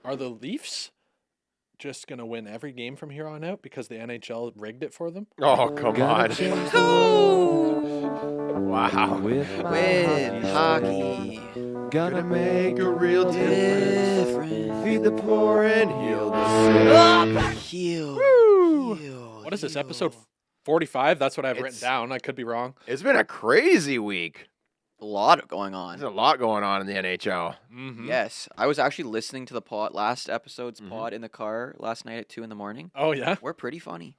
Are the Leafs just going to win every game from here on out because the NHL rigged it for them? Oh, come on. Wow. With hockey. Gonna make a real difference. Feed the poor and heal the sick. Heal. What is this, episode 45? That's what I've written It's- down. I could be wrong. It's been a crazy week. A lot going There's on. a lot going on in the NHL. Mm-hmm. Yes. I was actually listening to the last episode's pod in the car last night at 2 a.m. Oh, yeah? We're pretty funny.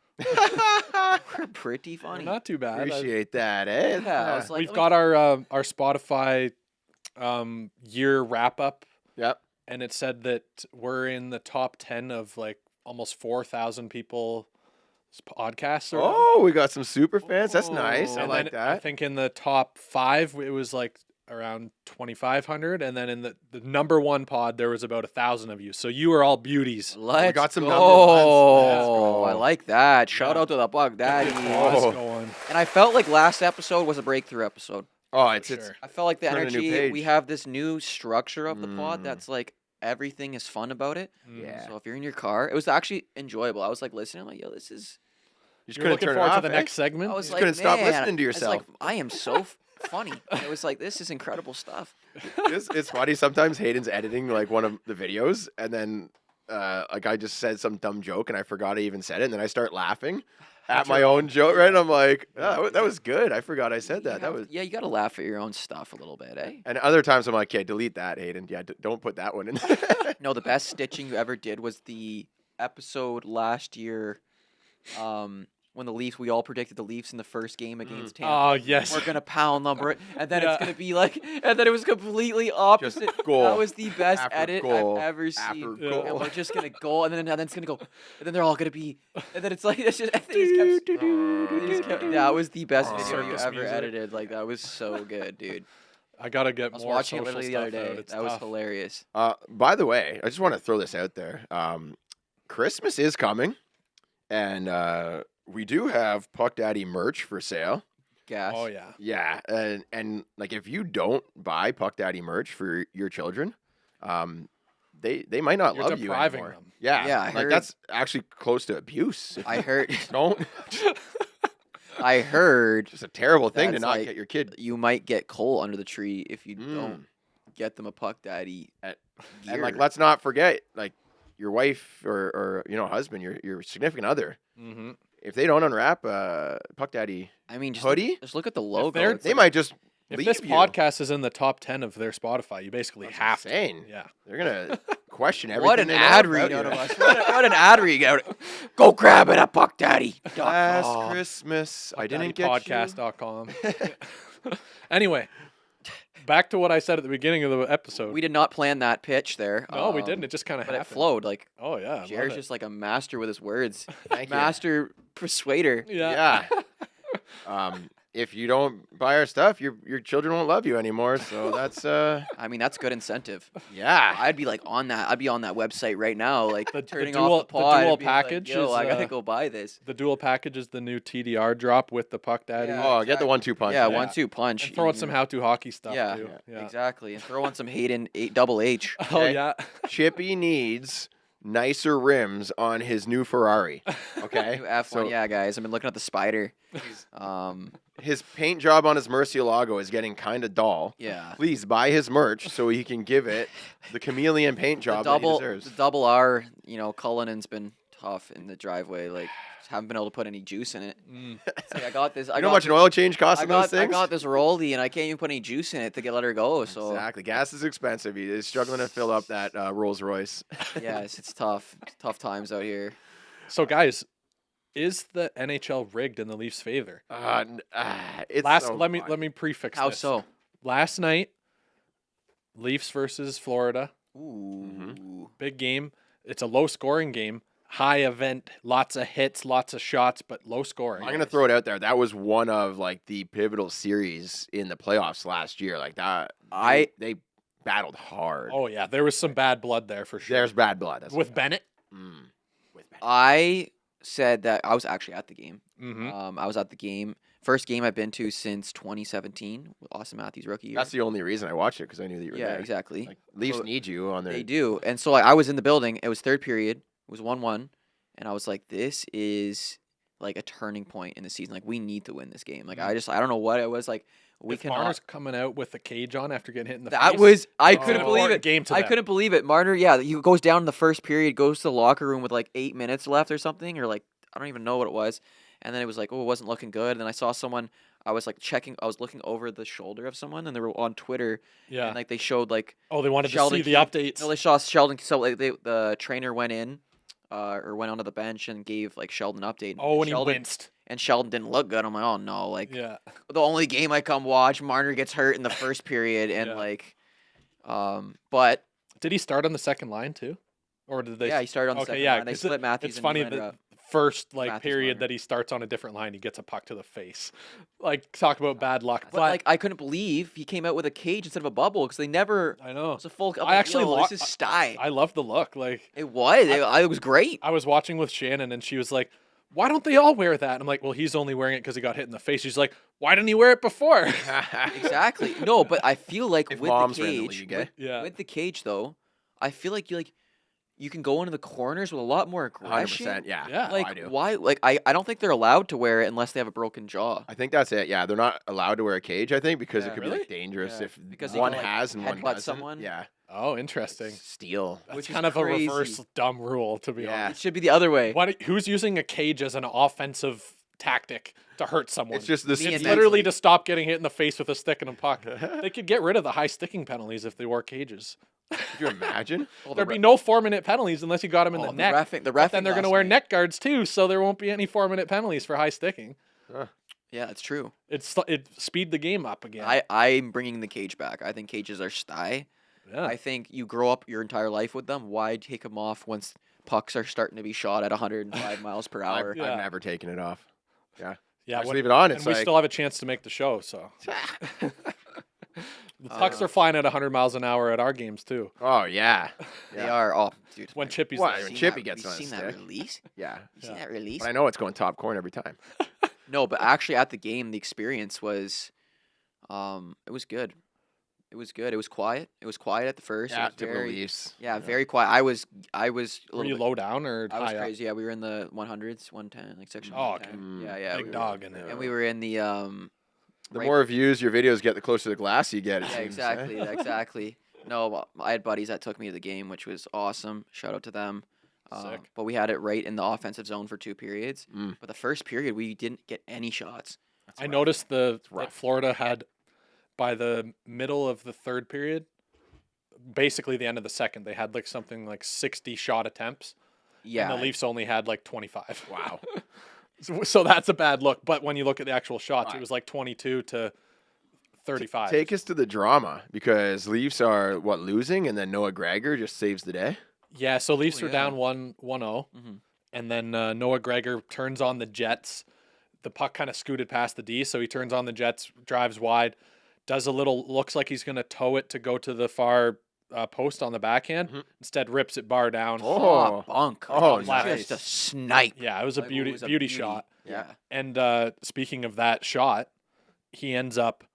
We're pretty funny. Not too bad. Appreciate that, eh? Yeah, I was like, We've got our Spotify year wrap-up, Yep. and it said that we're in the top 10 of, like, almost 4,000 people podcasts. Or Oh, we got some super fans. That's nice. I and like then I that. think in the top 5, it was like around 2,500, and then in the number 1 pod, there was about 1,000 of you. So you were all beauties. Let's got some go. number ones. Let's go. I like that. Shout Yeah. out to the Buck Daddy. What's Oh. going? And I felt like last episode was a breakthrough episode. Oh, it's Sure. I felt like the Turn a new energy, page. we have this new structure of the pod Mm. that's like everything is fun about it. Yeah. So if you're in your car, it was actually enjoyable. I was like listening, I'm like, yo, this is. you just You're couldn't looking turn it forward to off, the eh? next segment? I was just like, couldn't stop man, listening to it's like, yourself. I am so funny. It was like, this is incredible stuff. It's funny. Sometimes Hayden's editing like one of the videos, and then like I just said some dumb joke, and I forgot I even said it, and then I start laughing at my own joke. Right? And I'm like, oh, that was good. I forgot I said that. That was. Yeah, you got to laugh at your own stuff a little bit, eh? And other times I'm like, yeah, delete that, Hayden. Yeah, don't put that one in. No, the best stitching you ever did was the episode last year when the Leafs, we all predicted the Leafs in the first game against Tampa. Oh, yes. We're gonna pound them, and then Yeah. it's gonna be like, and then it was completely opposite. goal That was the best after edit goal I've ever after seen. goal. And we're just gonna go, and then it's gonna go, and then they're all gonna be, and then it's like it's just, they just kept, they just kept, that was the best video you Circus ever music. edited. Like that was so good, dude. I got to get I was more watching it social literally the stuff other day. out. It's That was tough. hilarious. By the way, I just want to throw this out there. Christmas is coming, and we do have Puck Daddy merch for sale. Gas. Oh, yeah. Yeah, and like if you don't buy Puck Daddy merch for your children, they might not You're love you depriving anymore. them. Yeah, Yeah, I like heard- that's actually close to abuse. If I you heard. don't. I heard Just a terrible thing to That's not like- get your kid. you might get coal under the tree if you don't get them a Puck Daddy. And gear. like, let's not forget, like your wife or husband, your significant other. Mm-hmm. If they don't unwrap Puck Daddy I mean, just hoodie, Just look at the logo. they're- It's they like- might just If leave this you. podcast is in the top 10 of their Spotify, you basically That's have to. insane. Yeah. They're gonna question everything. What an they know ad about read you. out of us. What an ad read out. Go grab it at Puck Daddy. Last Christmas, I didn't get Podcast.com. Anyway, back to what I said at the beginning of the episode. We did not plan that pitch there. No, we didn't. It just kind of But it happened. flowed. Like Oh, yeah. I love Jared's it. just like a master with his words. Thank you. Master persuader. Yeah. Yeah. If you don't buy our stuff, your children won't love you anymore. So that's I mean, that's good incentive. yeah. I'd be like on that. I'd be on that website right now, like The turning dual- off the the pod. dual and being like, package Yo, is, I gotta go buy this. The dual package is the new TDR drop with the Puck Daddy. Yeah. Oh, get the 1-2 punch. Yeah, man. 1-2 punch. And throw in some how-to hockey stuff, Yeah. too. Yeah. Exactly, and throw on some Haden double H. Oh, Okay. yeah. Chippy needs nicer rims on his new Ferrari. Okay. New F1, So yeah, guys. I've been looking at the Spider. his paint job on his Murcielago is getting kind of dull. Yeah. Please buy his merch so he can give it the chameleon paint The job that he double, deserves. the double R, Cullinan's been tough in the driveway. Like, just haven't been able to put any juice in it. It's like, I got this. You know how much an oil change costs I in those got, I things? got this Rolly, and I can't even put any juice in it to let her go. So Exactly. Gas is expensive. He is struggling to fill up that Rolls Royce. yes, it's tough. It's tough times out here. So, guys, is the NHL rigged in the Leafs' favor? It's so Let fun. me prefix How this. so? Last night, Leafs versus Florida, Ooh. big game. It's a low-scoring game, high event, lots of hits, lots of shots, but low scoring. I'm gonna throw it out there. That was one of like the pivotal series in the playoffs last year. Like that, they battled hard. Oh yeah, there was some bad blood there for sure. There's bad blood. That's with Bennett. with Bennett. I said that I was actually at the game. Mm-hmm. I was at the game. First game I've been to since 2017, with Austin Matthews rookie year. That's the only reason I watched it because I knew that you were yeah, there. exactly. Like, Leafs So need you on their. They do. And so like, I was in the building. It was third period. It was 1-1. And I was like, this is like a turning point in the season. Like, we need to win this game. Like, I don't know what it was. Like, we if can. Marner's coming out with the cage on after getting hit in the That face. was I it's an couldn't believe important it. game to I them. couldn't believe it. Marner, yeah, he goes down in the first period, goes to the locker room with like 8 minutes left or something, or like I don't even know what it was. And then it was like, oh, it wasn't looking good. And then I saw someone. I was like checking. I was looking over the shoulder of someone, and they were on Twitter. Yeah. And like they showed like. Oh, they wanted Sheldon to see the updates. No, they saw Sheldon. So like the trainer went in, or went onto the bench and gave like Sheldon an update. Oh, when he Sheldon, winced. And Sheldon didn't look good. I'm like, oh no, like Yeah. the only game I come watch, Marner gets hurt in the first period, and Yeah. like, but Did he start on the second line too, or did they? yeah, he started on the okay, second yeah, line. They 'cause split Matthews. It's and funny Nylander up. that first like Matthews period Marner. that he starts on a different line, he gets a puck to the face. Like talk about bad luck. But like, I couldn't believe he came out with a cage instead of a bubble because they never. I know. It was a full. I'm I like, actually yo, lo- this is Sty. I love the look. Like It was. It was great. I was watching with Shannon, and she was like, "Why don't they all wear that?" And I'm like, "Well, he's only wearing it because he got hit in the face." She's like, "Why didn't he wear it before?" Exactly. No, but I feel like If with moms the were in the cage, league, eh? with, Yeah. with the cage though, I feel like you can go into the corners with a lot more aggression. 100%. Yeah. Yeah. Oh, I Like do. why? Like I don't think they're allowed to wear it unless they have a broken jaw. I think that's it. Yeah, they're not allowed to wear a cage. I think because Yeah. it could Really? be like dangerous Yeah, if because they one can, like, has and one headbutt doesn't. someone. Yeah, Oh, interesting. steal. That's Which is kind of crazy. a reverse dumb rule, to be Yeah. It honest. should be the other way. Who's using a cage as an offensive thank to hurt someone? It's just the Me and It's Nancy. literally to stop getting hit in the face with a stick and a puck. They could get rid of the high sticking penalties if they wore cages. Could you imagine? Well, There'd be no 4-minute penalties unless you got him in oh, the the neck. reffing- the But then reffing they're going to last wear night. neck guards too, so there won't be any 4-minute penalties for high sticking. Yeah, it's true. It speed the game up again. I'm bringing the cage back. I think cages are Sty. yeah. I think you grow up your entire life with them. Why take them off once pucks are starting to be shot at 105 miles per hour? Yeah. I've never taken it off. yeah, Just when- leave it on. and It's we like still have a chance to make the show. So the pucks are flying at 100 miles an hour at our games too. oh yeah, They yeah. are. Oh, dude. When Chippy's What? there. When Seen Chippy that- gets you on his seen that stick. release? yeah. You seen Yeah. that release? But I know it's going top corner every time. No, but actually at the game, the experience was, it was good. It was good. It was quiet. It was quiet at the first. It Yeah, was typical very, Leafs. yeah, very quiet. I was a Were little you bit. low down or I was high up? crazy. Yeah, we were in the 100s, 110, like section Oh, 110. okay. Yeah, Big we were- dog in it. And we were in the The right- more views your videos get, the closer to the glass you get. It Yeah, seems, eh? exactly, exactly. No, I had buddies that took me to the game, which was awesome. Shout out to them. Sick. But we had it right in the offensive zone for 2 periods. Mm. But the first period, we didn't get any shots. I noticed that rough. Florida had, by the middle of the third period, basically the end of the second, they had like something like 60 shot attempts. Yeah, And the Leafs only had like 25. Wow. So that's a bad look. But when you look at the actual shots, Right. it was like 22 to 35. Take us to the drama because Leafs are losing, and then Noah Gregor just saves the day. Yeah, so Leafs Oh, were yeah. down 1-0. Mhm. And then Noah Gregor turns on the Jets. The puck kind of scooted past the D, so he turns on the Jets, drives wide, does a little, looks like he's going to tow it to go to the far post on the backhand. Mhm. Instead, rips it bar down. Oh. bunk. Oh, It was nice. just a snipe. Yeah, it was a Like, it beauty was a beauty shot. Yeah. And speaking of that shot, he ends up.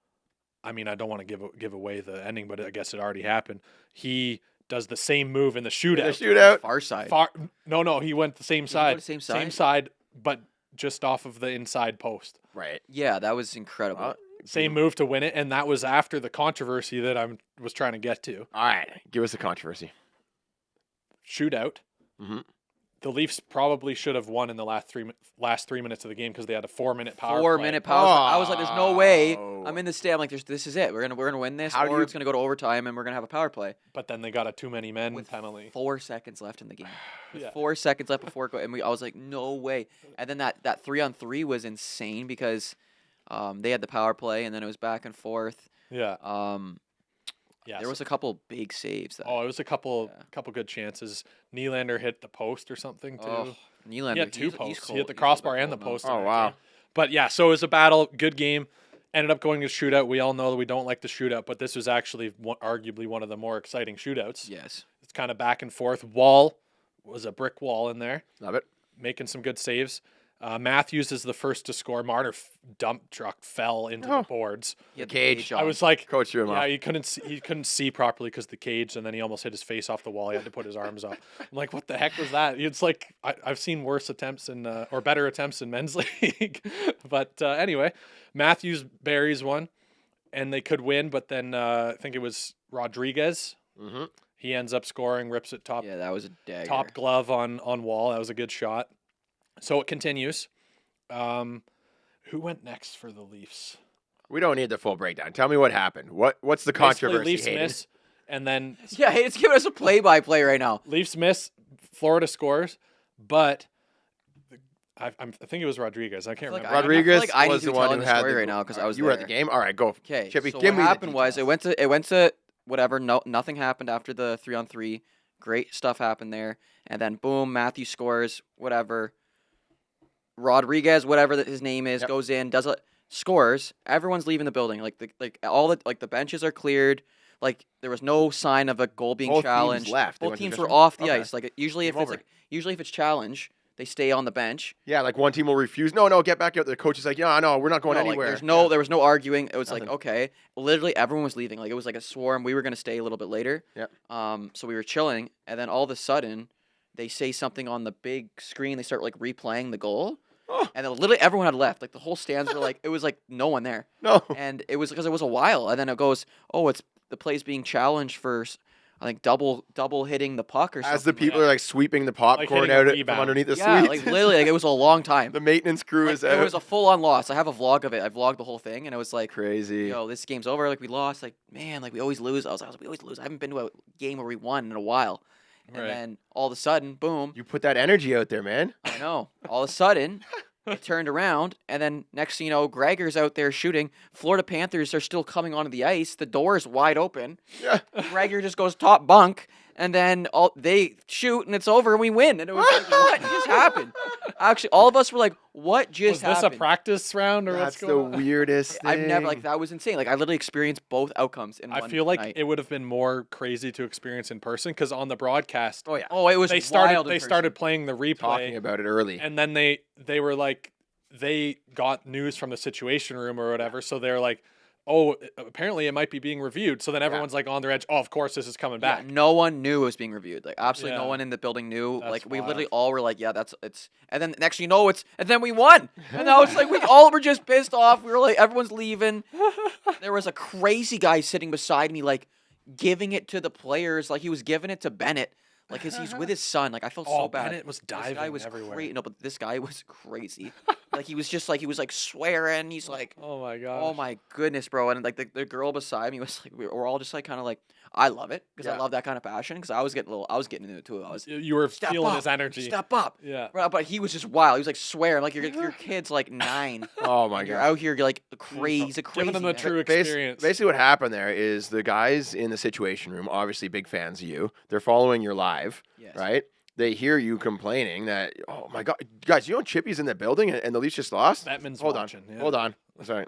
I mean, I don't want to give away the ending, but I guess it already happened. He does the same move in the The shootout. shootout. Far side. No, he went the same Did he go side. the same Same side? side, but just off of the inside post. Right. Yeah, that was incredible. Well, Same move to win it, and that was after the controversy that I was trying to get to. All right. Give us the controversy. Shootout. Mhm. The Leafs probably should have won in the last 3 minutes of the game because they had a 4-minute power play. 4-minute pause. I was like, "There's no way Oh. I'm in the state." I'm like, "This is it. We're gonna win this, How do or you- it's gonna go to overtime, and we're gonna have a power play." But then they got a too many men With penalty. 4 seconds left in the game. With Yeah. 4 seconds left before it go, and I was like, "No way!" And then that 3-on-3 was insane because they had the power play, and then it was back and forth. Yeah. There so- was a couple big saves. That, Oh, it was a couple Yeah. couple good chances. Nylander hit the post or something too. oh, Nylander. He had 2 he's posts. He cold. hit the He's crossbar cold and the now. post. in Oh, that wow. game. But yeah, so it was a battle. Good game. Ended up going to shootout. We all know that we don't like the shootout, but this was actually arguably one of the more exciting shootouts. Yes. It's kind of back and forth. Wall was a brick wall in there, Love it. making some good saves. Matthews is the first to score. Marner dump truck fell into the boards. He had the Cage. I was like, Coach threw him yeah, off. he couldn't see properly because the cage, and then he almost hit his face off the wall. He had to put his arms up. I'm like, what the heck was that? It's like I've seen worse attempts or better attempts in men's league. But anyway, Matthews buries one, and they could win. But then I think it was Rodriguez. Mm-hmm. He ends up scoring, rips it top Yeah, that was a dagger. top glove on wall. That was a good shot. So it continues. Who went next for the Leafs? We don't need the full breakdown. Tell me what happened. What's the Basically, controversy? Leafs Hayden? miss, and then Yeah, it's giving us a play-by-play right now. Leafs miss. Florida scores, but I think it was Rodriguez. I can't Like, remember. Rodriguez I feel like I was need to the be one telling who the had story the right now because I was You were at there. the game. All right, go. Okay, Chippy, so give what me happened the was details. it went to whatever. No, nothing happened after the 3-on-3. Great stuff happened there, and then boom, Matthew scores. Whatever. Rodriguez, whatever his name is, Yep. goes in, does it, scores. Everyone's leaving the building. All the benches are cleared. Like there was no sign of a goal being Both teams challenged. left. They Both went to teams the were dressing room? off the Okay. ice. Like usually Game over. if it's challenge, they stay on the bench. Yeah, like one team will refuse. No, get back out. The coach is like, no, we're not going No, like, anywhere. there was no arguing. It was Nothing. like, okay. Literally everyone was leaving. Like it was like a swarm. We were gonna stay a little bit later. Yep. So we were chilling, and then all of a sudden, they say something on the big screen. They start like replaying the goal, Oh. and then literally everyone had left. Like the whole stands were like, it was like no one there, No. and it was because it was a while. And then it goes, oh, it's the play's being challenged for, I think double hitting the puck or something. As the people Yeah. are like sweeping the popcorn hitting a out from rebound. underneath the yeah, suite. like literally, like it was a long time. The maintenance crew Like, is it out. was a full on loss. I have a vlog of it. I vlogged the whole thing, and it was like, Crazy. yo, this game's over. Like we lost. Like man, like we always lose. I was like, we always lose. I haven't been to a game where we won in a while. And Right. then all of a sudden, boom. You put that energy out there, man. I know. All of a sudden, it turned around, and then next thing you know, Gregor's out there shooting. Florida Panthers are still coming onto the ice. The door is wide open. Yeah. Gregor just goes top bunk, and then they shoot, and it's over, and we win. And it was like, what just happened? Actually, all of us were like, what just Was this happened? a practice round or That's what's the going on? weirdest thing. I've never, like, that was insane. Like, I literally experienced both outcomes in I one feel like night. it would have been more crazy to experience in person because on the broadcast Oh, yeah. Oh, it was they wild in started person. playing the replay, Talking about it early. and then they were like they got news from the situation room or whatever, so they're like, oh, apparently it might be being reviewed. So then everyone's like on their edge. Oh, of course this is coming Yeah, back. no one knew it was being reviewed. Like absolutely no Yeah. one in the building knew. That's Like we wild. literally all were like, yeah, it's. And then next thing you know, and then we won. And I was like, we all were just pissed off. We were like, everyone's leaving. There was a crazy guy sitting beside me, like giving it to the players, like he was giving it to Bennett, like he's with his son. Like I felt Oh, so bad. Bennett was This guy diving was everywhere. No, but this guy was crazy. Like he was like swearing. He's like, Oh my god. oh my goodness, bro. And like the girl beside me was like, we were all just like kind of like, I love it because I Yeah. love that kind of passion because I was getting into it too. I was You were step feeling up, his energy. step up. Yeah. Right, but he was just wild. He was like swearing like your kid's like 9. Oh my and you're god. out here like crazy, crazy. Giving them the man. true Bas- experience. Basically, what happened there is the guys in the situation room, obviously big fans of you. They're following your live, Yes. right? They hear you complaining that, oh my god, guys, you know Chippy's in the building and the Leafs just lost. Batman's Hold watching. on, Yeah. hold on. Sorry.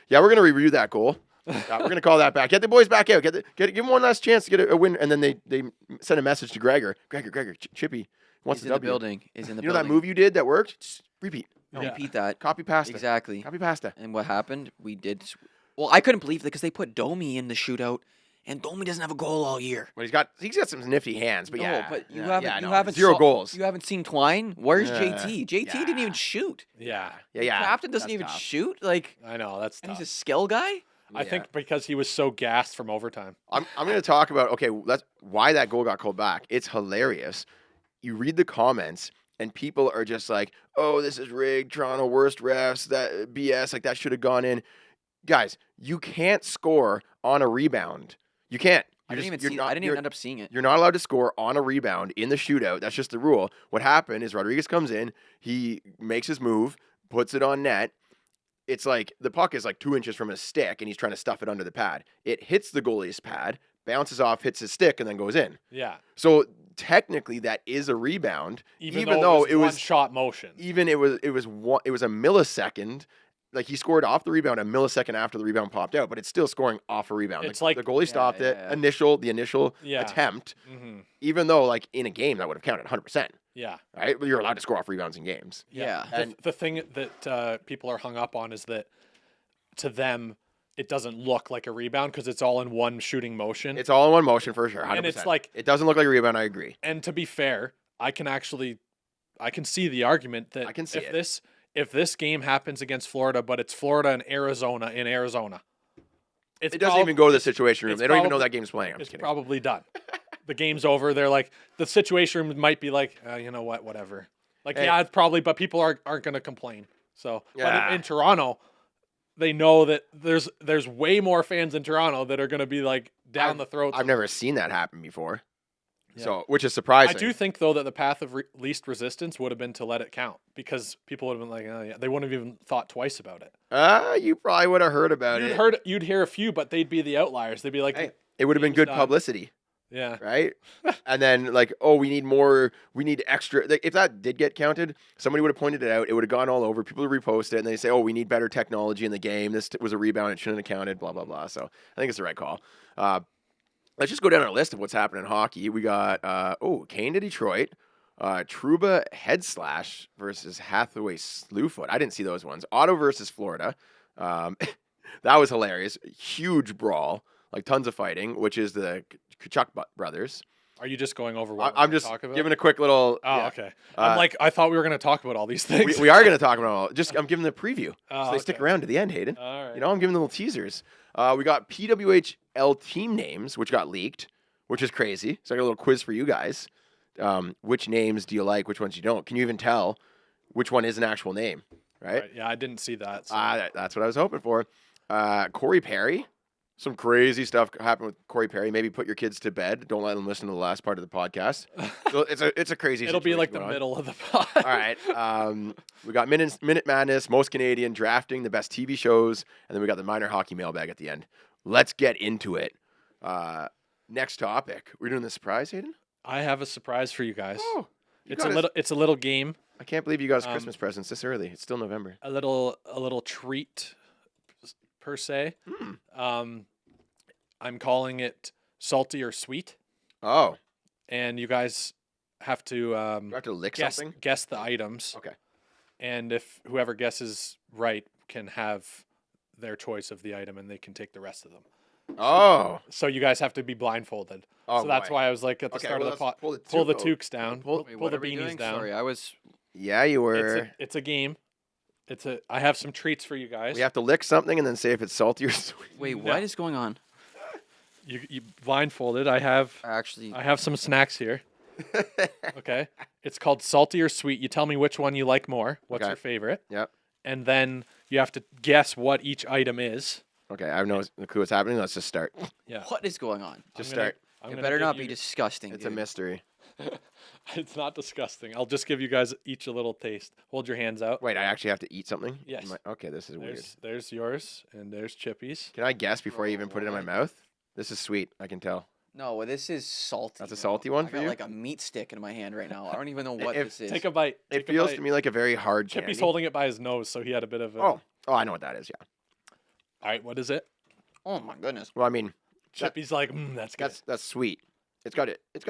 Yeah, we're gonna review that goal. We're gonna call that back. Get the boys back out. Give them one last chance to get a win, and then they send a message to Gregor. Gregor, Chippy wants He's the in the W. building. Is in the You know building. that move you did that worked? Just repeat. Yeah. Repeat that. Copy pasta. Exactly. Copy pasta. And what happened? We did. Well, I couldn't believe that because they put Domi in the shootout, and Domi doesn't have a goal all year. Well, he's got some nifty hands, but No, yeah. but you yeah, haven't. yeah, you no, haven't zero saw- goals. You haven't seen Twine. Where's Yeah. JT? JT didn't even shoot. Yeah. Yeah, yeah. Captain doesn't that's even tough. shoot. Like, I know that's and tough. he's a skill guy. I Yeah. think because he was so gassed from overtime. I'm going to talk about, okay, that's why that goal got called back. It's hilarious. You read the comments, and people are just like, oh, this is rigged, Toronto, worst refs, that BS, like that should have gone in. Guys, you can't score on a rebound. You can't. I You're didn't just- even see. you're I not- didn't you're- even end up seeing it. You're not allowed to score on a rebound in the shootout. That's just the rule. What happened is Rodriguez comes in, he makes his move, puts it on net. It's like the puck is like 2 inches from his stick, and he's trying to stuff it under the pad. It hits the goalie's pad, bounces off, hits his stick, and then goes in. Yeah. So technically, that is a rebound, Even though it was one shot motion. even it was a millisecond. Like he scored off the rebound a millisecond after the rebound popped out, but it's still scoring off a rebound. It's the, like- the goalie stopped it. yeah. The initial Yeah. attempt, Mm-hmm. even though like in a game that would have counted 100%. Yeah. right? But you're allowed to score off rebounds in games. Yeah. The thing that people are hung up on is that to them, it doesn't look like a rebound because it's all in one shooting motion. It's all in one motion for sure. 100%. And it's like, it doesn't look like a rebound. I agree. and to be fair, I can see the argument that I can see if this game happens against Florida, but it's Florida and Arizona in Arizona, It doesn't even go to the situation room. it's They don't even know probably- that game's playing. I'm it's just kidding. probably done. The game's over. They're like, the situation room might be like, you know what, whatever. Like, Hey. yeah, it's probably, but people aren't going to complain. So, Yeah. but in Toronto, they know that there's way more fans in Toronto that are going to be like down the throats. I've never seen that happen before. Yeah. So, which is surprising. I do think though that the path of least resistance would have been to let it count because people would have been like, oh yeah, they wouldn't have even thought twice about it. You probably would have heard about it. You'd hear a few, but they'd be the outliers. They'd be like, Hey, it would have been game's good done. publicity, yeah, right? And then like, oh, we need more. We need extra. Like, if that did get counted, somebody would have pointed it out. It would have gone all over. People would repost it, and they say, oh, we need better technology in the game. This was a rebound. It shouldn't have counted. Blah blah blah. So I think it's the right call. Let's just go down our list of what's happening in hockey. We got Kane to Detroit, Trouba head slash versus Hathaway slu-foot. I didn't see those ones. Ottawa versus Florida. That was hilarious. Huge brawl, like tons of fighting, which is the Kachuk brothers. Are you just going over what I'm we're just talk about? giving a quick little. Oh, yeah. okay. I'm like, I thought we were going to talk about all these things. We are going to talk about all. Just I'm giving the preview, Oh, so they stick okay. around to the end, Hayden. All right. You know, I'm giving little teasers. We got PWHL team names, which got leaked, which is crazy. So I got a little quiz for you guys. Which names do you like? Which ones you don't? Can you even tell which one is an actual name? Right? Yeah, I didn't see that. So. That's what I was hoping for. Corey Perry. Some crazy stuff happened with Corey Perry. Maybe put your kids to bed. Don't let them listen to the last part of the podcast. So it's a crazy. It'll be like situation the going on. middle of the pod. All right. We got Minute Madness, Most Canadian, Drafting, the best TV shows, and then we got the minor hockey mailbag at the end. Let's get into it. Next topic. We're doing the surprise, Hayden? I have a surprise for you guys. Oh, It's a little game, I can't believe you got us Christmas presents this early. It's still November. a little treat per se. I'm calling it salty or sweet, Oh, and you guys have to do I have to lick something? guess the items. Okay. And if whoever guesses right can have their choice of the item, and they can take the rest of them. Oh. So you guys have to be blindfolded. Oh, so that's boy. why I was like at the Okay, start well, of the let's pot. pull Pull the toque. toques down. Pull- Pull What the are we beanies doing? down. Sorry, I was. Yeah, you were. It's a game. I have some treats for you guys. We have to lick something and then say if it's salty or sweet. Wait, No. what is going on? You blindfolded. I have Actually, some snacks here. Okay. It's called salty or sweet. You tell me which one you like more. What's Okay. your favorite? Yep. And then you have to guess what each item is. Okay, I have no clue what's happening. Let's just start. Yeah. what is going on? Just I'm gonna- start. I'm It gonna better give not you- be disgusting. It's a dude. mystery. It's not disgusting. I'll just give you guys each a little taste. Hold your hands out. Wait, I actually have to eat something? Yes. Okay, this is weird. There's yours, and there's Chippy's. Can I guess before I even put it in my boy. mouth? This is sweet. I can tell. No, well, this is salty. That's a bro. salty one I for got you? like a meat stick in my hand right now. I don't even know what If- this is. Take a bite. It Take a feels bite. to me like a very hard candy. Chippy's holding it by his nose, so he had a bit of a. Oh, I know what that is. Yeah. All right, what is it? Oh my goodness. Well, I mean, That- Chippy's like, that's good. that's sweet. It's got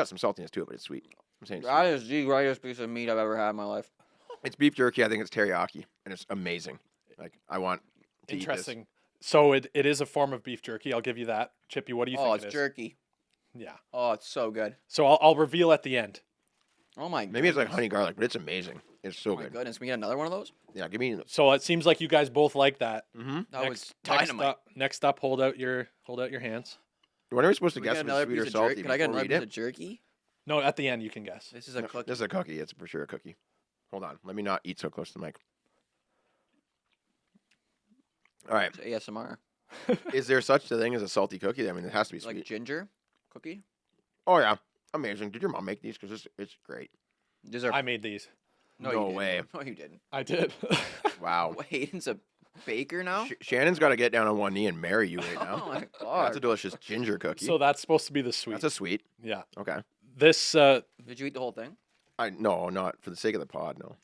some saltiness to it, but it's sweet. I'm saying it's, That is the greatest piece of meat I've ever had in my life. it's beef jerky. I think it's teriyaki, and it's amazing. Like I want to eat Interesting. So it is a form of beef jerky. I'll give you that. Chippy, what do you Oh, think it's it is? jerky. Yeah. Oh, it's so good. So I'll reveal at the end. Oh my. this. Maybe it's like goodness. honey garlic, but it's amazing. It's so Oh my good. goodness, we get another one of those. Yeah, give me. So it seems like you guys both like that. Mm-hmm. That was next dynamite. next up, hold out your hands. When are we supposed to Can we guess get if another it's sweet or piece of salty jerky? Can I get before we another eat piece of it? jerky? No, at the end you can guess. This is a No, cookie. This is a cookie. It's for sure a cookie. Hold on. Let me not eat so close to the mic. All right. It's ASMR. Is there such a thing as a salty cookie? I mean, it has to be sweet. Like ginger cookie. Oh yeah, amazing. Did your mom make these? Because it's great. These are. I made these. no, no you didn't. way. No, you didn't. I did. Wow. Oh, Hayden's a baker now. Shannon's got to get down on one knee and marry you right Oh now. my That's a god. delicious ginger cookie. So that's supposed to be the sweet. That's a sweet. Yeah. Okay. This Did you eat the whole thing? No, not for the sake of the pod. No.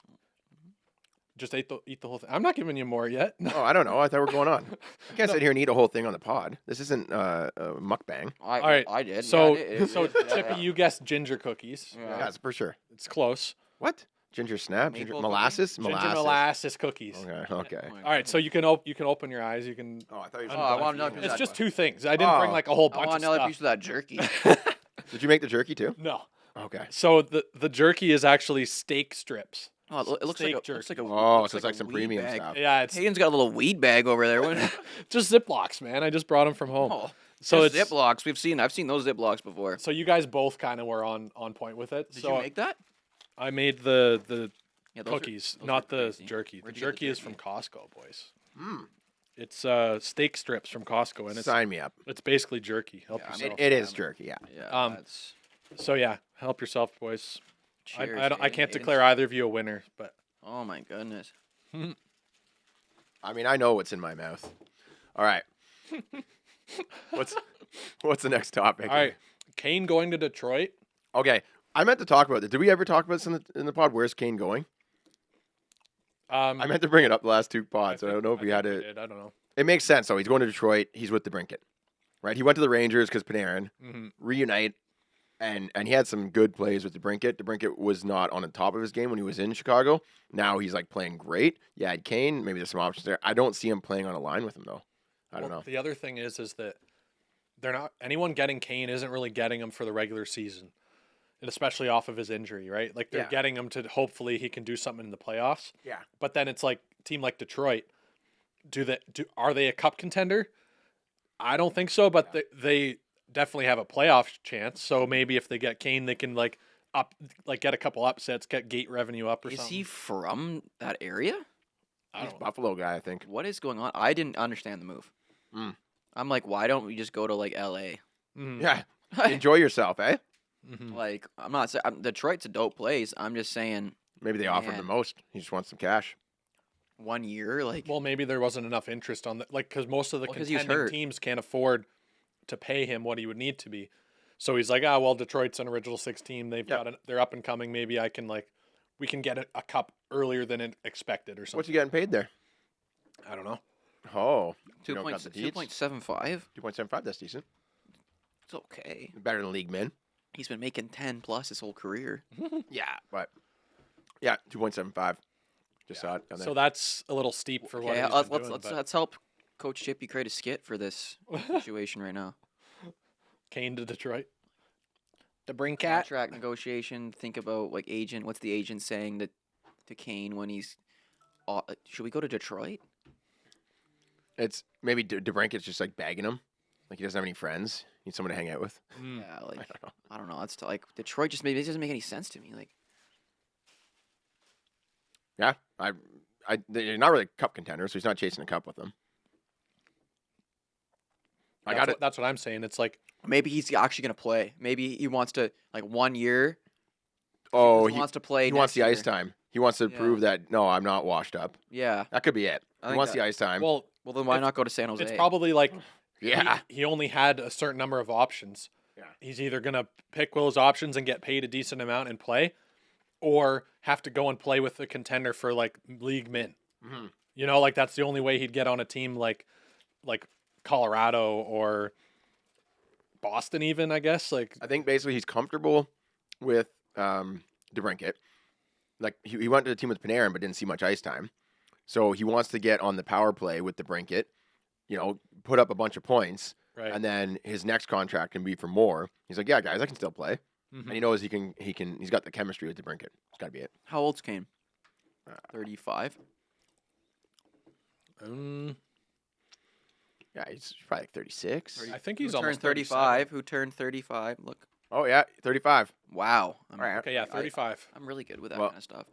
just eat the whole thing. I'm not giving you more yet. Oh, I don't know. I thought we were going on. I can't sit here and eat a whole thing on the pod. This isn't a mukbang. All right, I did. So yeah, so yeah, Chippy, you guessed ginger cookies. Yeah. Yeah, it's for sure. It's close. What? Ginger snap? Maple Ginger cookie? molasses? Ginger molasses cookies. Okay. Okay. Oh my All right, so you can open your eyes. You can. Oh, I thought you Oh, I were want another saying. piece It's of just that. 2 things. I didn't bring Oh. like a whole I bunch want of another stuff. piece of that jerky. Did you make the jerky too? No. Okay. So the jerky is actually steak strips. Oh, it looks like Steak looks like a. Oh, looks so it's like a some weed premium bag. stuff. Yeah, it's Hayden's got a little weed bag over there. What? just Ziplocs, man. I just brought them from home. Oh, So just it's Ziplocs. I've seen those Ziplocs before. so you guys both kind of were on point with it. Did so you make that? I made the Yeah, those cookies, those not are the crazy. jerky. Where'd The you get the jerky is from jerky? Costco, boys. Mm. It's steak strips from Costco, and Sign me up. it's basically jerky. Help Yeah, yourself. It is jerky. Yeah. Yeah. Um, So yeah, help yourself, boys. Cheers, I can't Hayden. declare either of you a winner, but Oh my goodness. I mean, I know what's in my mouth. All right. What's the next topic? all right. Kane going to Detroit. Okay. I meant to talk about this. Did we ever talk about this in the pod? Where's Kane going? I meant to bring it up the last 2 pods. I don't know if we had it. did. I don't know. It makes sense, though. He's going to Detroit. He's with the Brinket, right? He went to the Rangers because Panarin, Mm-hmm. reunite, and he had some good plays with the Brinket. The Brinket was not on the top of his game when he was in Chicago. Now he's like playing great. Yeah, Kane, maybe there's some options there. I don't see him playing on a line with him though. I don't know. The other thing is that they're not anyone getting Kane isn't really getting him for the regular season, and especially off of his injury, right? Like they're Yeah. getting him to hopefully he can do something in the playoffs. Yeah. But then it's like a team like Detroit. Are they a cup contender? I don't think so, but they definitely have a playoff chance. So maybe if they get Kane, they can get a couple upsets, get gate revenue up or Is something. he from that area? I He's don't a know. Buffalo guy, I think. What is going on? I didn't understand the move. Mm. I'm like, why don't we just go to like L.A.? Mhm. Yeah. Enjoy yourself, eh? Mhm. Like, I'm not saying Detroit's a dope place. I'm just saying Maybe they offered the Man. most. He just wants some cash. 1 year, like, Well, maybe there wasn't enough interest on that, like because most of the Well, 'cause he was contending hurt. teams can't afford to pay him what he would need to be. So he's like, well, Detroit's an original 6 team. They're up and coming. Maybe we can get a cup earlier than expected or something. What's he getting paid there? I don't know. Oh, two you don't got points, the deeds? 2.75. 2.75. That's decent. It's okay. Better than league min. He's been making 10 plus his whole career. Yeah, but 2.75. Just saw it down there. So that's a little steep for what Okay, he's let's been let's doing, let's, but let's help Coach Chippy create a skit for this situation right now. Kane to Detroit. The bring Contract negotiation. Think about like agent. What's the agent saying to Kane when he's? Should we go to Detroit? It's maybe DeBrinket's just like bagging him. Like he doesn't have any friends. Needs someone to hang out with. Mm. Yeah, like don't know. I don't know. It's like Detroit just maybe it doesn't make any sense to me. Like Yeah, they're not really cup contenders, so he's not chasing a cup with them. I got it. That's what I'm saying. It's like maybe he's actually gonna play. Maybe he wants to like 1 year. Oh, he wants to play. he wants next the ice year. time. He wants to Yeah. prove that no, I'm not washed up. Yeah. That could be it. I He think wants that- the ice time. well, Well, then why It's- not go to San Jose? it's probably like yeah, he only had a certain number of options. Yeah. He's either gonna pick those options and get paid a decent amount and play, or have to go and play with the contender for like league min. Mhm. You know, like that's the only way he'd get on a team like Colorado or Boston, even I guess. Like I think basically he's comfortable with DeBrinket. Like he went to the team with Panarin, but didn't see much ice time. So he wants to get on the power play with DeBrinket. You know, put up a bunch of points, right. and then his next contract can be for more. He's like, yeah, guys, I can still play, Mhm. and he knows he can. He's got the chemistry with DeBrinket. It's got to be it. How old's Kane? 35. Yeah, he's probably like 36. I think he's Who turned almost 35? Who turned 35? Look. Oh yeah, 35. Wow. Right. Okay, yeah, 35. I'm really good with that Well- kind of stuff.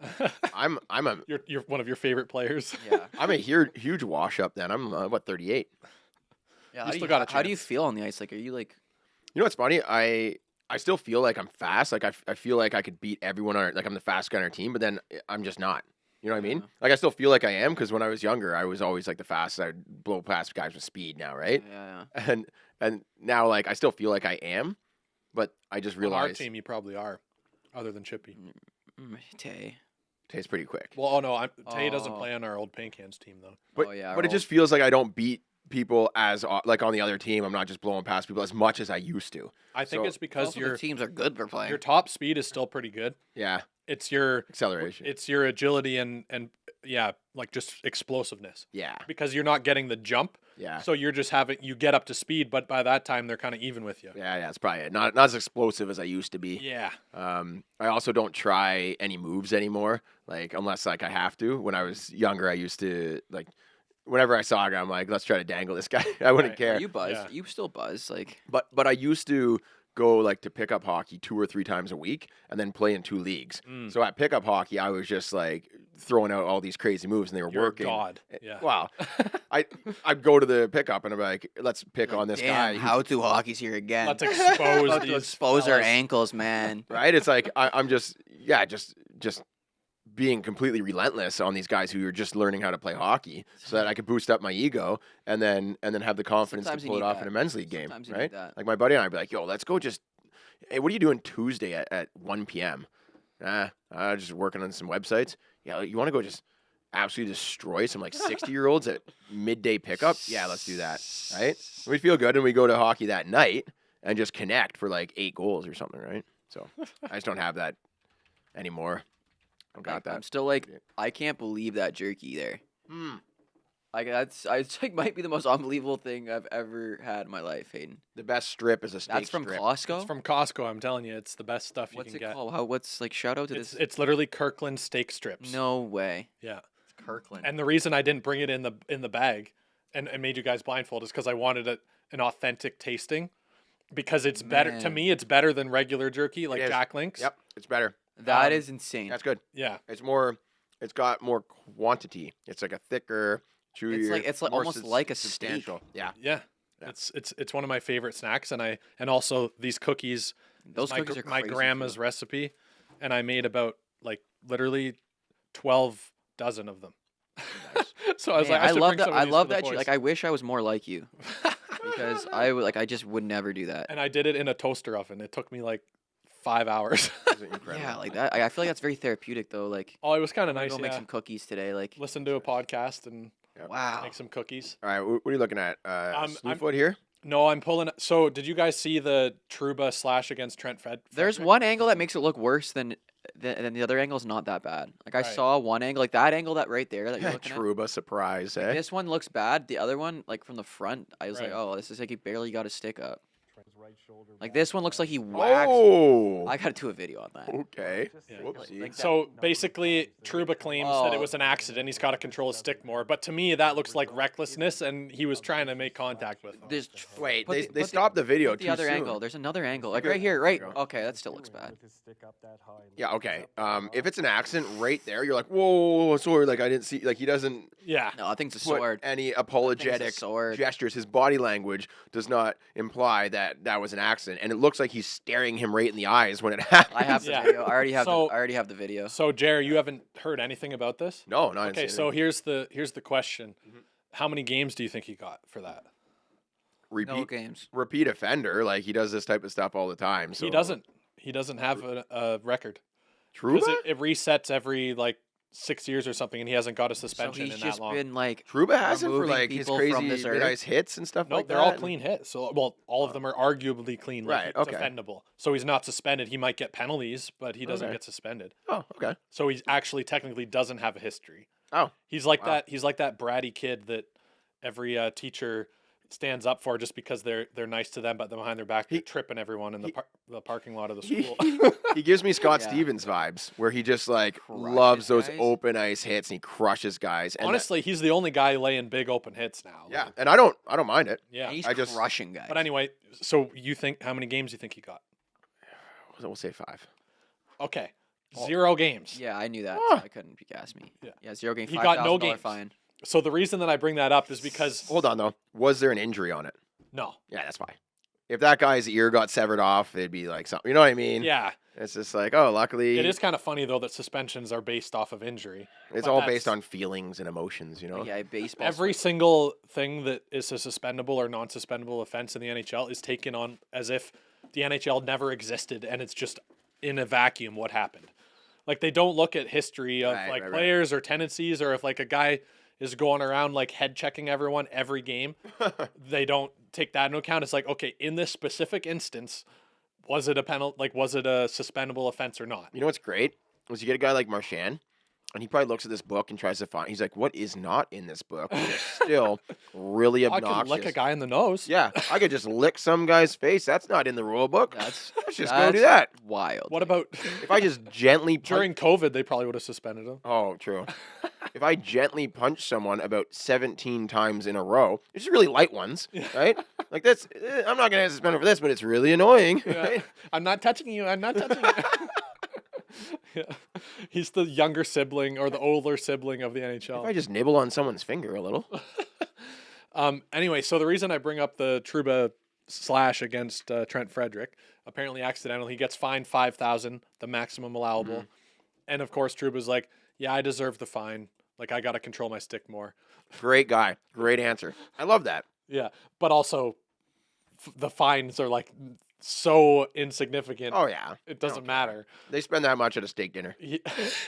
I'm a You're one of your favorite players. Yeah. I'm a huge wash up. Then I'm 38. Yeah. You How do still you, got a how do you chance. feel on the ice? Like, are you like? You know what's funny? I still feel like I'm fast. Like I feel like I could beat everyone on. Like I'm the fastest guy on our team, but then I'm just not. You know what I mean? Yeah. Like I still feel like I am because when I was younger, I was always like the fastest. I'd blow past guys with speed now, right? Yeah. And now like I still feel like I am, but I just On our realized team, you probably are, other than Chippy. Tay. tastes pretty quick. Well, oh no, Tay doesn't Oh. play on our old Paint Cans team though. But Oh, yeah, but it our just feels like I don't beat people as like on the other team. I'm not just blowing past people as much as I used to. I think So- it's because Also, the teams are good for playing. your top speed is still pretty good. Yeah, It's your acceleration. It's your agility and yeah, like just explosiveness. Yeah, Because you're not getting the jump, yeah. so you're just you get up to speed, but by that time they're kind of even with you. Yeah, it's probably it. Not as explosive as I used to be. Yeah. I also don't try any moves anymore, like unless like I have to. When I was younger, I used to like whenever I saw a guy, I'm like, let's try to dangle this guy. I wouldn't Right. care. You buzz. Yeah. You still buzz. Like But I used to go like to pickup hockey 2 or 3 times a week and then play in 2 leagues. Mm. So at pickup hockey, I was just like throwing out all these crazy moves and they were You're a working. god. Yeah. Wow. I'd go to the pickup and I'm like, let's pick on this guy. damn, how to hockey's here again. Let's expose Let's these expose our fellas. ankles, man. Right? It's like I'm just being completely relentless on these guys who are just learning how to play hockey, so that I could boost up my ego and then have the confidence Sometimes to you pull it need off that. in a men's league game. Sometimes you need Right? that. Like my buddy and I'd be like, yo, let's go just. Hey, what are you doing Tuesday at 1 p.m.? Just working on some websites. Yeah, you want to go just absolutely destroy some like 60-year-olds at midday pickup? Yeah, let's do that. Right? We feel good and we go to hockey that night and just connect for like 8 goals or something, right? So I just don't have that anymore. I got that. I'm still like, I can't believe that jerky there. Hmm. Like it's like might be the most unbelievable thing I've ever had in my life, Hayden. The best strip is a steak That's from strip. Costco. It's from Costco. I'm telling you, it's the best stuff you What's can it get. called? What's like shout out to this? It's literally Kirkland steak strips. No way. Yeah. It's Kirkland. And the reason I didn't bring it in the bag and made you guys blindfold is because I wanted an authentic tasting. Because it's better to Man. me. It's better than regular jerky, like is. Jack Link's. Yep, it's better. That is insane. That's good. Yeah. It's more. It's got more quantity. It's like a thicker, chewier. It's like more almost like a steak. substantial. Yeah. Yeah. Yeah. It's one of my favorite snacks, and also these cookies. Those my, cookies are my crazy, grandma's too. recipe, and I made about like literally 12 dozen of them. So I was Man, like, I should love bring that. some of I these love for the that. boys. Like I wish I was more like you because I just would never do that. And I did it in a toaster oven. It took me like 5 hours. It's incredible. Yeah, like that. I feel like that's very therapeutic though. Like Oh, it was kind of I'm gonna nice. go make Yeah. some cookies today. Like Listen to a podcast and wow. make some cookies. All right, what are you looking at? I'm- Slu-foot here? No, I'm pulling. So, did you guys see the Trouba slash against Trent Fed? There's Frederick? one angle that makes it look worse than the other angle's not that bad. Like I Right. saw one angle, like that angle that right there that you're looking at. Trouba surprise, eh? This one looks bad. The other one, like from the front, I was like, Right. oh, this is like he barely got a stick up. Like this one looks like he whacked. Oh, I gotta do a video on that. okay. Yeah. Whoopsie. Like that- So basically, Trouba claims that it Oh. was an accident. He's got to control his stick more. But to me, that looks like recklessness, and he was trying to make contact with him. There's Wait, put they, the- they put stopped the video put too the other soon. angle. There's another angle, like Look right at- here, right? there you go. Okay, that still looks bad. Yeah, okay. If it's an accident right there, you're like, whoa, sorry, like I didn't see, like he doesn't Yeah. No, I think it's a put sword. any apologetic sword. gestures. His body language does not imply that that was an accident, and it looks like he's staring him right in the eyes when it happens. I have the Yeah. video. I already have. So- I already have the video. So, Jerry, you haven't heard anything about this? No, not Okay, so here's the question: How many games do you think he got for that? No repeat games. repeat offender. Like he does this type of stuff all the time. So He doesn't. He doesn't have a record. Trouba. Because it resets every like 6 years or something, and he hasn't got a So suspension he's in just that long. been like, Trouba hasn't for removing like his people crazy from this earth? nice hits and stuff No, like that. they're all clean hits. So, well, all of them are arguably clean, like, Right, okay. defendable. So he's not suspended. He might get penalties, but he doesn't Okay. get suspended. Oh, okay. So he actually technically doesn't have a history. Oh, He's like Wow. that. He's like that bratty kid that every teacher stands up for just because they're nice to them, but then behind their back they're He- tripping everyone in he- the parking lot of the he, school. he gives me Scott Yeah. Stevens vibes, where he just like Crushes loves those guys. open ice hits and he crushes guys. And Honestly, he's the only guy laying big open hits now. yeah, and I don't mind it. Yeah. he's I just- crushing guys. But anyway, so you think how many games do you think he got? We'll say 5. Okay. 0 games. yeah, I knew that. Ah. I couldn't you ask me. Yeah. Yeah, 0 game. He got no $5,000 games. fine. So the reason that I bring that up is because Hold on though, was there an injury on it? no. Yeah, that's fine. If that guy's ear got severed off, it'd be like something. You know what I mean? Yeah. It's just like, oh, luckily, It is kind of funny though that suspensions are based off of injury. it's but all that's- based on feelings and emotions. You know? Yeah, baseball. Every single thing that is a suspendable or non-suspendable offense in the NHL is taken on as if the NHL never existed and it's just in a vacuum what happened. Like they don't look at history of Right, like right. players or tendencies or if like a guy is going around like head checking everyone every game, they don't take that into account. It's like, okay, in this specific instance, was it a penalty? Like, was it a suspendable offense or not? You know what's great? Was you get a guy like Marchand, and he probably looks at this book and tries to find. He's like, "What is not in this book?" And it's still really I obnoxious. can lick a guy in the nose. Yeah, I could just lick some guy's face. That's not in the rule book. That's Let's just go do that. wild. What about If I just gently punch, during COVID? They probably would have suspended him. oh, true. If I gently punch someone about 17 times in a row, it's just really light ones, right? Like that's. I'm not gonna get suspended for this, but it's really annoying. Yeah. Right? I'm not touching you. I'm not touching you. Yeah. He's the younger sibling or the older sibling of the If I NHL. just nibble on someone's finger a little. Anyway, so the reason I bring up the Trouba slash against Trent Frederick, apparently accidental, he gets fined $5,000, the maximum allowable. And of course, Trouba's like, yeah, I deserve the fine. Like, I got to control my stick more. Great guy. Great answer. I love that. Yeah. But also, the fines are like so insignificant. Oh yeah. It doesn't matter. They spend that much at a steak dinner.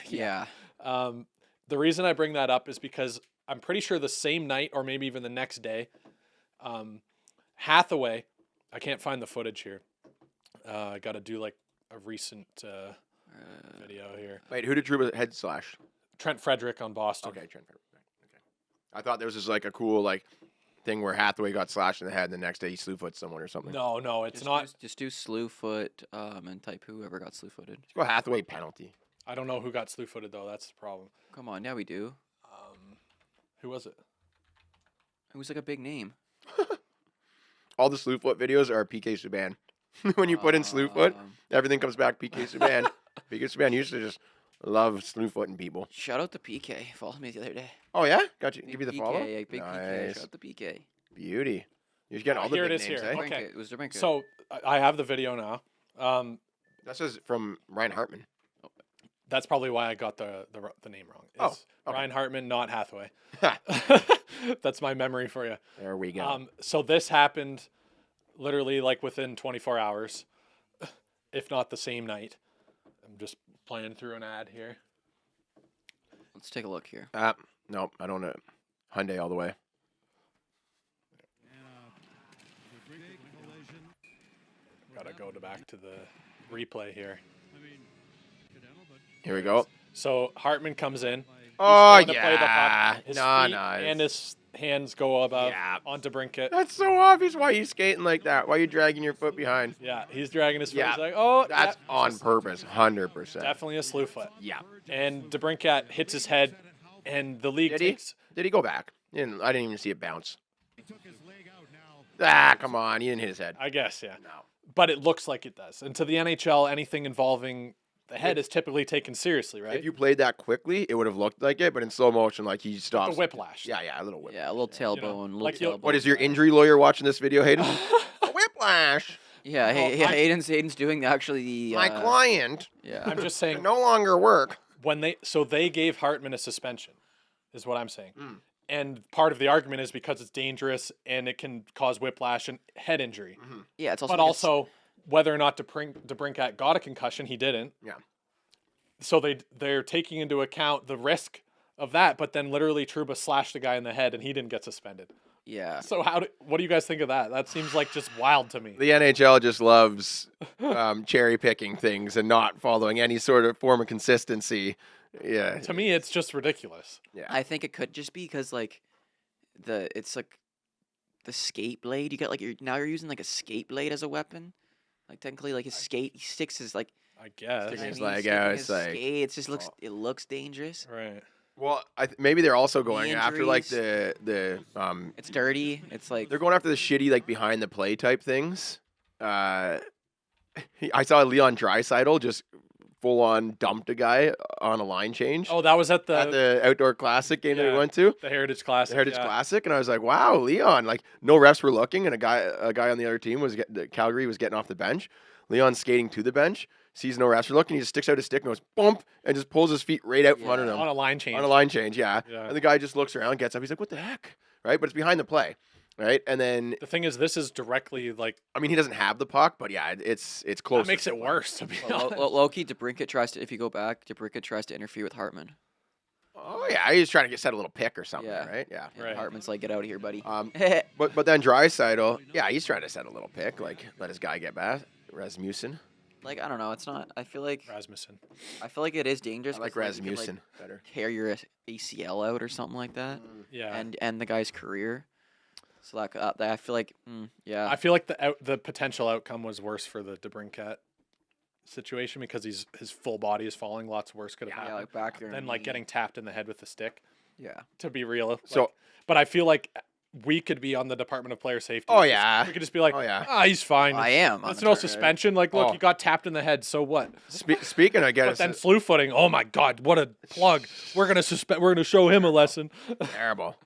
Yeah. The reason I bring that up is because I'm pretty sure the same night or maybe even the next day, Hathaway, I can't find the footage here. I got to do like a recent video here. Wait, who did Trouba head slash? Trent Frederick on Boston. Okay, Trent. Okay. I thought there was just like a cool like thing where Hathaway got slashed in the head, and the next day he slew-foot someone or something. No, it's not. Just do slew-foot and type whoever got slew-footed. Let's go Hathaway penalty. I don't know who got slew-footed though. That's the problem. Come on, yeah, we do. Who was it? It was like a big name. All the slew-foot videos are PK Subban. When you put in slew-foot, everything comes back PK Subban. PK Subban used to just love slew-footing people. Shout out to PK. Followed me the other day. Oh yeah, got you. Give you the PK, follow. yeah, big PK. Nice. Shout out to PK. Beauty. You're getting all the Here big it is names, here. eh? Okay. It was the Rink. So I have the video now. That says from Ryan Hartman. That's probably why I got the name wrong. Oh, It's okay. Ryan Hartman, not Hathaway. Ha, That's my memory for you. there we go. So this happened literally like within 24 hours, if not the same night. I'm just playing through an ad here. Let's take a look here. No, I don't know. Hyundai all the way. Gotta go back to the replay here. Here we go. So Hartman comes in. Oh going to play the yeah. puck. His No, feet no. and his hands go above Yeah. onto Brinket. That's so obvious. Why are you skating like that? Why are you dragging your foot behind? Yeah, he's dragging his foot. Yeah, He's like, oh, That's yeah, on just purpose, 100%. definitely a slew foot. Yeah. And DeBrincat hits his head, and the league Did he? takes. Did he go back? I didn't even see it bounce. Come on. He didn't hit his head. I guess, yeah. No. But it looks like it does. And to the NHL, anything involving the head is typically taken seriously, right? If you played that quickly, it would have looked like it, but in slow motion, like he the stops. whiplash. Yeah, a little whip. Yeah, a little tailbone. Little like you'll- tailbone. What is your injury lawyer watching this video, Hayden? A whiplash. Yeah, hey, I'm- Hayden's doing actually the. My client Yeah. I'm just can saying no longer work. when they gave Hartman a suspension, is what I'm saying. Mm. And part of the argument is because it's dangerous and it can cause whiplash and head injury. Yeah, it's also. But also whether or not DeBrincat got a concussion, he didn't. Yeah. So they're taking into account the risk of that, but then literally Trouba slashed the guy in the head and he didn't get suspended. Yeah. So what do you guys think of that? That seems like just wild to me. The NHL just loves cherry picking things and not following any sort of form of consistency. Yeah. To me, it's just ridiculous. I think it could just be because like it's like the skate blade. You got like you're using like a skate blade as a weapon. Like technically, like his skate, he sticks his like. I guess. Sticking I his mean, leg sticking out, his it's like- skate, it just looks dangerous. Right. Well, maybe they're also going after like injuries. the It's dirty. It's like they're going after the shitty like behind the play type things. I saw Leon Draisaitl just full on dumped a guy on a line change Oh, that was at at the outdoor classic game that we Yeah. went to. the Heritage Classic. The Heritage yeah. Classic, and I was like, "Wow, Leon!" Like, no refs were looking, and a guy on the other team Calgary was getting off the bench. Leon's skating to the bench, sees no refs were looking, he just sticks out his stick and goes bump, and just pulls his feet right out from under them On a line change. on a line change. Yeah. Yeah. And the guy just looks around, gets up, he's like, "What the heck?" Right? But it's behind the play, right? And then The thing is, this is directly like I mean, he doesn't have the puck, but yeah, it's close. that makes it worse. To be honest. low key. DeBrincat tries to. If you go back, DeBrincat tries to interfere with Hartman. Oh yeah, he's trying to set a little pick or something, Yeah. right? Yeah. And Right. Hartman's like, get out of here, buddy. But then Draisaitl, yeah, he's trying to set a little pick, like let his guy get back. Rasmussen. Like, I don't know. It's not. I feel like Rasmussen. it is dangerous. I like 'cause, you can, Rasmussen better. tear your ACL out or something like that, Yeah. and end the guy's career. So like, I feel like, yeah. I feel like the potential outcome was worse for the DeBrincat situation because his full body is falling. Lots worse could have Yeah, happened like back there. than like getting tapped in the head with a stick. Yeah. To be real. So- Like, but I feel like we could be on the Department of Player Safety. Oh, Just- yeah. we could just be like, Oh, yeah. he's fine. I am. on That's the no turn, right? suspension. Like, look, Oh. he got tapped in the head. So what? Speaking of But then slew-footing. Oh my God, what a plug! We're gonna suspend. We're gonna show him a lesson. terrible.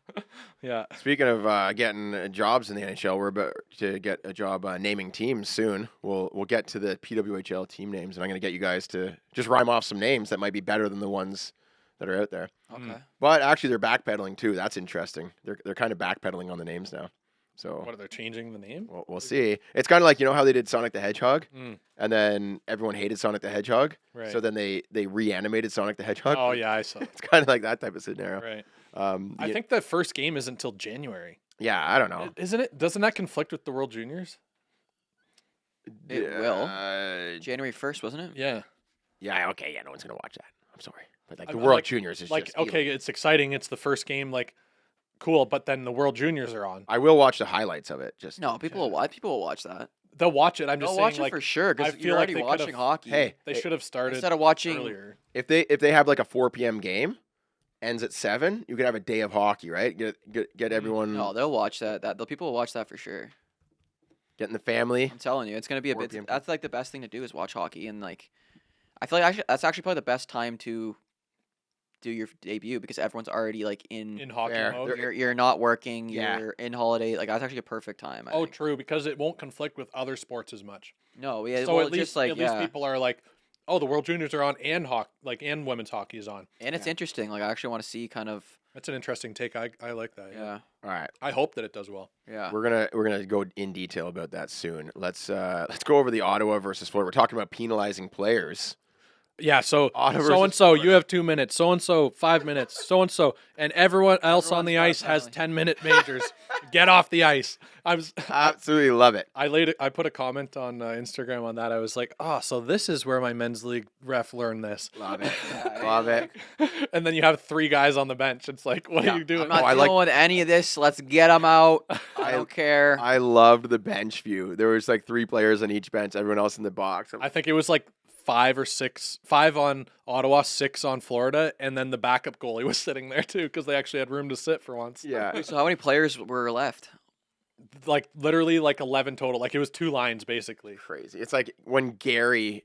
Yeah. Speaking of getting jobs in the NHL, we're about to get a job naming teams soon. We'll get to the PWHL team names, and I'm going to get you guys to just rhyme off some names that might be better than the ones that are out there. Okay. But actually, they're backpedaling too. That's interesting. They're kind of backpedaling on the names now. So What are they changing the name? we'll see. It's kind of like, you know how they did Sonic the Hedgehog, Mm. and then everyone hated Sonic the Hedgehog. Right. So then they reanimated Sonic the Hedgehog. Oh yeah, I saw. It's kind of like that type of scenario. Right. Yeah, I think the first game isn't until January, yeah, I don't know. isn't it? Doesn't that conflict with the World Juniors? It will. Uh, January 1st, wasn't it? Yeah. yeah, okay, yeah, no one's gonna watch that. I'm sorry, but like the I'm World like- Juniors is Like, just okay, it's exciting. It's the first game. Like, cool. But then the World Juniors are on. I will watch the highlights of it. Just No, people will watch. People will watch that. They'll watch it. I'm just They'll saying, watch it like, for sure because I you're feel like already they could've- watching hockey. Hey, they should have started instead of watching, earlier. if they have like a 4 p.m. game, ends at 7, you could have a day of hockey, right? Get everyone no, they'll watch that. The people will watch that for sure. getting the family. I'm telling you, it's gonna be a 4 bit. p.m. That's like the best thing to do is watch hockey, and like, I feel like that's actually probably the best time to do your debut because everyone's already like in hockey Fair. mode. You're not working. Yeah. You're in holiday. Like that's actually a perfect time. I Oh, think. true, because it won't conflict with other sports as much. No, yeah. So well, at least just like at least yeah, people are like, oh, the World Juniors are on, and and women's hockey is on. and it's Yeah. interesting. Like I actually want to see kind of That's an interesting take. I like that. yeah, All right, I hope that it does well. yeah. we're gonna go in detail about that soon. Let's go over the Ottawa versus Florida. We're talking about penalizing players. Yeah, so Ottawa so and versus so, Florida. you have 2 minutes. So and so, 5 minutes. So and so, and everyone else on the Everyone's got a ice has penalty. 10-minute majors. Get off the ice. Absolutely love it. I put a comment on Instagram on that. I was like, oh, so this is where my men's league ref learned this. Love it. Yeah, Love it. And then you have 3 guys on the bench. It's like, what Yeah, are you doing? I'm not Oh, I dealing like- with any of this. Let's get them out. I I- don't care. I loved the bench view. There was like 3 players on each bench. Everyone else in the box. I think it was like 5 or 6, 5 on Ottawa, 6 on Florida, and then the backup goalie was sitting there too because they actually had room to sit for once. yeah. So how many players were left? Like literally like 11 total. Like it was 2 lines basically. Crazy. It's like when Gary,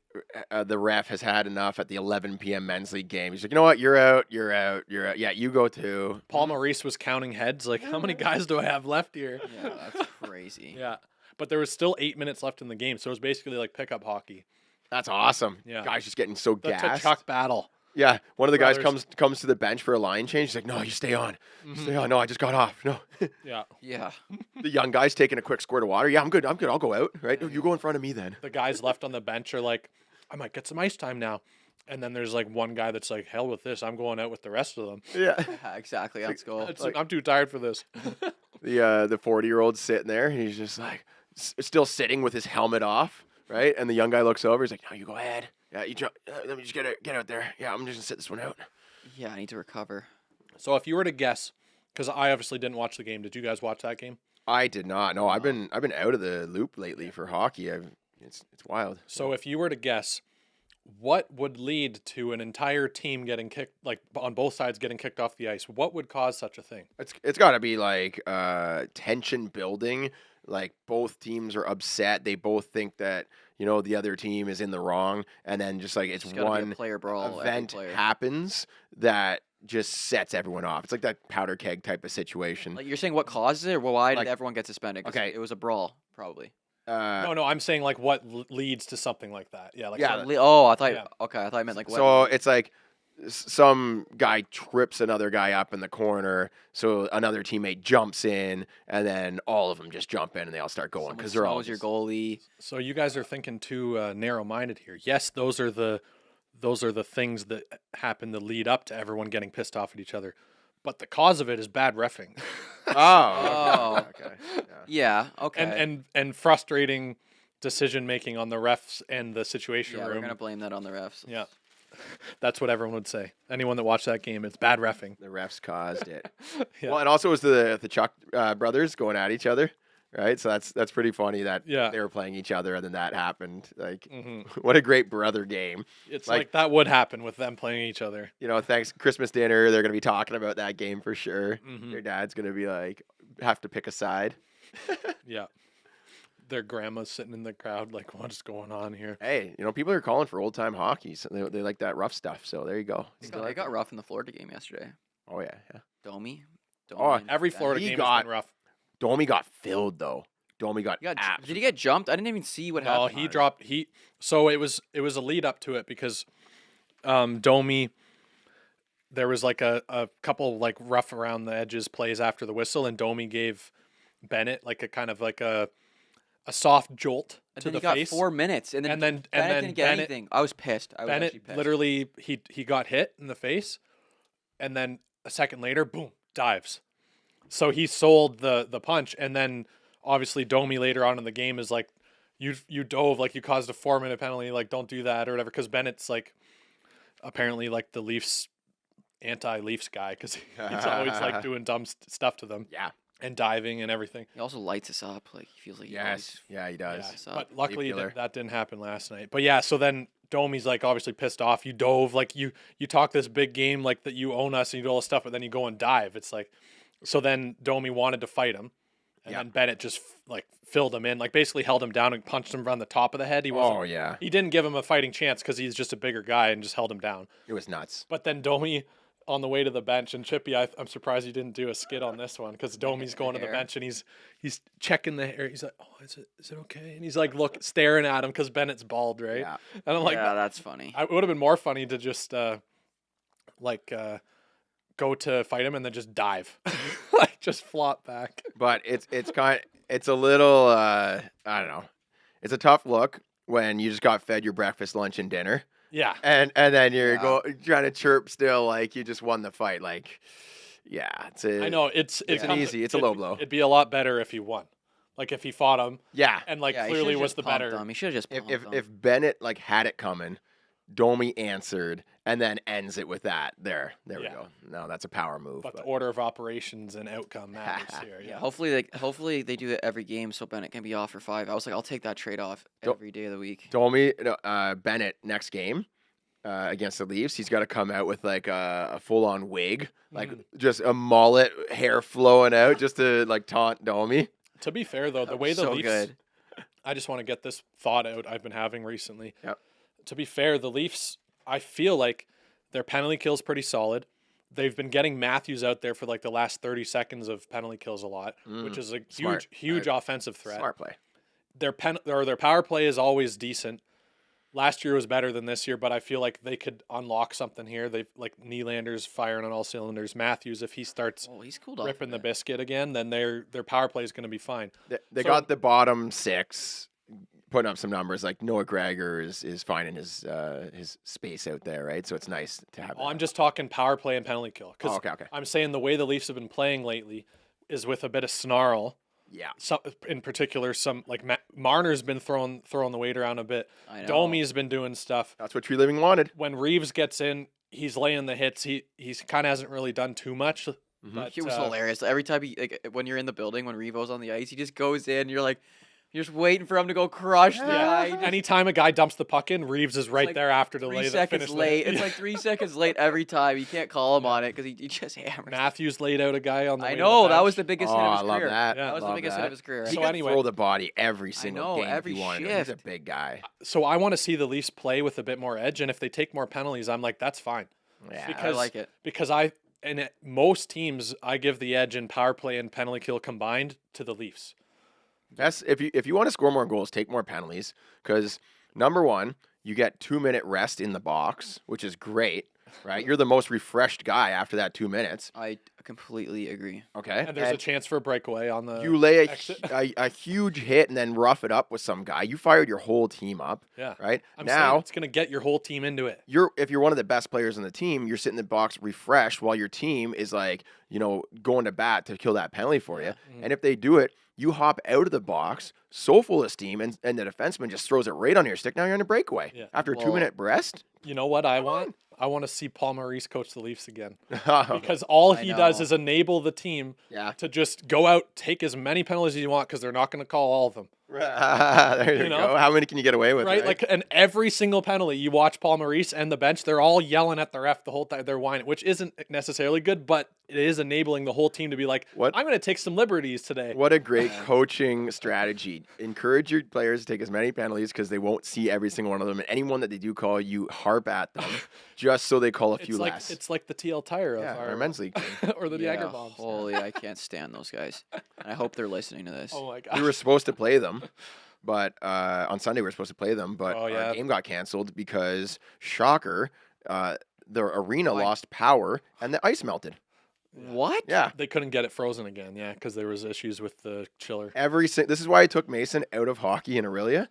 the ref, has had enough at the 11 p.m. men's league game. He's like, you know what? You're out. You're out. You're out. Yeah, you go too. Paul Maurice was counting heads. Like, how many guys do I have left here? Yeah, that's crazy. Yeah. But there was still 8 minutes left in the game, so it was basically like pickup hockey. That's awesome. Yeah. Guys just getting so The gassed. Chuck battle. Yeah. One of the guys Brothers. comes to the bench for a line change. He's like, no, you stay on. Mhm. Stay on. No, I just got off. No. Yeah. Yeah. The young guy's taking a quick squirt of water. Yeah, I'm good. I'm good. I'll go out. Right. You go in front of me then. The guys left on the bench are like, I might get some ice time now. And then there's like one guy that's like, hell with this. I'm going out with the rest of them. Yeah. Yeah, exactly. Let's go. I'm too tired for this. The 40-year-old sitting there. He's just like still sitting with his helmet off. Right. And the young guy looks over. He's like, no, you go ahead. Yeah. You jump. Let me just get out there. Yeah. I'm just gonna sit this one out. Yeah, I need to recover. So if you were to guess, because I obviously didn't watch the game. Did you guys watch that game? I did not. No, I've been out of the loop lately for hockey. It's wild. So if you were to guess, what would lead to an entire team getting kicked, like on both sides getting kicked off the ice? What would cause such a thing? It's got to be like tension building. Like both teams are upset. They both think that the other team is in the wrong, and then just like it's Just gotta be a one player brawl. every event player. happens that just sets everyone off. It's like that powder keg type of situation. Like you're saying, what causes it, or why Like- did everyone get suspended? 'Cause Okay. it was a brawl, probably. No, I'm saying like what leads to something like that. Yeah, like Yeah, some- Oh, I thought. Yeah. Okay, I thought I meant like what. So it's like some guy trips another guy up in the corner, so another teammate jumps in, and then all of them just jump in and they all start going someone because they're all throws your just- goalie. So you guys are thinking too narrow-minded here. Yes, those are the those are the things that happen to lead up to everyone getting pissed off at each other. But the cause of it is bad reffing. Oh, okay. Yeah. Okay. and frustrating decision making on the refs and the situation yeah, room. we're gonna blame that on the refs. Yeah. That's what everyone would say. Anyone that watched that game, it's bad reffing. The refs caused it. Yeah. Well, and also it was the Chuck brothers going at each other, right? So that's pretty funny that Yeah. they were playing each other and then that happened. Like, Mhm. what a great brother game. It's Like- like that would happen with them playing each other. You know, thanks Christmas dinner, they're gonna be talking about that game for sure. Mhm. Your dad's gonna be like, have to pick a side. Yeah. Their grandma's sitting in the crowd like, what's going on here? Hey, you know, people are calling for old time hockey, so they like that rough stuff. So there you go. It got rough in the Florida game yesterday. Oh yeah. Domi. Oh, and Every Bennett. Florida He game got- has been rough. Domi got filled though. Domi got, Did he get jumped? I didn't even see what No, happened. he dropped so it was a lead up to it because Domi, there was like a couple like rough around the edges plays after the whistle, and Domi gave Bennett like a kind of like a soft jolt And to then the he got face. 4 minutes, and then Bennett didn't get Bennett- anything. I was pissed. I was actually Bennett pissed. literally he got hit in the face, and then a second later, boom, dives. So he sold the punch, and then obviously Domi later on in the game is like, you dove, like you caused a 4-minute penalty, like don't do that or whatever. Because Bennett's like apparently like the Leafs anti-Leafs guy because he's always like doing dumb stuff to them Yeah. and diving and everything. He also lights us up. Like he feels like Yes. Yeah, he does. Yeah, So- but luckily killer. that didn't happen last night. But yeah, so then Domi's like obviously pissed off. You dove, like you talk this big game like that you own us and you do all this stuff, but then you go and dive. It's like, so then Domi wanted to fight him, and Yeah. then Bennett just like filled him in, like basically held him down and punched him around the top of the head. He wasn't. Oh yeah, He didn't give him a fighting chance because he's just a bigger guy and just held him down. it was nuts. But then Domi on the way to the bench, and Chippy, I'm surprised he didn't do a skit on this one because Domi's going to the hair. bench and he's checking the hair. He's like, "Oh, is it okay?" And he's like, staring at him because Bennett's bald, right? Yeah. And I'm like, yeah, that's funny. it would have been more funny to just go to fight him and then just dive, like just flop back. But it's a little I don't know. It's a tough look when you just got fed your breakfast, lunch, and dinner, Yeah, and then you're Yeah. trying to chirp still like you just won the fight. Like, yeah, I know it's it's an easy- it's a low blow. It'd be a lot better if he won, like if he fought him Yeah, and like Yeah, he clearly should've was just the pumped better. him. He should have just pumped him. if Bennett like had it coming, Domi answered and then ends it with that. There we Yeah. go. No, that's a power move. But the but- order of operations and outcome matters here. yeah, Yeah. hopefully they do it every game so Bennett can be off for 5. I was like, I'll take that trade off Don't- every day of the week. Domi, Bennett next game against the Leafs, he's got to come out with like a full on wig, like just a mullet, hair flowing out, just to like taunt Domi. To be fair though, the That'd way be the so Leafs, good. I just want to get this thought out I've been having recently. Yep. To be fair, the Leafs, I feel like their penalty kill's pretty solid. They've been getting Matthews out there for like the last 30 seconds of penalty kills a lot, which is a Smart. huge offensive threat. Smart play. Their power play is always decent. Last year was better than this year, but I feel like they could unlock something here. They've like Nylander's firing on all cylinders. Matthews, if he starts Oh, he's cooled off. ripping a the bit. biscuit again, then their power play is going to be fine. They So- got the bottom 6 putting up some numbers. Like Noah Gregor is finding his space out there, right? So it's nice to have. Oh, that. I'm just talking power play and penalty kill. 'Cause Oh, okay. I'm saying the way the Leafs have been playing lately is with a bit of snarl. Yeah. Some, in particular, some like Marner's been throwing the weight around a bit. I know. Domi's been doing stuff. That's what Tree Living wanted. When Reeves gets in, he's laying the hits. He's kind of hasn't really done too much. Mhm. But It was hilarious. Every time when you're in the building, when Revo's on the ice, he just goes in. You're like, you're just waiting for him to go crush the guy. He just- anytime a guy dumps the puck in, Reeves is right like there after to 3 lay the seconds finish. late. It's like 3 seconds late every time. You can't call him on it because he just hammers. Matthews laid out a guy on the. I way to know the that bench. was the biggest Oh, hit of I his love career. that. Yeah. That was the Love biggest that. hit of his career. He So can anyway- throw the body every single know, game every if you want to. He's a shift. big guy. So I want to see the Leafs play with a bit more edge, and if they take more penalties, I'm like, that's fine. Yeah. I Because like it. because most teams I give the edge in power play and penalty kill combined to the Leafs. That's if you want to score more goals, take more penalties. Because number one, you get 2-minute rest in the box, which is great. right? You're the most refreshed guy after that 2 minutes. I completely agree. Okay. And there's a chance for a breakaway on the You lay exit. a huge hit and then rough it up with some guy. You fired your whole team up. Yeah. Right. I'm saying it's going to get your whole team into it. If you're one of the best players on the team, you're sitting in the box refreshed while your team is like, going to bat to kill that penalty for you. Mhm. And if they do it, you hop out of the box so full of steam, and the defenseman just throws it right on your stick. Now you're in a breakaway. Yeah. After a Well- 2-minute rest? You know what I want? I want to see Paul Maurice coach the Leafs again. yeah. Because all I he does know. is enable the team to just go out, take as many penalties as you want because they're not going to call all of them. There you know? go. How many can you get away with? Right? Like, and every single penalty, you watch Paul Maurice and the bench, they're all yelling at the ref the whole time. They're whining, which isn't necessarily good, but it is enabling the whole team to be like, What? I'm going to take some liberties today. What a great coaching strategy. Encourage your players to take as many penalties because they won't see every single one of them. And anyone that they do call, you harp at them just so they call a few less. It's like the TL Tire of Our men's league team. or the Jagger Bombs. Holy, I can't stand those guys. And I hope they're listening to this. Oh my gosh. We were supposed to play them, but on Sunday we were supposed to play them, but Oh, yeah. our game got canceled because, shocker, the arena lost power and the ice melted. What? Yeah. They couldn't get it frozen again, yeah, because there was issues with the chiller. This is why I took Mason out of hockey in Aurelia,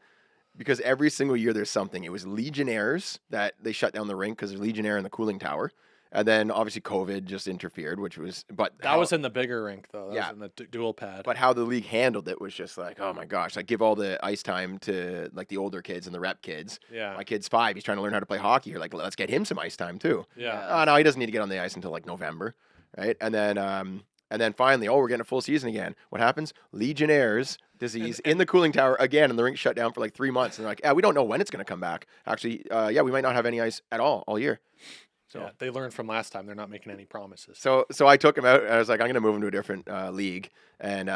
because every single year there's something. It was Legionnaires that they shut down the rink because of Legionnaire in the cooling tower. And then obviously COVID just interfered, That was in the bigger rink though. That Yeah. was in the dual pad. But how the league handled it was just like, oh my gosh, like give all the ice time to like the older kids and the rep kids. yeah, My kid's 5, he's trying to learn how to play hockey. You're like, let's get him some ice time too. yeah. Oh no, he doesn't need to get on the ice until like November, right? And then finally, we're getting a full season again. What happens? Legionnaires disease in the cooling tower again, and the rink shut down for like 3 months. And they're like, yeah, we don't know when it's going to come back. Actually, we might not have any ice at all year. So, Yeah, they learned from last time. They're not making any promises. so I took him out. And I was like, I'm going to move him to a different league. And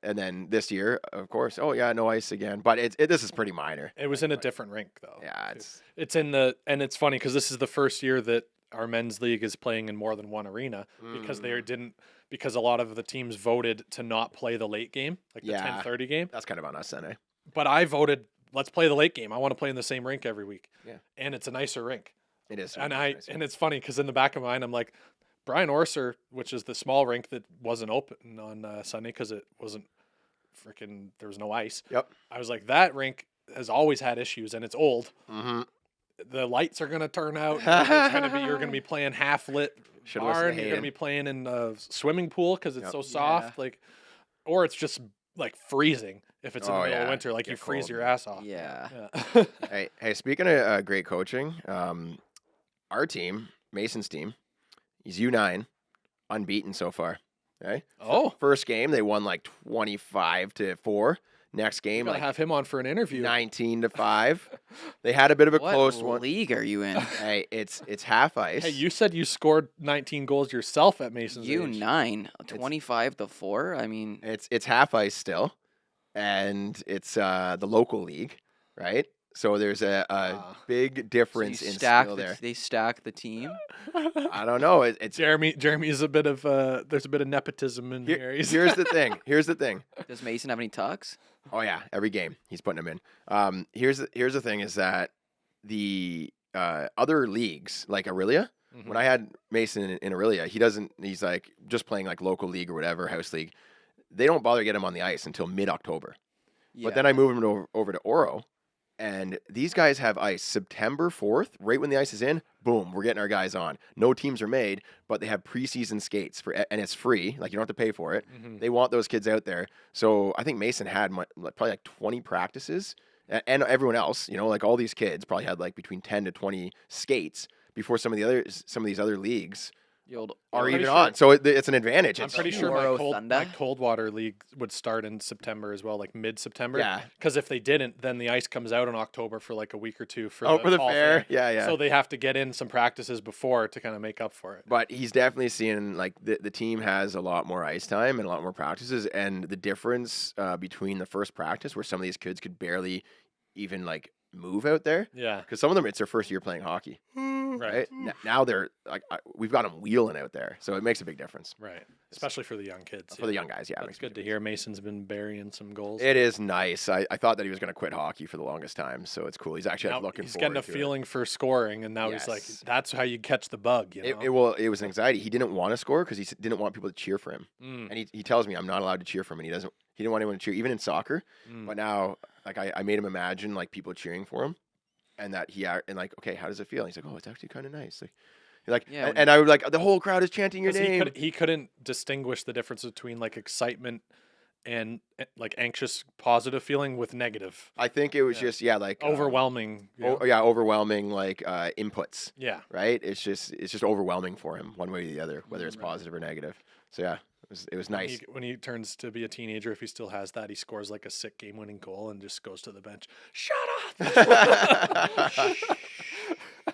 then this year, of course, no ice again. But this is pretty minor. It was in a different rink though. Yeah, It's in and it's funny because this is the first year that our men's league is playing in more than one arena because a lot of the teams voted to not play the late game, like the 10:30 game. that's kind of on us then, eh? But I voted, let's play the late game. I want to play in the same rink every week. Yeah. And it's a nicer rink. It is. And nice. it's funny because in the back of my mind, I'm like, Brian Orser, which is the small rink that wasn't open on Sunday because it wasn't there was no ice. Yep. I was like, that rink has always had issues and it's old. Mm-hmm. The lights are gonna turn out. You're gonna be playing half lit Should listen to barn. You're Haden. gonna be playing in a swimming pool because it's Yep. so soft. Or it's just like freezing if it's in the Oh, middle of yeah. winter. Like Get you freeze cold. your ass off. Yeah. Yeah. Hey, speaking of great coaching, our team, Mason's team, he's U9, unbeaten so far. Okay. Oh. First game they won like 25-4. Next game Gotta like have him on for an interview. 19-5. They had a bit of a What close one. league are you in? Hey, it's half ice. Hey, you said you scored 19 goals yourself at Mason's age. U9, 25-4. I mean, It's half ice still, and it's the local league, right? So there's a big so difference you in stack skill there. they stack the team. I don't know. It's Jeremy's a bit of there's a bit of nepotism in here. here's the thing. Here's the thing. Does Mason have any tucks? Oh yeah, every game he's putting them in. Here's the thing is that the other leagues like Aurelia. Mhm. When I had Mason in Aurelia, he's like just playing like local league or whatever, house league. They don't bother to get him on the ice until mid-October. Yeah. But then I moved him over to Oro, and these guys have ice September 4th, right when the ice is in. Boom, we're getting our guys on. No teams are made, but they have preseason skates and it's free. Like you don't have to pay for it. Mhm. They want those kids out there. So I think Mason had probably like 20 practices, and everyone else, like all these kids probably had like between 10 to 20 skates before some of these other leagues The old are pretty even sure- on. So it's an advantage. I'm It's pretty sure Oro my Thunder? cold water league would start in September as well, like mid-September. Yeah. Because if they didn't, then the ice comes out in October for like a week or two for for the fall fair. Yeah. So they have to get in some practices before to kind of make up for it. But he's definitely seeing like the team has a lot more ice time and a lot more practices, and the difference between the first practice where some of these kids could barely even like move out there. Yeah. Because some of them, it's their first year playing hockey. Right. Now they're like, we've got them wheeling out there. So it makes a big difference. Right. Especially for the young kids. For the young guys, yeah. it That's makes a good to big hear. Mason's been burying some goals. It is nice. I thought that he was going to quit hockey for the longest time, so it's cool. He's actually Now looking he's forward getting a to feeling for scoring, and now he's like, Yes. that's how you catch the bug, you know? It was an anxiety. He didn't want to score because didn't want people to cheer for him. Mm, And he tells me I'm not allowed to cheer for him, and he didn't want anyone to cheer, even in soccer. mm. But now, like, I made him imagine, like, people cheering for him, and that okay, how does it feel? And he's like, oh, it's actually kind of nice. Yeah, And I would like, the whole crowd is chanting your 'Cause name. he couldn't distinguish the difference between like excitement and like anxious positive feeling with negative. I think it was Yeah. just, like. Overwhelming. you know? Overwhelming, like, inputs. Yeah. Right? It's just overwhelming for him one way or the other, whether it's Right. positive or negative. So yeah, it was nice. When he turns to be a teenager, if he still has that, he scores like a sick game-winning goal and just goes to the bench. Shut up.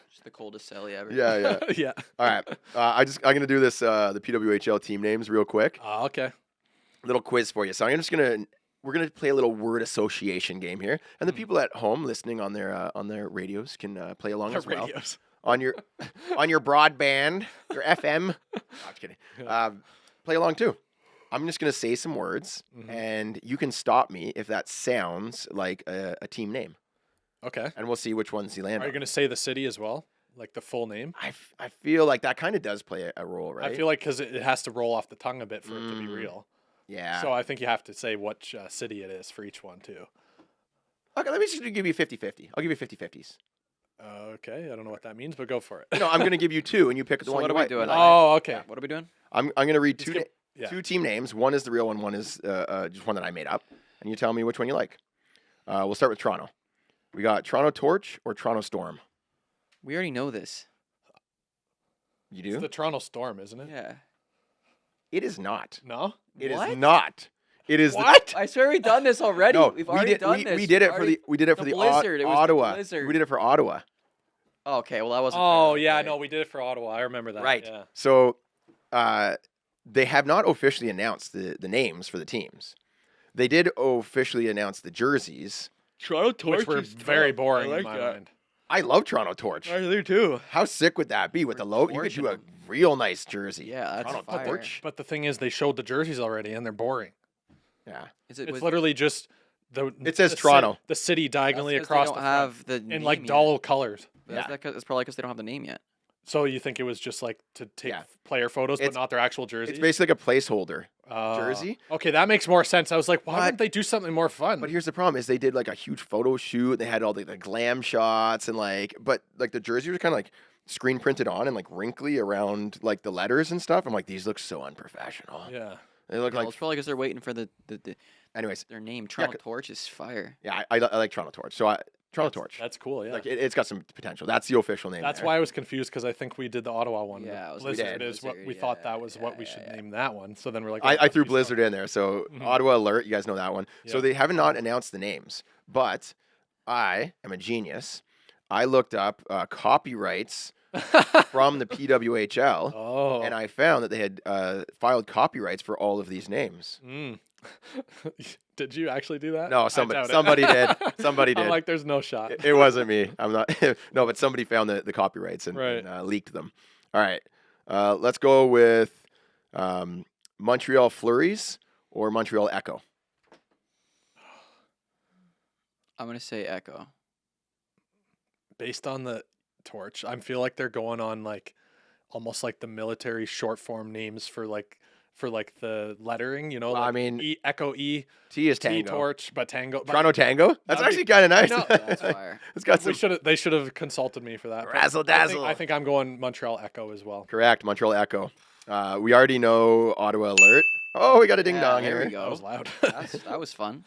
Just the coldest Sally ever. Yeah. Yeah. All right. I'm gonna do this the PWHL team names real quick. Okay. Little quiz for you. So we're gonna play a little word association game here, and the people at home listening on their radios can play along as well. Radios. On your broadband, your FM. No, I'm just kidding. Play along too. I'm just gonna say some words, Mhm. and you can stop me if that sounds like a team name, Okay. and we'll see which ones you land Are on. you going to say the city as well? Like the full name? I feel like that kind of does play a role, right? I feel like because it has to roll off the tongue a bit for it to be Mm. real. yeah. So I think you have to say which city it is for each one, too. Okay, let me just give you 50-50. I'll give you 50-50s. Okay. I don't know what that means, but go for it. No, I'm going to give you two, and you pick the So one what you are we like. doing? Oh, okay. Yeah, what are we doing? I'm going to read Just give- yeah. two team names. One is the real one. One is just one that I made up. And you tell me which one you like. We'll start with Toronto. We got Toronto Torch or Toronto Storm. We already know this. You It's do? the Toronto Storm, isn't it? Yeah. It is not. No? It is What? not. It is What? I swear we've done this already. No, We've already done this. we did it for Already- the Blizzard. It was the Ottawa. Blizzard. We did it for Ottawa. Oh, okay, well that wasn't. Oh, fair. yeah. Okay. No, we did it for Ottawa. I remember that. Right. Yeah. So they have not officially announced the names for the teams. They did officially announce the jerseys. Toronto Which were very boring in my mind. I love Toronto Torch. do too. How sick would that be with the logo? You could do a real nice jersey. Yeah, that's Toronto fire. Torch. But the thing is, they showed the jerseys already, and they're boring. Yeah. Is it? It's was- literally just the. It says the ci- Toronto. the city diagonally that's 'cause across they the don't front have the in name like yet. dull colors. That's, that's probably because they don't have the name yet. So you think it was just like to take Yeah. player photos, but It's- not their actual jerseys? It's basically like a placeholder Oh. jersey. Okay, that makes more sense. I was like, why But- wouldn't they do something more fun? But here's the problem: is they did like a huge photo shoot. They had all the glam shots and but the jersey was kind of like screen printed on and like wrinkly around like the letters and stuff. I'm like, these look so unprofessional. yeah. They look Well, like. it's probably because they're waiting for Anyways, their name. Toronto 'cause- Torch is fire. yeah, I like Toronto Torch. So Toronto Torch. That's cool. Yeah. Like it's got some potential. That's the official name. That's there. why I was confused because I think we did the Ottawa one. Yeah, it was Blizzard Blizzard, is what we Blizzard, thought that yeah, was what we yeah, should yeah. name that one. So then we're like, I threw Blizzard in there. So Mhm. Ottawa Alert, you guys know that one. So Yeah. they have not announced the names, but I am a genius. I looked up copyrights from the PWHL, Oh. and I found that they had filed copyrights for all of these names. Mm. Did you actually do that? No, I somebody- doubt it. somebody did. Somebody I'm did. like, there's no shot. It wasn't me. I'm not. No, but somebody found the copyrights and, Right. leaked them. All right, let's go with Montreal Flurries or Montreal Echo. I'm gonna say Echo. Based on the torch, I feel like they're going on like almost like the military short form names for the lettering, you know, Well, I like mean, Echo E, T is T Tango. torch, but Tango. Toronto Tango. That's That'd actually be- kind of nice. know. That's fire. It's got some They should have consulted me for that. but razzle I think- dazzle. I think I'm going Montreal Echo as well. Correct. Montreal Echo. We already know Ottawa Alert. Oh, we got a ding Yeah, dong there here. we go. That was loud. That was fun.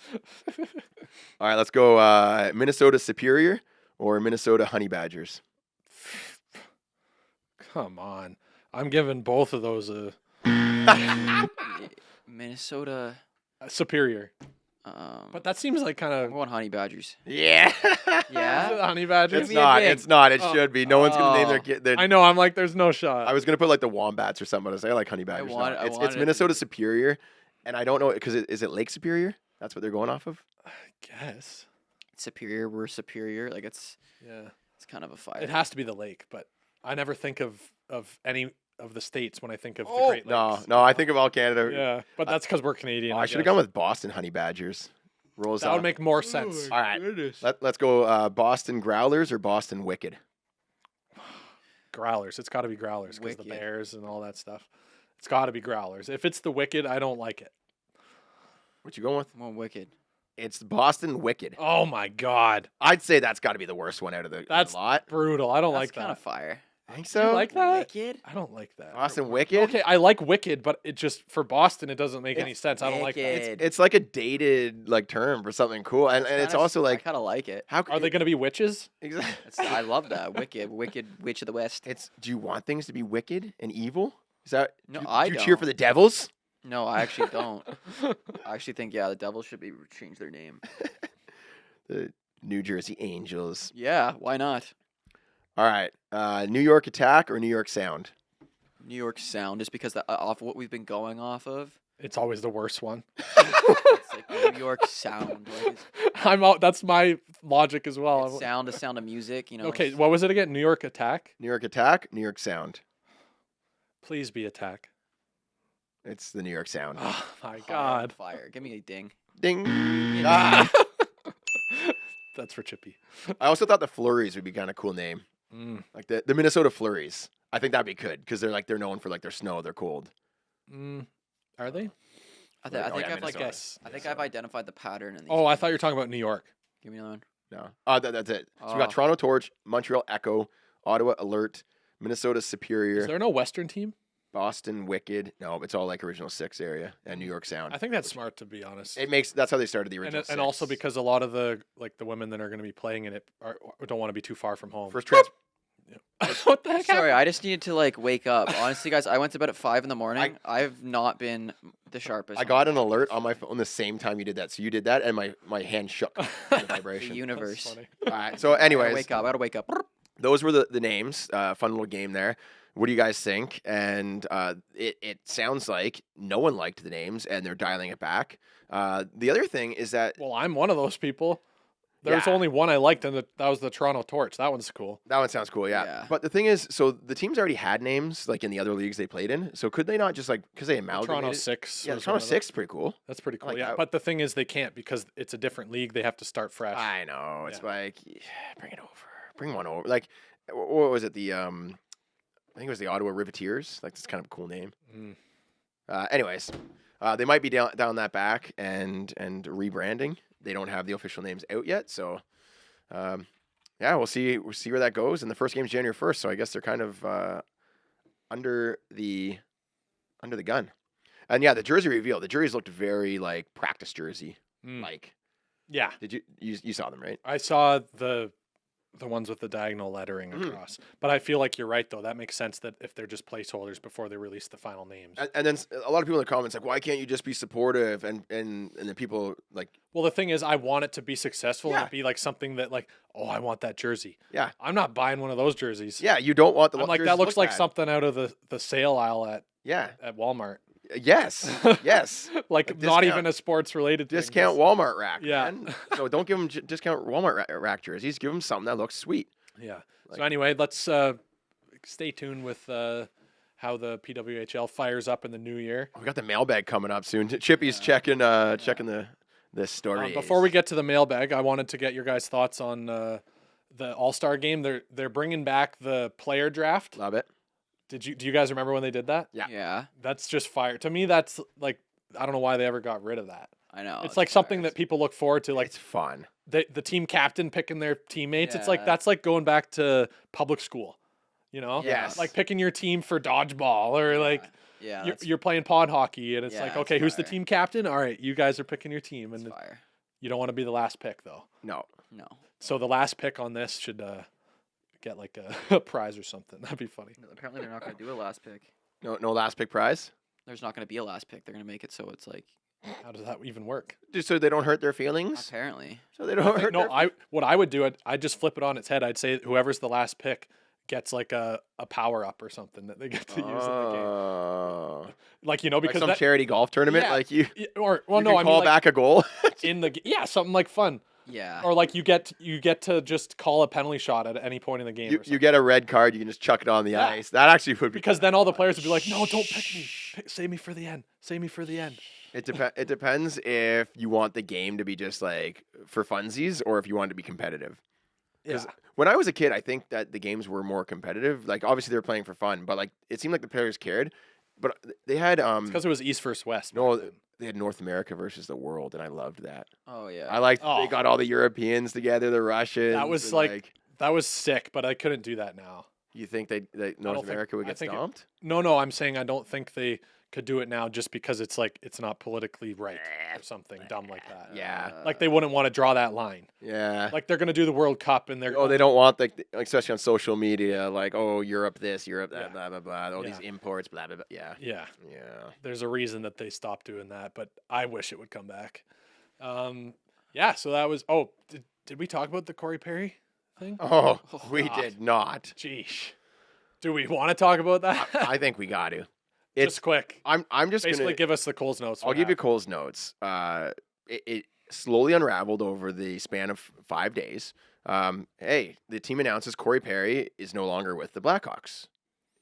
All right, let's go Minnesota Superior or Minnesota Honey Badgers. Come on, I'm giving both of those a Minnesota. superior. But that seems like kind I'm of going Honey Badgers. Yeah. Yeah? honey badger. It's me a not. ding. It's not. It Oh. should be. No one's gonna name their Oh. kid. Their, I know. I'm like, there's no shot. I was gonna put like the Wombats or something. I say I like Honey Badgers. No, wanted it it's to be- Minnesota Superior, and I don't know because is it Lake Superior? That's what they're going off of. guess. Superior, we're superior. Like it's Yeah. kind of a fire. It has to be the lake, but I never think of any of the states when I think of the Oh, Great Lakes. no, I think of all Canada. Yeah, but that's because we're Canadian. Oh, I should have gone with Boston Honey Badgers. Rolls That out. would make more sense. All right, let's go Boston Growlers or Boston Wicked. Growlers. It's got to be Growlers because the Wicked. Bears and all that stuff. It's got to be Growlers. If it's the Wicked, I don't like it. What you going with? More wicked. It's Boston Wicked. Oh my God, I'd say that's got to be the worst one out of the that's lot. brutal. I don't That's like kind that. of fire. I think You so. like that? Wicked. I don't like that. Boston Wicked? Okay, I like Wicked, but it just for Boston, it doesn't make any sense. I don't like that. Wicked. It's like a dated like term for something cool, and it's also I like kind of like it. how Are they going to be witches? exactly? I love that. Wicked, wicked witch of the west. It's do you want things to be wicked and evil? Is that No, do, I do you cheer don't. for the Devils? No, I actually don't. I actually think the Devils should be change their name. The New Jersey Angels. Yeah, why not? All right, New York Attack or New York Sound? New York Sound, just because off what we've been going off of. It's always the worst one. It's like New York Sound. Like I'm out. That's my logic as well. it's sound, the sound of music. You know. Okay, it's- what was it again? New York Attack. New York Attack, New York Sound. Please be Attack. It's the New York Sound. Oh my Hard God. fire! Give me a ding. Ding. Ah. That's for Chippy. I also thought the Flurries would be kind of cool name, Mm. like the Minnesota Flurries. I think that'd be good because they're known for like their snow, their cold. Mm. Are they? I Oh, think yeah, I've like. Minnesota. Guess. I think I've identified the pattern in these. Oh, I thought you were talking about New York. Give me another one. No, that's it. So we got Oh. Toronto Torch, Montreal Echo, Ottawa Alert, Minnesota Superior, Is there no Western team? Boston Wicked. No, it's all like original six area and New York Sound. I think that's smart, to be honest. That's how they started the And, original. and also six. because a lot of the women that are going to be playing in it don't want to be too far from home. first trans. What the heck? Sorry, I just needed to like wake up. Honestly, guys, I went to bed at 5 in the morning. I've not been the sharpest. I got an alert on my phone the same time you did that. So you did that, and my hand shook. From the the vibration. universe. funny. All right. So, I gotta anyways, wake up. I gotta wake up. those were the names. Fun little game there. What do you guys think? And it sounds like no one liked the names, and they're dialing it back. The other thing is that Well, I'm one of those people. There's Yeah. only one I liked, and that was the Toronto Torch. That one's cool. that one sounds cool, yeah. Yeah. But the thing is, so the teams already had names like in the other leagues they played in. So could they not just like because they The amalgamated? Toronto Six. Yeah, the was Toronto one of them. 6 is pretty cool. That's pretty cool. like Yeah, that. but the thing is, they can't because it's a different league. They have to start fresh. I know. It's Yeah. like bring it over. Bring one over. Like what was it? The I think it was the Ottawa Riveteers. Like that's kind of a cool name. Mm. Anyways, they might be down that back and rebranding. They don't have the official names out yet, so yeah, we'll see where that goes. And the first game's January 1st, so I guess they're kind of under the gun. And yeah, the jersey reveal. The jerseys looked very like practice jersey. Mm. Like, Yeah, did you saw them, right? I saw the ones with the diagonal lettering Mhm. across. But I feel like you're right, though. That makes sense that if they're just placeholders before they release the final names. And then a lot of people in the comments like, why can't you just be supportive? And the people like, Well, the thing is, I want it to be successful Yeah. and be like something that, like, oh, I want that jersey. yeah, I'm not buying one of those jerseys. yeah, you don't want the I'm like, jerseys that to looks look like bad. something out of the sale aisle Yeah, at Walmart. yes, yes. Like, A not discount. even a sports related thing. Discount just- Walmart rack. Yeah. Man. So don't give them discount Walmart rack jerseys. Give them something that looks sweet. Yeah. Like- So anyway, let's stay tuned with how the PWHL fires up in the new year. We got the mailbag coming up soon. Chippy's checking the story. Before we get to the mailbag, I wanted to get your guys' thoughts on the All-Star game. They're bringing back the player draft. Love it. Do you guys remember when they did that? Yeah. Yeah, That's just fire. To me, that's like, I don't know why they ever got rid of that. I know. It's like something that people look forward to, like It's fun. the team captain picking their teammates. It's like Yeah. that's like going back to public school, you know? Yes. Like picking your team for dodgeball or like yeah, you're playing pod hockey and it's Yeah, like, that's okay, who's the fire. team captain? All right, you guys are picking your team, it's and fire. you don't want to be the last pick though. No. No, So the last pick on this should get like a prize or something. That'd be funny. apparently they're not gonna do a last pick. No last pick prize. There's not gonna be a last pick. They're gonna make it so it's like How does that even work? Just so they don't hurt their feelings. apparently. So they don't hurt. No, what I would do, I'd just flip it on its head. I'd say whoever's the last pick gets like a power up or something that they get to use in the game. Oh. Like, you know, Like because some that, charity golf tournament, Yeah. like you. or well, you no, can I mean call like back a goal. in the something like fun. Yeah. Or like you get to just call a penalty shot at any point in the game. or You something. get a red card, you can just chuck it on the Yeah. ice. That actually would be Because kinda then all the fun. players would be like, no, don't pick me. Save me for the end. Save me for the end. It depends if you want the game to be just like for funsies or if you want it to be competitive. Yeah. When I was a kid, I think that the games were more competitive. Like obviously they were playing for fun, but like it seemed like the players cared. But they had Because it was East versus West. no, back then. they had North America versus the world, and I loved that. Oh yeah. I liked Oh. they got all the Europeans together, the Russians. That was and, like that was sick, but I couldn't do that now. you think that don't North think- America would I get think it- stomped? No, I'm saying I don't think they could do it now just because it's like it's not politically right or something dumb like that. Yeah. Like they wouldn't want to draw that line. Yeah. Like they're gonna do the World Cup and they're Oh, they don't want like especially on social media, like oh Europe this, Europe that, Yeah. blah blah blah. All Yeah. these imports, blah blah blah. Yeah. Yeah. Yeah. There's a reason that they stopped doing that, but I wish it would come back. Yeah, so that was did we talk about the Corey Perry thing? Oh, Oh, we God. did not. Jeez. Do we want to talk about that? I think we got to. Just It's quick. I'm just Basically gonna. give us the Coles notes. I'll what give you happened. Cole's notes. It slowly unraveled over the span of 5 days. Hey, the team announces Corey Perry is no longer with the Blackhawks.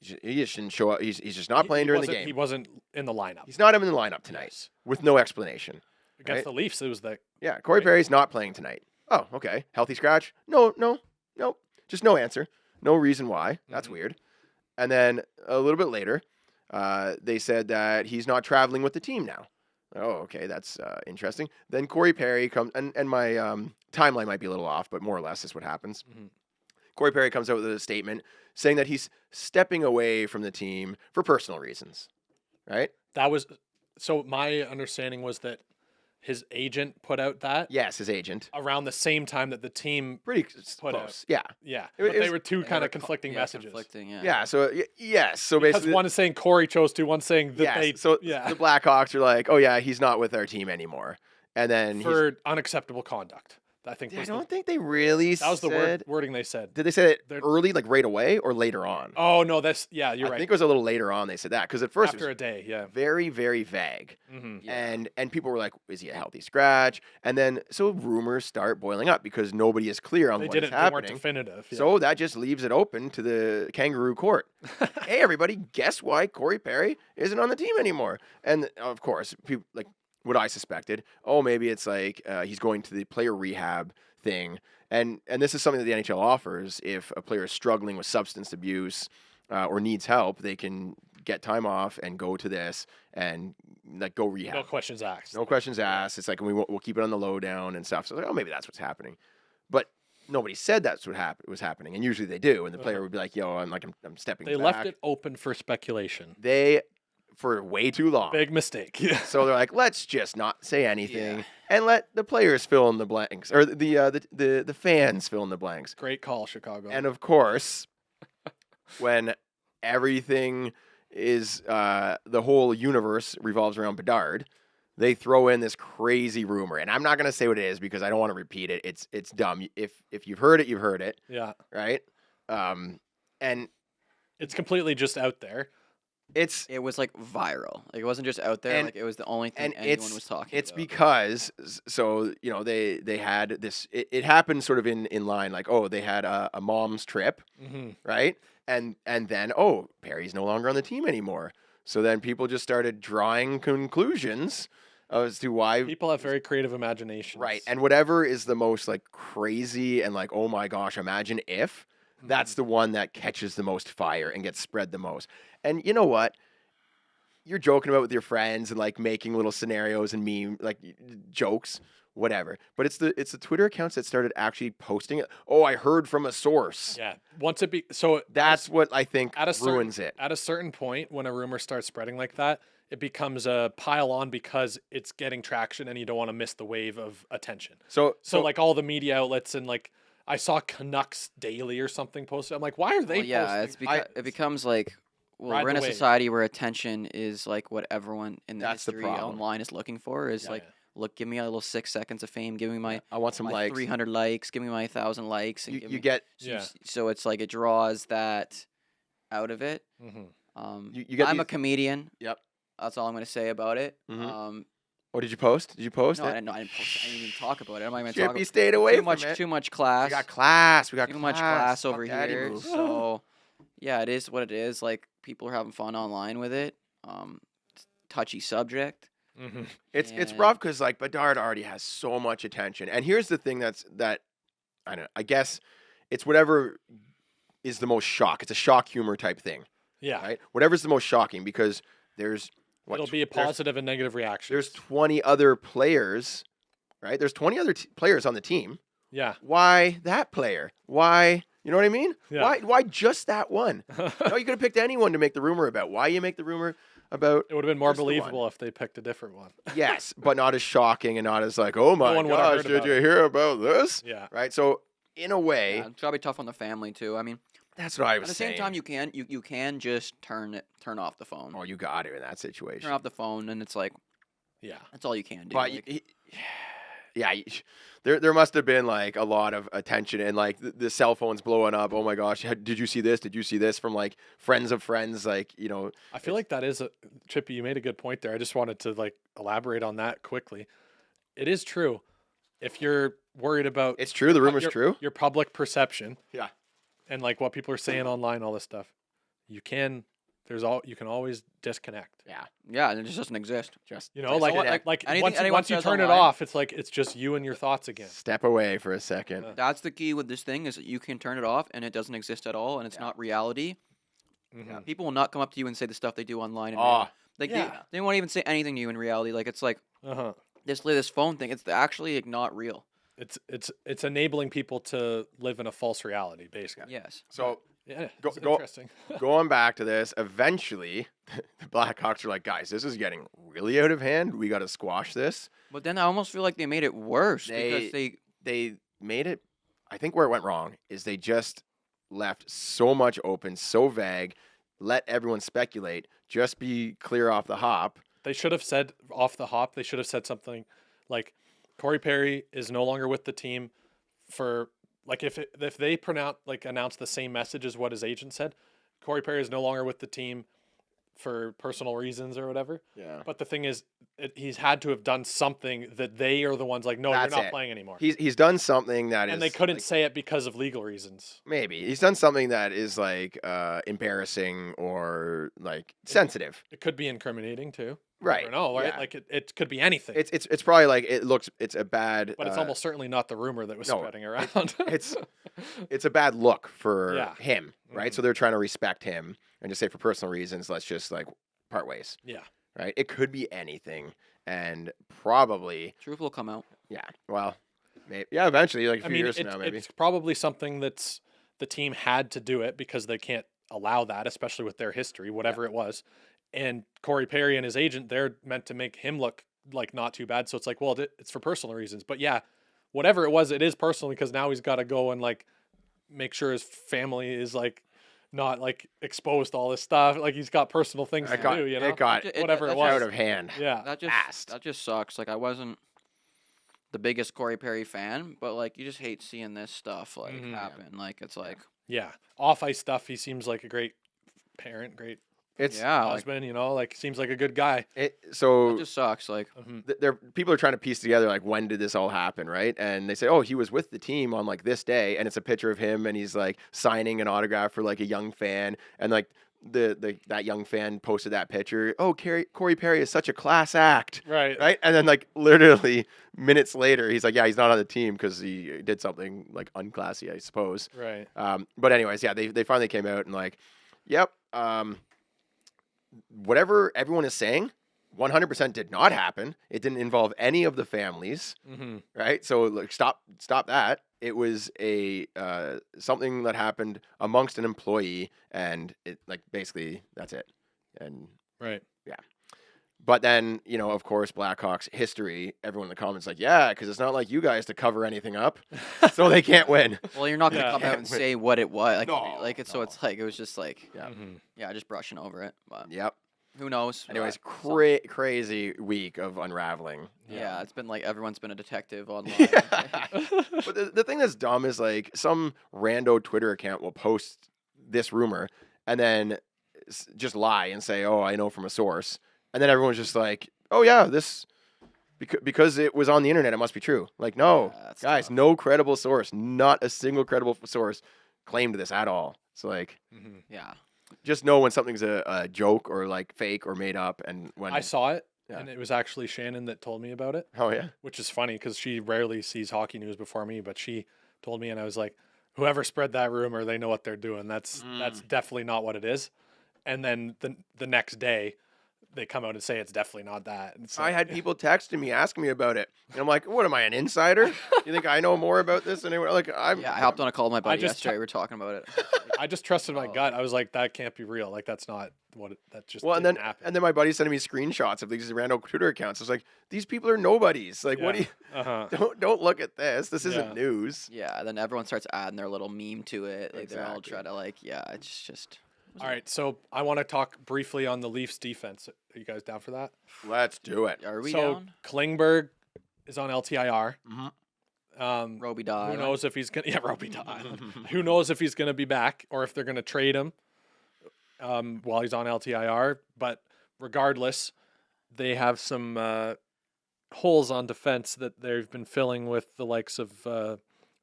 He just shouldn't show up. He's just not playing during the wasn't- game. He wasn't in the lineup. He's not even in the lineup tonight Yes. with no explanation. Against right? the Leafs, it was the Yeah, Corey Right. Perry's not playing tonight. Oh, okay. Healthy scratch? No. Just no answer. No reason why. That's Mhm. weird. And then a little bit later, they said that he's not traveling with the team now. Oh, okay. That's interesting. Then Corey Perry comes, and my timeline might be a little off, but more or less is what happens. Mhm. Corey Perry comes out with a statement saying that he's stepping away from the team for personal reasons. Right? that was so my understanding was that his agent put out that Yes, his agent. around the same time that the team Pretty Put out. close. Yeah. yeah. It But they was- were two They kind were of conflicting yeah, messages. Conflicting, yeah. Yeah. So yes. So Because basically, one is saying Corey chose to, one saying that yes. they So yeah the Blackhawks are like, oh yeah, he's not with our team anymore. And then for unacceptable conduct. I think I was don't think they really that was the said. wording they said. Did they say it They're- early, like right away, or later on? Oh no, that's yeah, you're I right. think it was a little later on they said that because at first After it a was day, yeah. very, very vague, hmm Yeah. and people were like, is he a healthy scratch? And then so rumors start boiling up because nobody is clear on They what is didn't. They weren't happening. definitive. Yeah. So that just leaves it open to the kangaroo court. Hey, everybody, guess why Corey Perry isn't on the team anymore? And of course, people like what I suspected. Oh, maybe it's like he's going to the player rehab thing. And this is something that the NHL offers. If a player is struggling with substance abuse or needs help, they can get time off and go to this and like go rehab. no questions asked. No questions asked. It's like we'll keep it on the lowdown and stuff. So like, oh, maybe that's what's happening. But nobody said that's what was happening, and usually they do. And the player would be like, "Yo, I'm stepping They back." left it open for speculation. They for way too long. Big mistake. Yeah. So they're like, let's just not say anything and let the players fill in the blanks, or the fans fill in the blanks. Great call, Chicago. And of course, when everything is the whole universe revolves around Bedard, they throw in this crazy rumor, and I'm not gonna say what it is because I don't want to repeat it. It's dumb. If you've heard it, you've heard it, yeah, right? And it's completely just out there. it's It was like viral. Like it wasn't just out there. And- Like it was the only thing and anyone was talking it's about. because so they had this it happened sort of in line, like, oh, they had a mom's trip, Mm-hmm. right, and then, oh, Perry's no longer on the team anymore, so then people just started drawing conclusions as to why. People have very creative imaginations. Right, and whatever is the most like crazy and like, oh my gosh, imagine if, that's the one that catches the most fire and gets spread the most. And you know what? You're joking about with your friends and like making little scenarios and meme like jokes, whatever. But it's the Twitter accounts that started actually posting it. Oh, I heard from a source. Yeah. Once it be so That's what I think at a certain, ruins it. At a certain point, when a rumor starts spreading like that, it becomes a pile on because it's getting traction, and you don't want to miss the wave of attention. So So like all the media outlets and like I saw Canucks Daily or something posted. I'm like, why are they Well, yeah, posting? it becomes like, well, Ride we're in the a wave. society where attention is like what everyone in the That's the history problem. online is looking for. Is Yeah, like, yeah. look, give me a little 6 seconds of fame. Give me my I want some my likes. 300 likes. Give me my 1,000 likes. And You, give you me, get Yeah. So it's like it draws that out of it. Mhm. you get I'm a these- comedian. Yep. That's all I'm gonna say about it. Mhm. Oh, did you post? Did you post No, it? I didn't post it. I didn't even talk about it. I'm not even Chippy talking stayed away too from much. it. Too much class. We got class. We got Too much class Fuck over daddy here. move. So, yeah, it is what it is. Like, people are having fun online with it. Touchy subject. Mm-hmm. It's And- rough because like Bedard already has so much attention, and here's the thing that I don't know. I guess it's whatever is the most shock. It's a shock humor type thing, Yeah. right? Whatever's the most shocking because there's what, It'll be a positive and negative reaction. There's 20 other players, right? There's 20 other players on the team. Yeah. Why that player? Why? You know what I mean? Yeah. Why just that one? No, you could have picked anyone to make the rumor about. Why you make the rumor about? It would have been more just the one. believable if they picked a different one. Yes, but not as shocking and not as like, oh my one would have gosh, heard did about you it. hear about this? Yeah. Right. So in a way, Yeah, it's gotta be tough on the family too. I mean, that's what I at was the saying. same time, you can just turn off the phone. Oh, you got to in that situation. Turn off the phone, and it's like Yeah. that's all you can do. But Like, yeah, there must have been like a lot of attention and like the cell phones blowing up. Oh my gosh, did you see this? Did you see this from like friends of friends? Like, you know, I feel like that is a Chippy, you made a good point there. I just wanted to like elaborate on that quickly. It is true. If you're worried about it's true. The rumor's your, true. your public perception Yeah. and like what people are saying online, all this stuff, you can always disconnect. yeah, and it just doesn't exist. Just You know, So like what, like, like, like anything once, anyone once you says turn it online- off, it's like it's just you and your thoughts again. step away for a second. That's the key with this thing is that you can turn it off, and it doesn't exist at all, and it's not reality. Mhm. People will not come up to you and say the stuff they do online. And Oh, like yeah. they won't even say anything to you in reality. Like it's like Uh-huh. this phone thing. It's actually like, not real. It's enabling people to live in a false reality, basically. Yes. so Yeah, Go- it's go- interesting. going back to this, eventually the Blackhawks are like, guys, this is getting really out of hand. We got to squash this. But then I almost feel like they made it worse because They made it. I think where it went wrong is they just left so much open, so vague, let everyone speculate. Just be clear off the hop. They should have said off the hop. They should have said something like, Corey Perry is no longer with the team for like if they announce the same message as what his agent said. Corey Perry is no longer with the team for personal reasons or whatever. Yeah. But the thing is, he's had to have done something that they are the ones like, no, That's you're not it. playing anymore. He's done something that is, And they couldn't like, say it because of legal reasons. maybe he's done something that is like embarrassing or like sensitive. It could be incriminating too. Right. No, right? Yeah. Like it could be anything. It's probably like it's a bad. But it's almost certainly not the rumor that was no, spreading around. it's a bad look for Yeah. him, right? Mhm. So they're trying to respect him and just say for personal reasons, let's just like part ways, yeah. right? It could be anything, and probably, truth will come out. yeah. Well, maybe, yeah. Eventually, like a I few mean, years from now, maybe. it's probably something that's the team had to do it because they can't allow that, especially with their history, whatever it was. And Corey Perry and his agent, they're meant to make him look like not too bad. So it's like, well, it's for personal reasons. But yeah, whatever it was, it is personal because now he's got to go and like make sure his family is like not like exposed to all this stuff. Like he's got personal things to do, you know? It got whatever it that's was. out of hand. Yeah. That just sucks. Like I wasn't the biggest Corey Perry fan, but like you just hate seeing this stuff like Mhm. happen. Like it's like Yeah. Off ice stuff, he seems like a great parent, great It's yeah, like, husband, you know, like seems like a good guy. so it just sucks. Like Mhm. people are trying to piece together like when did this all happen, right? And they say, oh, he was with the team on like this day, and it's a picture of him, and he's like signing an autograph for like a young fan, and like that young fan posted that picture. Oh, Corey Perry is such a class act, Right. right? And then like literally minutes later, he's like, yeah, he's not on the team because he did something like unclassy, I suppose. Right. But anyways, yeah, they finally came out and like, yep, whatever everyone is saying, 100% did not happen. It didn't involve any of the families, Mm-hmm. right? So like, stop that. It was a something that happened amongst an employee, and it like basically that's it. And Right. but then of course, Blackhawks history. Everyone in the comments like, yeah, because it's not like you guys to cover anything up, so they can't win. well, you're not gonna Yeah. come out and say what it was. Like No, like it's so no. it's like it was just like Yeah. Mhm. yeah, just brushing over it. But Yep. who knows? Anyways, Some- crazy week of unraveling. yeah, it's been like everyone's been a detective online. But the thing that's dumb is like some rando Twitter account will post this rumor and then just lie and say, "Oh, I know from a source," and then everyone's just like, "Oh yeah, this because it was on the internet, it must be true. Like, no, Yeah, that's guys, tough. no credible source, not a single credible source claimed this at all. It's like, Yeah. just know when something's a joke or like fake or made up, and when I saw it, Yeah. and it was actually Shannon that told me about it, oh yeah, which is funny because she rarely sees hockey news before me, but she told me, and I was like, whoever spread that rumor, they know what they're doing. That's definitely not what it is. And then the next day, they come out and say it's definitely not that. And so, I had people texting me asking me about it, and I'm like, what am I, an insider? You think I know more about this than anyone? Like, I hopped on a call with my buddy just yesterday. We were talking about it. I just trusted my gut. I was like, that can't be real. Like that's not what that just Well, and didn't then happen. and then my buddy's sending me screenshots of these random Twitter accounts. It's like, these people are nobodies. Like, what do you? Uh-huh. Don't look at this. This isn't Yeah. news. Yeah, then everyone starts adding their little meme to it. Like they all Exactly. try to like, it's just. All right, so I want to talk briefly on the Leafs defense. Are you guys down for that? Let's do it. Are we so down? Klingberg is on LTIR. Mhm. Roby Who died. knows if he's gonna? Yeah, Roby Island. Who knows if he's gonna be back or if they're gonna trade him while he's on LTIR? But regardless, they have some holes on defense that they've been filling with the likes of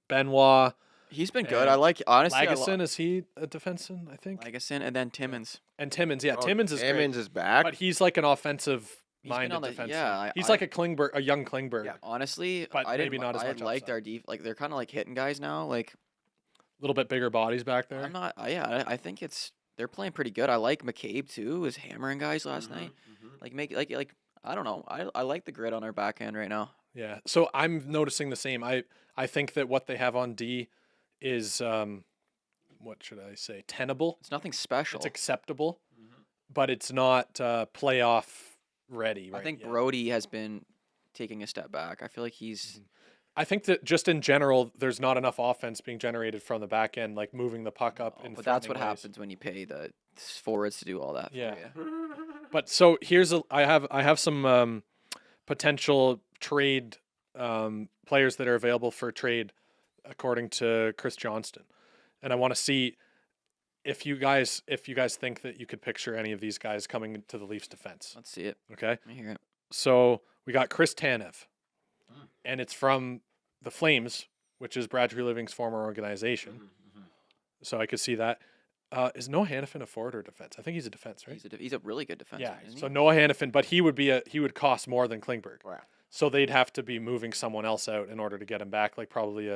Benoit. He's been good. And I like honestly. Lagesson, is he a defenseman? I think. Lagesson and then Timmins. And Timmins, yeah, Oh, Timmins is great, Timmins is back. but he's like an offensive He's been minded on the- defenseman. yeah, He's I- like a Klingberg, a young Klingberg. Yeah. Honestly, But I maybe didn't. not as I much liked upside. our like they're kind of like hitting guys now. Like A little bit bigger bodies back there. I'm not. I think they're playing pretty good. I like McCabe too. Was hammering guys last night. Like like I don't know. I like the grit on our back end right now. Yeah. So I'm noticing the same. I think that what they have on D is what should I say? Tenable. It's nothing special. It's acceptable, but it's not playoff ready. Right I think yet. Brody has been taking a step back. I feel like he's. I think that just in general, there's not enough offense being generated from the back end, like moving the puck up. in But that's what threatening ways. happens when you pay the forwards to do all that. for Yeah. you. But so I have some potential trade players that are available for trade according to Chris Johnston, and I want to see if you guys think that you could picture any of these guys coming to the Leafs defense. Let's see it. Okay, Let me hear it. so we got Chris Tanev, and it's from the Flames, which is Brad Treliving's former organization. So I could see that. Is Noah Hannafin a forward or defense? I think he's a defense, right? He's a really good defenseman. Yeah. Isn't So he? Noah Hannafin, but he would cost more than Klingberg. Wow. So they'd have to be moving someone else out in order to get him back, like probably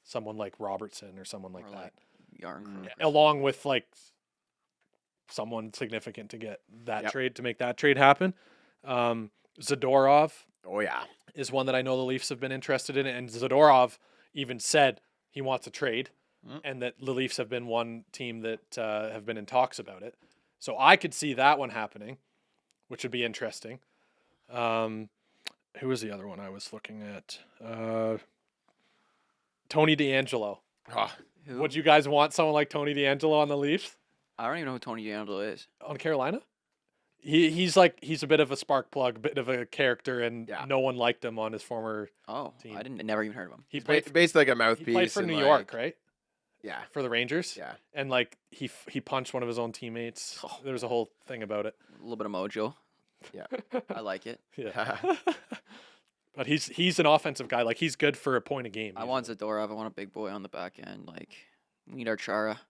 someone like Robertson or someone like Or that, like Yarncrook or along with like someone significant to get that Yep. trade to make that trade happen. Zadorov Oh yeah. is one that I know the Leafs have been interested in, and Zadorov even said he wants a trade, and that the Leafs have been one team that have been in talks about it. So I could see that one happening, which would be interesting. Who was the other one I was looking at? Tony DeAngelo. Oh, Who? Would you guys want someone like Tony DeAngelo on the Leafs? I don't even know who Tony DeAngelo is. On Carolina? He's a bit of a spark plug, a bit of a character, and Yeah. no one liked him on his former Oh, Team. I never even heard of him. he Ba- played basically like a he mouthpiece. played for and, New like- York, right? Yeah. For the Rangers. Yeah. And like he punched one of his own teammates. Oh. There was a whole thing about it. A little bit of mojo. Yeah. I like it. Yeah. But he's an offensive guy. Like he's good for a point a game. I want Zadorov. I want a big boy on the back end. Like, we need our Chara.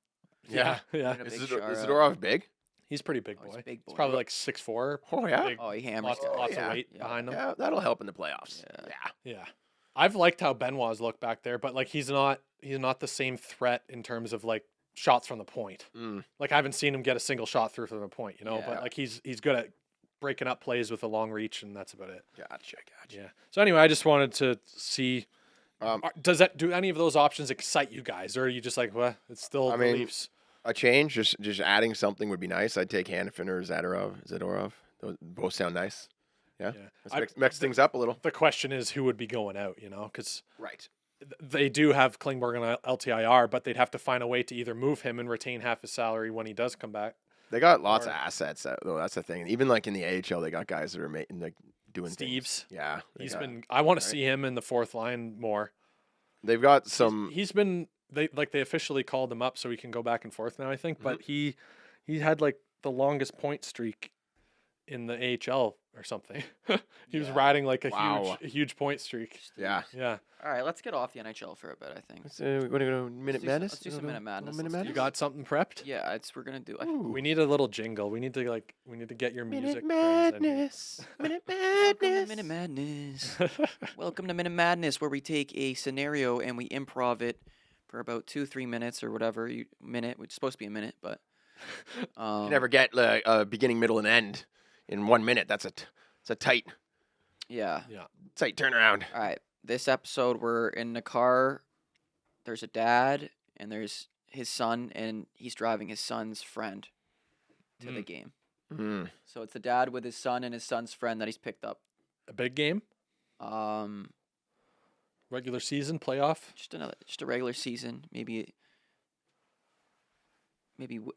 Yeah. Yeah. Need a Is big Zadorov Chara. big? He's pretty big Oh, he's boy. a big He's boy. probably like 6'4". Oh yeah. Big, Oh, he hammers lots, guys. lots yeah. of weight Yeah. behind him. Yeah, that'll help in the playoffs. Yeah. Yeah. Yeah. I've liked how Benoit's looked back there, but like he's not the same threat in terms of like shots from the point. Mm. Like I haven't seen him get a single shot through from the point, you know, Yeah. but like he's good at breaking up plays with a long reach, and that's about it. Gotcha. Yeah. So anyway, I just wanted to see Um, do any of those options excite you guys, or are you just like, well, it's still I the mean, Leafs? A change, just adding something would be nice. I'd take Hannafin or Zadorov. Those both sound nice. Yeah. Yeah. Let's mix things up a little. The question is who would be going out, you know, because Right. they do have Klingberg on LTIR, but they'd have to find a way to either move him and retain half his salary when he does come back. They got lots Or- of assets, though. That's the thing. Even like in the AHL, they got guys that are like doing things. Steves. Yeah. I want to right? see him in the fourth line more. They've got some. He's been they officially called him up so he can go back and forth now, I think. Mm-hmm. But he had like the longest point streak in the AHL or something. He was Yeah. riding like a Wow. huge point streak. Yeah. Yeah. All right, let's get off the NHL for a bit. I think. We're going to go Minute Madness? Let's do some Minute Madness. Minute Let's do Madness? You got something prepped? Yeah, we're gonna do. Ooh. We need a little jingle. We need to get your Minute music. Madness. Minute Welcome to Madness. Minute Madness. Madness. Welcome to Minute Madness, where we take a scenario and we improv it for about 2-3 minutes or whatever. It's supposed to be a minute, but You never get a beginning, middle, and end in 1 minute. It's a tight yeah. turnaround. All right. This episode, we're in the car. There's a dad and there's his son, and he's driving his son's friend to the game. Mm. So it's the dad with his son and his son's friend that he's picked up. A big game? Um, Regular season? Playoff? just a regular season. Maybe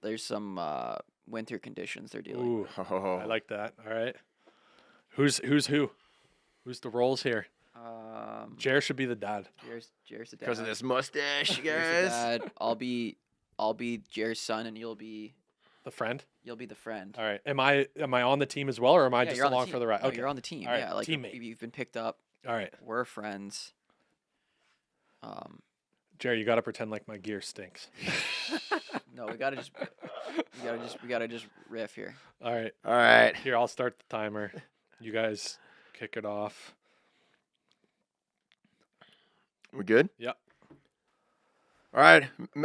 there's some winter conditions they're dealing with. Ooh, Oh. I like that. All right. Who's who? Who's the roles here? Jer should be the dad. Jer's the dad. Because of this mustache, you Jer's the guys. dad. I'll be Jer's son, and you'll be The friend? the friend. All right. Am I on the team as well, or am I Yeah, just you're on along for the ride? No, Okay. you're on the team. All right, Yeah, like teammate. you've been picked up. All right. We're friends. Jer, you got to pretend like my gear stinks. No, we gotta just riff here. All right. All right. Here, I'll start the timer. You guys kick it off. We good? Yep. All right.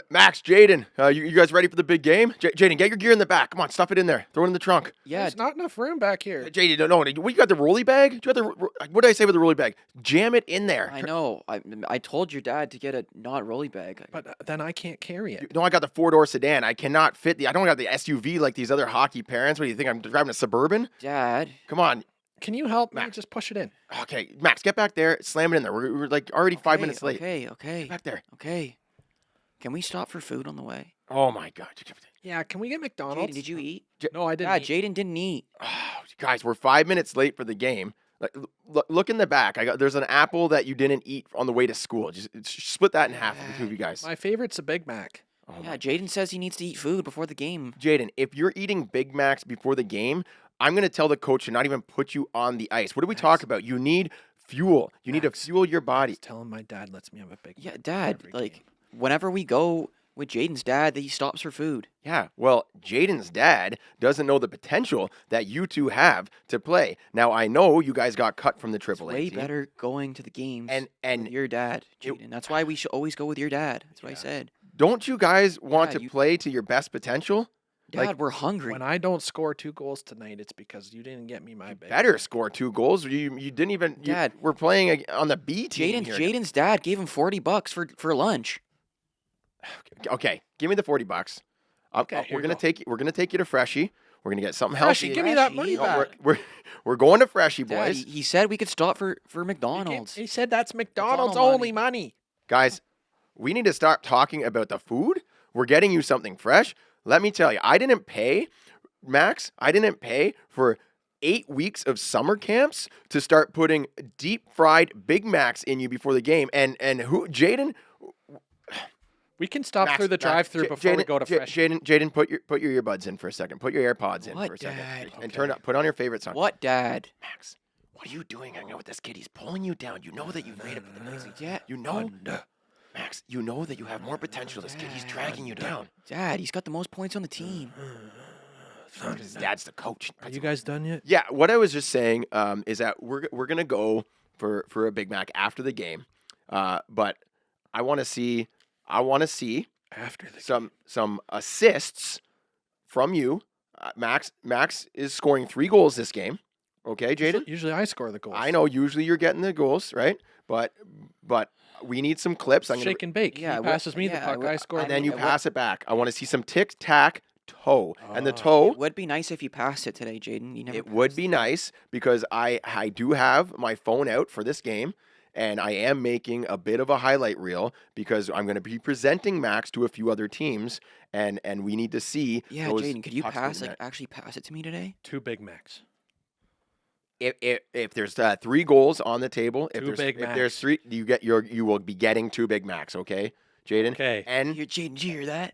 Max, Jaden, you guys ready for the big game? Jaden, get your gear in the back. Come on, stuff it in there. Throw it in the trunk. Yeah, There's not enough room back here. Jaden, no, what, you got the rolly bag? Do you have what did I say with the rolly bag? Jam it in there. I know. I told your dad to get a not rolly bag. But then I can't carry it. No, I got the 4-door sedan. I cannot fit I don't got the SUV like these other hockey parents. What do you think? I'm driving a Suburban? Dad. Come on. Can you help me? Max. Just push it in. Okay, Max, get back there. Slam it in there. We're like already 5 minutes late. Okay. Get back there. Okay. Can we stop for food on the way? Oh, my God. Yeah, can we get Jaden, McDonald's? did you eat? No, I didn't. Yeah, eat. Jaden didn't eat. Oh, guys, we're 5 minutes late for the game. Like, look in the back. There's an apple that you didn't eat on the way to school. Just split that in half for the two of you guys. My favorite's a Big Mac. Oh Yeah, my- Jaden says he needs to eat food before the game. Jaden, if you're eating Big Macs before the game, I'm going to tell the coach to not even put you on the ice. What do we talk about? You need fuel. You need to Max. fuel your I body. was telling my dad lets me have a Big Yeah, Mac. Dad, every like game. whenever we go with Jaden's dad, he stops for food. Yeah, well, Jaden's dad doesn't know the potential that you two have to play. Now, I know you guys got cut from the It's Triple A way team. better going to the games And with your dad, it- Jaden. That's why we should always go with your dad. That's what I Yeah. said. don't you guys want Yeah, to you- play to your best potential? Dad, Like, we're hungry. When I don't score 2 goals tonight, it's because you didn't get me my Big Better Mac. score 2 goals. You didn't even. Dad. We're playing on the B team here. Jaden's dad gave him $40 for lunch. Okay, give me the $40. Okay, here we're you gonna go. take you. We're gonna take you to Freshie. We're gonna get something Freshie, healthy. give me that Freshie, money no, back. We're going to Freshie, Dad, boys. he said we could stop for He McDonald's. said that's McDonald's McDonald's only money. Guys, we need to start talking about the food. We're getting you something fresh. Let me tell you, I didn't pay, Max. I didn't pay for 8 weeks of summer camps to start putting deep fried Big Macs in you before the game. And who, Jaden? We can stop Max, through the Max, drive-through J- before we Jaden- go to J- Fresh. Jaden, put your earbuds in for a second. Put your AirPods in What, for a second, Dad? and Okay. put on your favorite song. What, Dad? Max, what are you doing hanging out with this kid? He's pulling you down. You know that you've made it for the big leagues. Yeah, You know, Max, you know that you have more potential. This kid, he's dragging you down. Dad, he's got the most points on the team. His dad's the coach. Are you guys done yet? Yeah, what I was just saying is that we're gonna go for a Big Mac after the game, but I want to see After the some assists from you. Max is scoring 3 goals this game. Okay, Jaden. Usually I score the goals. I know usually you're getting the goals, right? But we need some clips. I'm gonna Shake and bake. Yeah, he what- passes me the yeah, puck. what- I score. and the then you goal. pass it back. I want to see some tic-tac-toe. And the Oh. toe, It would be nice if you passed it today, Jaden. You never. it would passed be nice because I do have my phone out for this game, and I am making a bit of a highlight reel because I'm going to be presenting Max to a few other teams, and we need to see. Yeah, those Jaden, could you pucks go pass in like net. actually pass it to me today? 2 Big Macs. If there's 3 goals on the table, if Two there's Big if there's Macs. 3, you will be getting 2 Big Macs. Okay, Jaden. Okay. And Here, Jaden, did you hear that?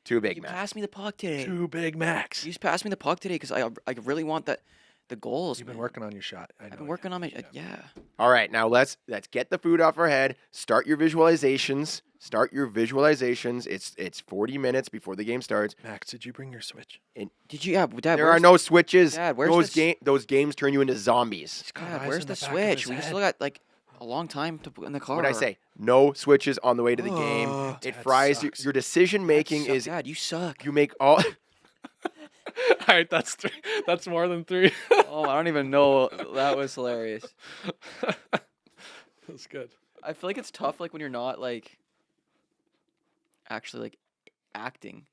2 Big You Macs. passed me the puck today. 2 Big Macs. You just passed me the puck today because I really want that the goals. You've been man. working on your shot. I know I've been you working on my have. yeah. All right, now let's get the food off our head. Start your visualizations. It's 40 minutes before the game starts. Max, did you bring your Switch? Did you? Yeah, Dad. There are no switches. Dad, where's Those games turn you into zombies. He's got Dad, eyes where's in the back of switch? his We head. still got like a long time to put in the car. What did I say? No switches on the way to the game. Oh, It that fries sucks. your decision making is Dad, you suck. you make all. All right, that's 3. That's more than 3. Oh, I don't even know. That was hilarious. That's good. I feel like it's tough, like when you're not like actually like acting,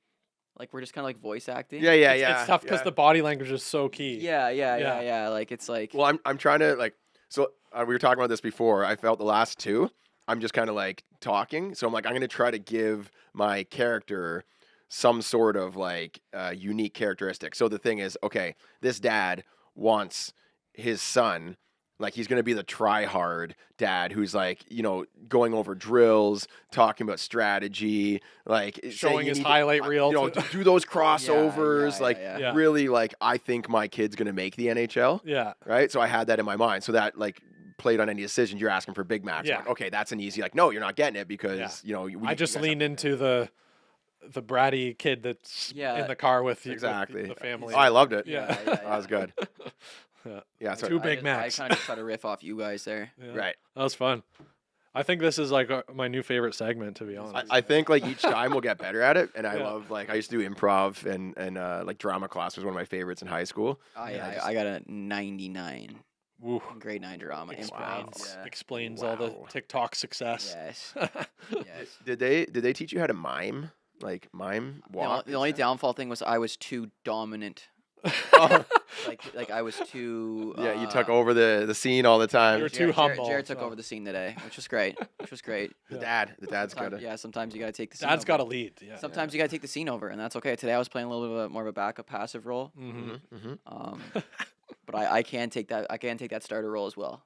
like we're just kind of like voice acting. Yeah, yeah, It's, yeah. it's tough because yeah. the body language is so key. Yeah. Like it's like Well, I'm trying to like. So we were talking about this before. I felt the last 2. I'm just kind of like talking. So I'm like, I'm gonna try to give my character some sort of like unique characteristic. So the thing is, okay, this dad wants his son, like he's gonna be the try-hard dad who's like, going over drills, talking about strategy, like saying Showing you his need highlight reel. do those crossovers, yeah. really like I think my kid's gonna make the NHL. Yeah. Right, so I had that in my mind. So that like played on any decisions. You're asking for Big Macs. Yeah. Like, okay, that's an easy. Like, no, you're not getting it because I just leaned into the bratty kid that's in the car with you. Exactly. With the family. Oh, I loved it. Yeah. That was good. Yeah. Yeah, so Two I Big just- Macs. I kind of just try to riff off you guys there. Yeah. right. That was fun. I think this is like my new favorite segment, to be honest. I think like each time we'll get better at it, and I Yeah. love like I used to do improv and like drama class was one of my favorites in high school. I got a 99 Woo. in grade 9 drama. Explains, Improv. Yeah. explains all the Wow. TikTok success. Yes. Yes. Did they teach you how to mime? Like mime walk? The only downfall thing was I was too dominant. Oh, Like I was too. yeah, you took over the scene all the time. You're too humble, Jared took so- over the scene today, which was great. The dad's got to. Yeah, sometimes you gotta take the scene. Dad's over. got to lead. Yeah. Sometimes you gotta take the scene over, and that's okay. Today I was playing a little bit more of a backup passive role, Mm-hmm. but I can take that. I can take that starter role as well.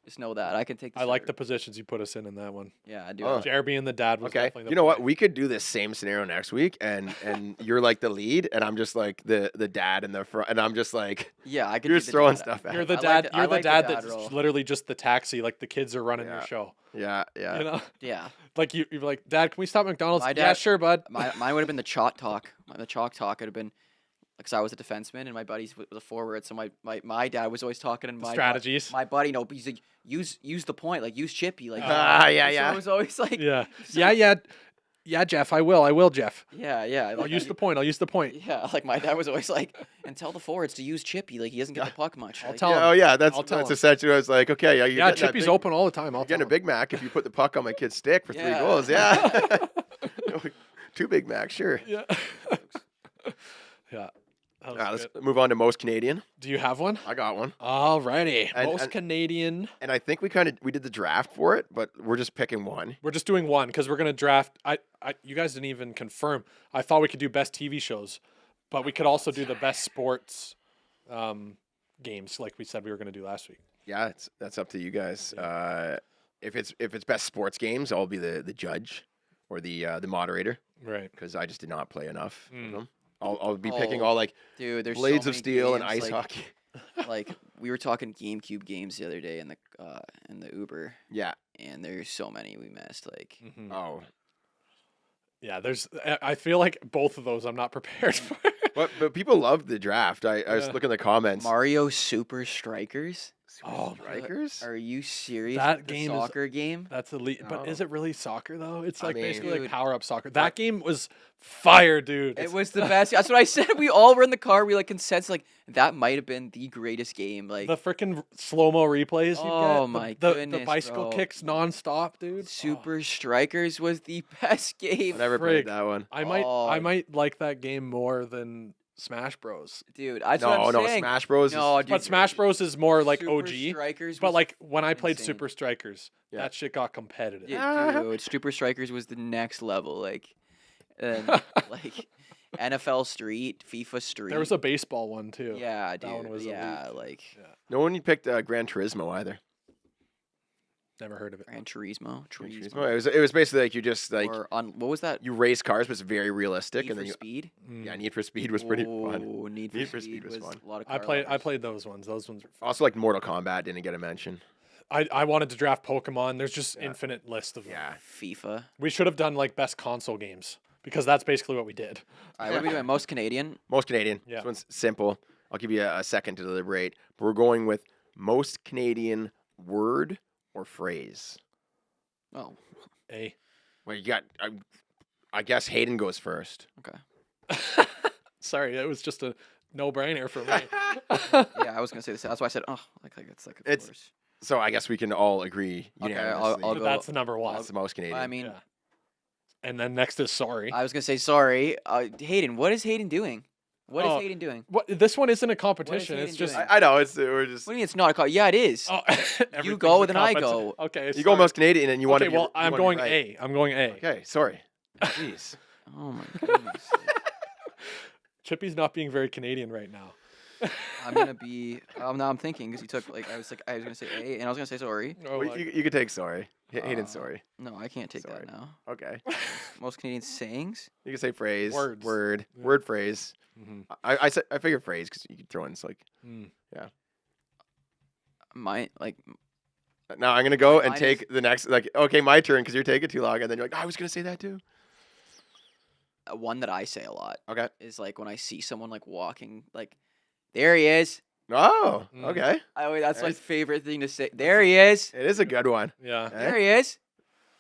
Just know that I can take. The I like the starter. positions you put us in that one. Yeah, I do. Oh. Jared being the dad was Okay, definitely the you know what? play. We could do this same scenario next week, and you're like the lead, and I'm just like the dad in the front, and I'm just like Yeah, I could. you're do just the throwing dad. stuff at. You're the I like dad. the- I You're the like the dad dad that's role. literally just the taxi. Like the kids are running Yeah. your show. Yeah. You know, Yeah, like you're like, Dad, can we stop at McDonald's? My Yeah, dad- sure, bud. mine would have been the chalk talk. The chalk talk would have been because I was a defenseman and my buddies was a forward. So my dad was always talking and my Strategies. My buddy, no, he's like use the point, like use Chippy, like yeah. So it was always like yeah, Jeff. I will, Jeff. yeah. I'll like, use the point. I'll use the point. Yeah, like my dad was always like, and tell the forwards to use Chippy, like he doesn't get the puck much. I'll like, tell Yeah, him. oh yeah, that's I'll tell him. essentially. I was like, okay, yeah, you're Yeah, getting that Chippy's big- open all the time. I'll You're getting a tell him. Big Mac if you put the puck on my kid's stick for 3 Yeah. goals. Yeah, 2 Big Macs, sure. Yeah. Yeah. That was Let's good. move on to most Canadian. Do you have one? I got one, Alrighty. And- Most and- Canadian. and I think we did the draft for it, but we're just picking one. We're just doing one because we're gonna draft. You guys didn't even confirm. I thought we could do best TV shows, but we could also do the best sports games, like we said we were gonna do last week. Yeah, that's up to you guys. If it's best sports games, I'll be the judge or the moderator Right. because I just did not play enough Mm. of them. I'll be picking Oh, all like dude, there's Blades so of many Steel and games, ice like, hockey. Like we were talking GameCube games the other day in the Uber, Yeah. and there's so many we missed. Like Mhm. Oh, Yeah. I feel like both of those I'm not prepared for. but people loved the draft. I was Yeah. looking at the comments. Mario Super Strikers. Oh, Strikers. Are you serious? That The game is- soccer game. That's elite. But is No. it really soccer though? It's I like mean- basically like Dude. power up soccer. That game was fire, dude. It was the best. That's what I said. We all were in the car. We like consensus like that might have been the greatest game. Like The freaking slow mo replays. You Oh get, my the goodness, bicycle bro. kicks nonstop, dude. Oh, Super Strikers was the best game. I never Frig. played that one. I Oh. might like that game more than Smash Bros. Dude, that's what No, I'm no, saying. Smash Bros. No, is, dude, But Smash Bros is more like Super OG. Strikers But was like when I played insane. Super Strikers, Yeah. that shit got competitive. Yeah, dude, Super Strikers was the next level. Like, and like NFL Street, FIFA Street. There was a baseball one too. yeah, that one dude. was Yeah, elite. like no one picked Gran Turismo either. Never heard of it. Gran Turismo. It was basically like you just like Or on what was that? you race cars, but it's very realistic, Need and for then you Speed. yeah, Need for Speed was pretty fun. Oh, Need for Speed was fun. a lot of I car lovers. played those ones. Those ones are fun. Also, like Mortal Kombat didn't get a mention. I wanted to draft Pokemon. There's just infinite list of them. Yeah, FIFA. We should have done like best console games because that's basically what we did. All right, what are we doing? Most Canadian. most Canadian. Yeah. This one's simple. I'll give you a second to deliberate, but we're going with most Canadian word or phrase. Oh, A. Well, you got. I guess Haden goes first. okay. Sorry, it was just a no-brainer for me. Yeah, I was gonna say this. That's why I said, oh, like it's like of It's- course. So I guess we can all agree Okay, unanimously. I'll But go. that's the number one. That's the most Canadian. I mean, Yeah. And then next is sorry. I was gonna say sorry. Hayden, what is Hayden doing? What is Oh, Hayden doing? What? This one isn't a competition. Hayden It's just. doing? I know we're just. What do you mean it's not a car? Yeah, it is. Oh, You everything's go, a then I competition. go. Okay. You sorry. go most Canadian, and you want Okay, to. well, I'm going A. I'm going A. Okay, sorry. Jeez. Oh my goodness. Chippy's not being very Canadian right now. I'm gonna be. Now I'm thinking because you took I was gonna say A and I was gonna say sorry. Oh, Well, like- you could take sorry. Hayden's sorry. No, I can't take Sorry. that now. Okay. Most Canadian sayings. You can say phrase. Words. Word. Yeah. Word phrase. Mhm. I figured phrase because you could throw in like. Mm. My like. Now I'm gonna go and Mine take the next. Like, okay, my turn because you're taking too long, and then you're like, I was gonna say that too. One that I say a lot Okay. is like when I see someone like walking like, there he is. Oh, Mm. okay. That's my Right. favorite thing to say. There he is. It is a good one. Yeah. There Eh? he is.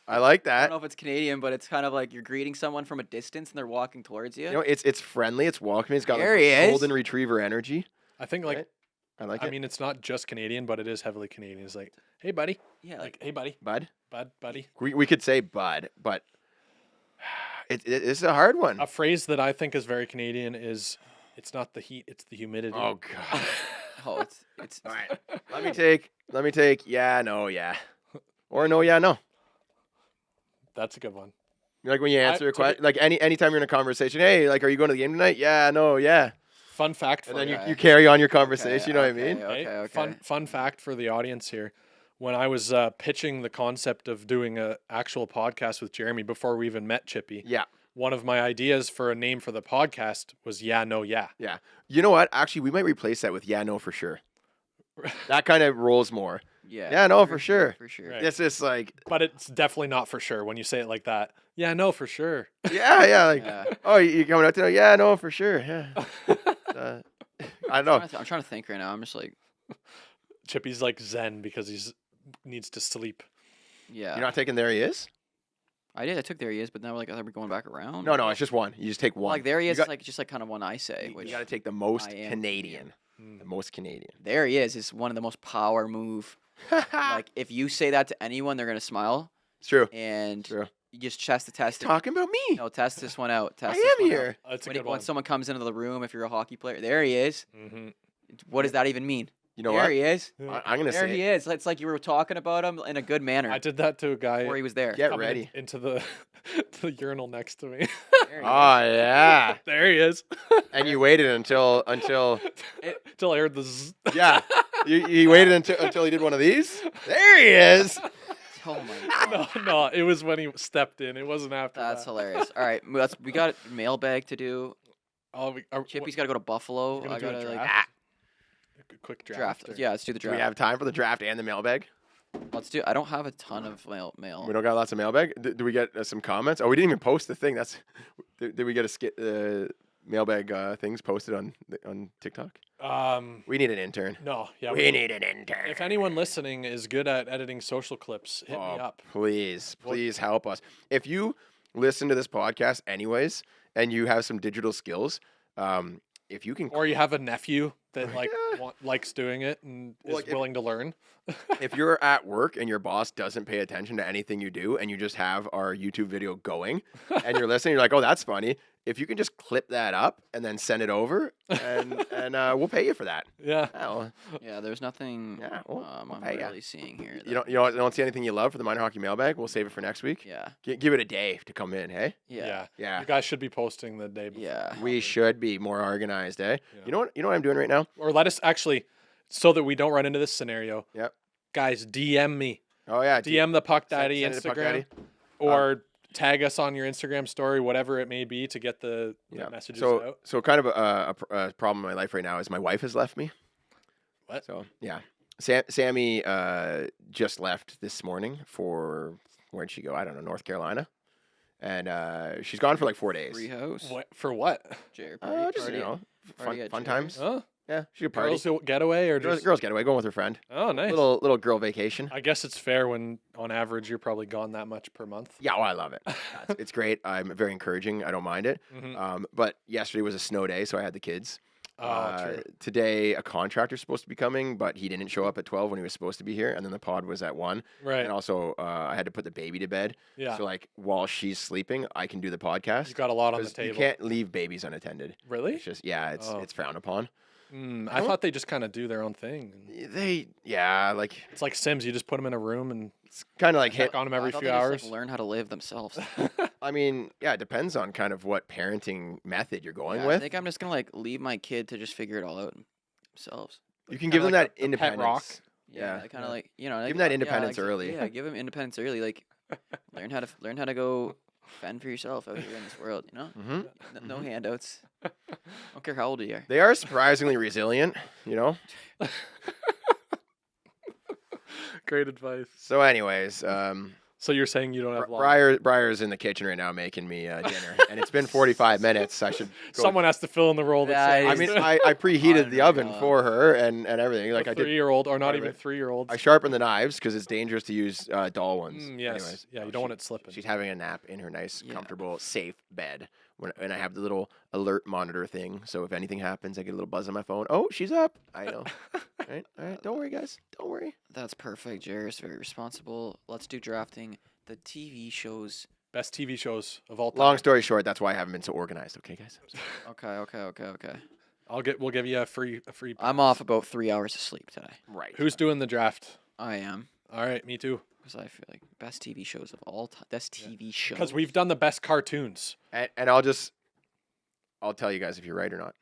I like I that. don't know if it's Canadian, but it's kind of like you're greeting someone from a distance and they're walking towards you. You know, it's friendly. It's welcoming. It's got There like he is. golden retriever energy. I think like Right? I like I it. mean it's not just Canadian, but it is heavily Canadian. It's like, hey buddy, Yeah, like like hey buddy, Bud. buddy. We could say bud, but it's a hard one. A phrase that I think is very Canadian is, it's not the heat, it's the humidity. Oh god. oh, it's All right. Let me take. Yeah, no, yeah, or no, yeah, no. That's a good one. Like when you answer a to be- question, like anytime you're in a conversation, hey, like, are you going to the game tonight? Yeah, no, yeah, Fun fact for and then you. you carry on your conversation. You know what I mean? Okay, Hey, okay. Fun fact for the audience here. When I was pitching the concept of doing a actual podcast with Jeremy before we even met Chippy, Yeah, one of my ideas for a name for the podcast was Yeah, No, Yeah. yeah. You know what? Actually, we might replace that with yeah, no, for sure. That kind of rolls more. Yeah. no, for sure. For sure. Right. It's just like, But it's definitely not for sure when you say it like that. Yeah, no, for sure. yeah, like, Yeah. oh, you coming out tonight? Yeah, no, for sure. Yeah. I don't know. I'm trying to think right now. I'm just like, Chippy's like Zen because he's needs to sleep. yeah. You're not taking there he is? I did. I took there he is, but now like, are we going back around? No, it's just one. You just take one. Like there he You is. got- Is like just like kind of one I say. You, Which got to take the most I am Canadian. Mm. The most Canadian. there he is one of the most power move. Like if you say that to anyone, they're gonna smile It's true. and True. you just test the test. Talking about me. No, test this one out. Test I this am one out. here. That's a When, good when one. someone comes into the room, if you're a hockey player, there he is. Mm-hmm. What does that even mean? You know there what? he is. I'm gonna There say he it. is. It's like you were talking about him in a good manner I did that to a guy before he was there. Get coming ready. into the to the urinal next to me. There he Oh yeah. There he is. And you waited until Till I heard the zzz. yeah. You waited until he did one of these. There he is. is. Oh my god. No, it was when he stepped in. It wasn't after That's that. hilarious. All right, we got mailbag to do. Oh, Chippy's got to go to Buffalo. We're gonna I do a gotta like draft? A quick draft. or- Yeah, let's do the Do draft. we have time for the draft and the mailbag? Let's do. I don't have a ton of mail. We don't got lots of mailbag. Do we get some comments? Oh, we didn't even post the thing. Did we get mailbag things posted on TikTok? We need an intern. No, yeah. We need an intern. If anyone listening is good at editing social clips, hit me up. Please, Well- please help us. If you listen to this podcast anyways, and you have some digital skills, if you can, Or you have a nephew that like Yeah. likes doing it and Well, is like, willing to learn. if you're at work and your boss doesn't pay attention to anything you do, and you just have our YouTube video going, and you're listening, you're like, oh, that's funny. If you can just clip that up and then send it over, and we'll pay you for that. Yeah. Well, Yeah, there's nothing. Yeah, we'll I'm pay ya. really seeing here. you don't see anything you love for the minor hockey mailbag. We'll save it for next week. Yeah. Give it a day to come in. Hey, Yeah. yeah. You guys should be posting the day before. Yeah. We should be more organized, eh? Yeah. You know what I'm doing right now? Or let us actually, so that we don't run into this scenario. Yep. Guys, DM me. Oh yeah. DM the Puck send- Daddy send it to Puck Instagram Daddy. or tag us on your Instagram story, whatever it may be, to get the messages out. So kind of a problem in my life right now is my wife has left me. What? So yeah, Sammy just left this morning for where'd she go? I don't know, North Carolina, and she's gone for like 4 days. Free house. What for? What? Jared Just party. Party fun at fun Jared's. times. Oh, Yeah, she could party. girls getaway or just? Girls getaway, going with her friend. Oh, nice. Little girl vacation. I guess it's fair when, on average, you're probably gone that much per month. Yeah, well, I love it. Yeah, it's great. I'm very encouraging. I don't mind it. Mhm. But yesterday was a snow day, so I had the kids. True. Today, a contractor's supposed to be coming, but he didn't show up at 12 when he was supposed to be here, and then the pod was at 1. Right. And also, I had to put the baby to bed. Yeah. So, like, while she's sleeping, I can do the podcast. You've got a lot on the 'cause table. You can't leave babies unattended. Really? It's just, yeah, it's Oh. it's frowned upon. I thought they just kind of do their own thing. Like, It's like Sims. You just put them in a room and it's kind of like check hit. on them every I thought few they just, hours. like, learn how to live themselves. I mean, yeah, it depends on kind of what parenting method you're going Yeah, I with. think I'm just gonna like leave my kid to just figure it all out themselves. You can Kinda give them like that the pet independence. rock. Yeah. kind of Yeah. like like, Give 'em that independence early. Yeah, give them independence early. Like learn how to go fend for yourself out here in this world. You know, Hmm no handouts. Don't care how old you are. They are surprisingly resilient, you know. Great advice. So, anyways, So you're saying you don't have long? Briar's in the kitchen right now making me dinner, and it's been 45 minutes. I should. Go. Someone has to fill in the role. Yeah, That's I mean, I preheated the oven Unreal. for her and everything. Like I did. 3-year-old or not Right, even right. 3-year-olds. I sharpened the knives because it's dangerous to use dull ones. Yes. Anyways, Yeah, so you don't want it slipping. She's having a nap in her nice, Yeah. comfortable, safe bed. And I have the little alert monitor thing, so if anything happens, I get a little buzz on my phone. Oh, she's up. I know. All right. Don't worry, guys. Don't worry. That's perfect. Jared's very responsible. Let's do drafting. The TV shows. Best TV shows of all time. Long story short, that's why I haven't been so organized. Okay, guys. Okay. We'll give you a free. I'm off about 3 hours of sleep today. Right. Who's doing the draft? I am. All right, me too. Because I feel like best TV shows of all time. Best TV show. Because we've done the best cartoons. And I'll tell you guys if you're right or not.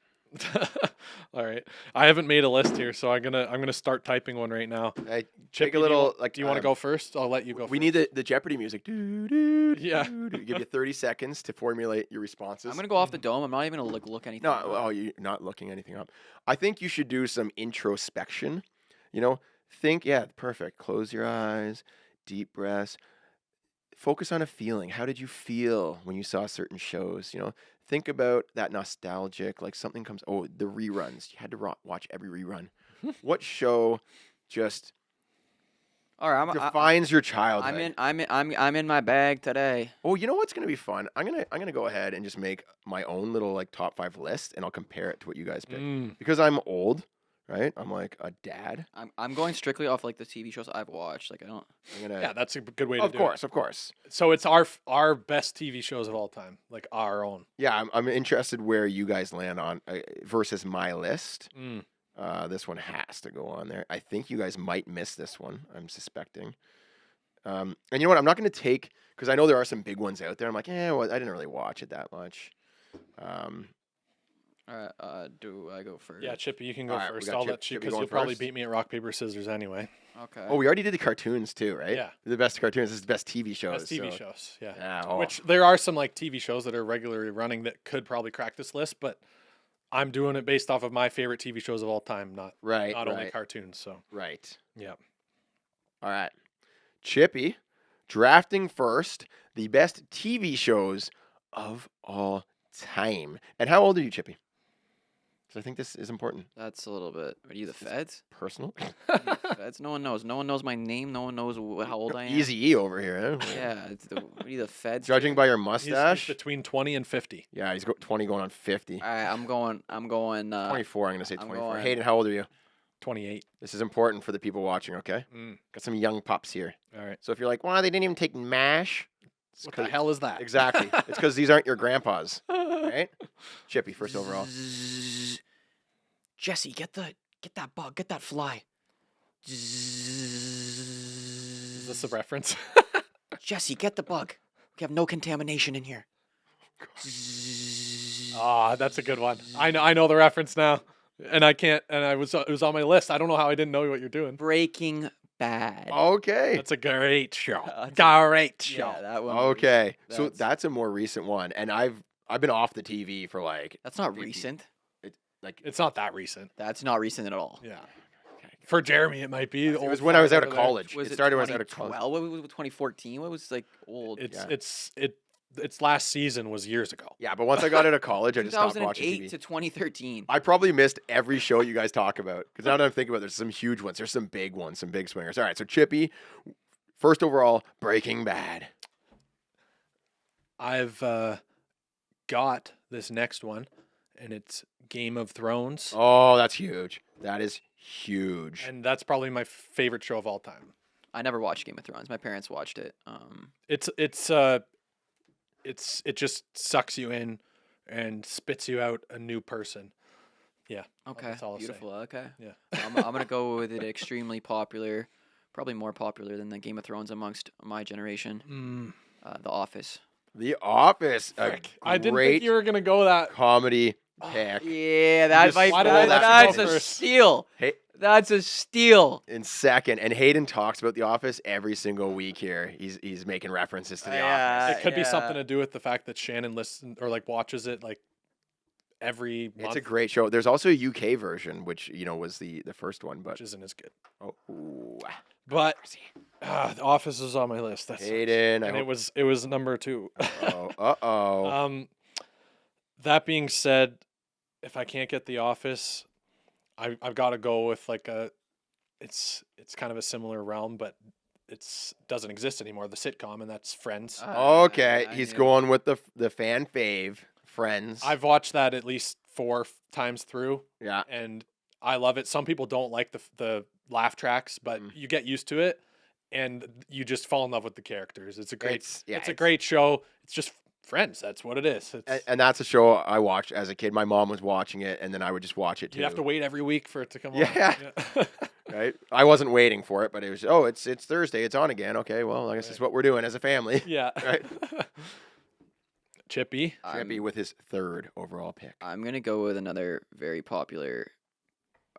All right, I haven't made a list here, so I'm gonna start typing one right now. Hey, Chippy, take a little Do you want to go first? I'll let you go. We first. need the Jeopardy music. Yeah. Give you 30 seconds to formulate your responses. I'm gonna go off the dome. I'm not even gonna look anything. No, up. you're not looking anything up. I think you should do some introspection. Perfect. Close your eyes, deep breaths. Focus on a feeling. How did you feel when you saw certain shows? Think about that nostalgic, like something comes. Oh, the reruns. You had to watch every rerun. What show just All right, defines your childhood? I'm in my bag today. Oh, you know what's gonna be fun? I'm gonna go ahead and just make my own little like top 5 list, and I'll compare it to what you guys pick. Because I'm old, right? I'm like a dad. I'm going strictly off like the TV shows I've watched. Like I don't. I'm gonna. Yeah, that's a good way to Of do course. it. So it's our best TV shows of all time, like our own. Yeah, I'm interested where you guys land on versus my list. This one has to go on there. I think you guys might miss this one. I'm suspecting. And you know what? I'm not going to take because I know there are some big ones out there. I'm like, well, I didn't really watch it that much. All right. Do I go first? Yeah, Chippy, you can go All right, we first. got I'll Chippy let you going because you'll probably first. beat me at rock paper scissors anyway. Okay. Oh, we already did the cartoons too, right? Yeah. The best cartoons. This is the best TV shows. Best TV so- shows, yeah. Yeah. Oh. Which there are some like TV shows that are regularly running that could probably crack this list, but I'm doing it based off of my favorite TV shows of all time, not Right. only cartoons. So Right. yeah. All right. Chippy, drafting first, the best TV shows of all time. And how old are you, Chippy? Because I think this is important. That's a little bit. Are you the feds? Personal. Are you the feds? No one knows. No one knows my name. No one knows how old I am. Easy E over here. Huh? Yeah. Are you the feds? Judging by your He's mustache. between 20 and 50. Yeah, he's 20 going on 50. All right. I'm going. 24, I'm going to say I'm 24. going- Hayden, how old are you? 28. This is important for the people watching, okay? Got some young pups here. All right. So if you're like, well, they didn't even take MASH. It's What the 'cause- hell is that? Exactly. It's because these aren't your grandpas, right? Chippy, first overall. Zzz. Jesse, get that bug, get that fly. Is this a reference? Jesse, get the bug. We have no contamination in here. Ah, that's a good one. I know the reference now. And I can't and it was on my list. I don't know how I didn't know what you're doing. Breaking Bad. Okay. That's a great show. That's a- Great show. Yeah, that one. Okay. So that's- that's a more recent one, and I've been off the TV for like That's not 50 recent. like It's not that recent. That's not recent at all. Yeah. For Jeremy, it might be. it was when I was out of college. Was it it started when I was out of college. 2012? What was 2014? What was like old? Its last season was years ago. Yeah, but once I got out of college, I just stopped watching 2008 TV. to 2013. I probably missed every show you guys talk about because now that I'm thinking about it, there's some huge ones. There's some big ones, some big swingers. All right, so Chippy, first overall, Breaking Bad. I've got this next one, and it's Game of Thrones, Oh, that's huge. That is huge. and that's probably my favorite show of all time. I never watched Game of Thrones. My parents watched it. It just sucks you in and spits you out a new person. Yeah. Okay, That's all I'll say. beautiful. Okay, Yeah. I'm gonna go with it. Extremely popular, probably more popular than the Game of Thrones amongst my generation. The Office. The Office, a I didn't great think you were gonna go that. comedy pick. Yeah, that just might. Why did I let you That's go a first? steal. Hey, That's a steal. in second, and Hayden talks about The Office every single week here. He's making references to The Yeah. Office. It could be yeah. something to do with the fact that Shannon listens or like watches it like every month, It's a great show. There's also a UK version, which was the first one, but which isn't as good. oh, ooh. But The Office is on my list. That's Hayden, and it was number 2. oh. That being said, if I can't get The Office, I've got to go with like it's kind of a similar realm, but it's doesn't exist anymore. The sitcom, and that's Friends. Okay, I he's knew. going with the fan fave, Friends. I've watched that at least 4 times through, yeah. and I love it. Some people don't like the laugh tracks, but Mm. you get used to it, and you just fall in love with the characters. It's a great, It's a great show. It's just Friends. That's what it is. It's, And that's a show I watched as a kid. My mom was watching it, and then I would just watch it too. you have to wait every week for it to come Yeah. on. Yeah. Right? I wasn't waiting for it, but it was it's Thursday, it's on again. Okay, well, I guess it's what we're doing as a family. Yeah. Right. Chippy. Chippy with his third overall pick. I'm gonna go with another very popular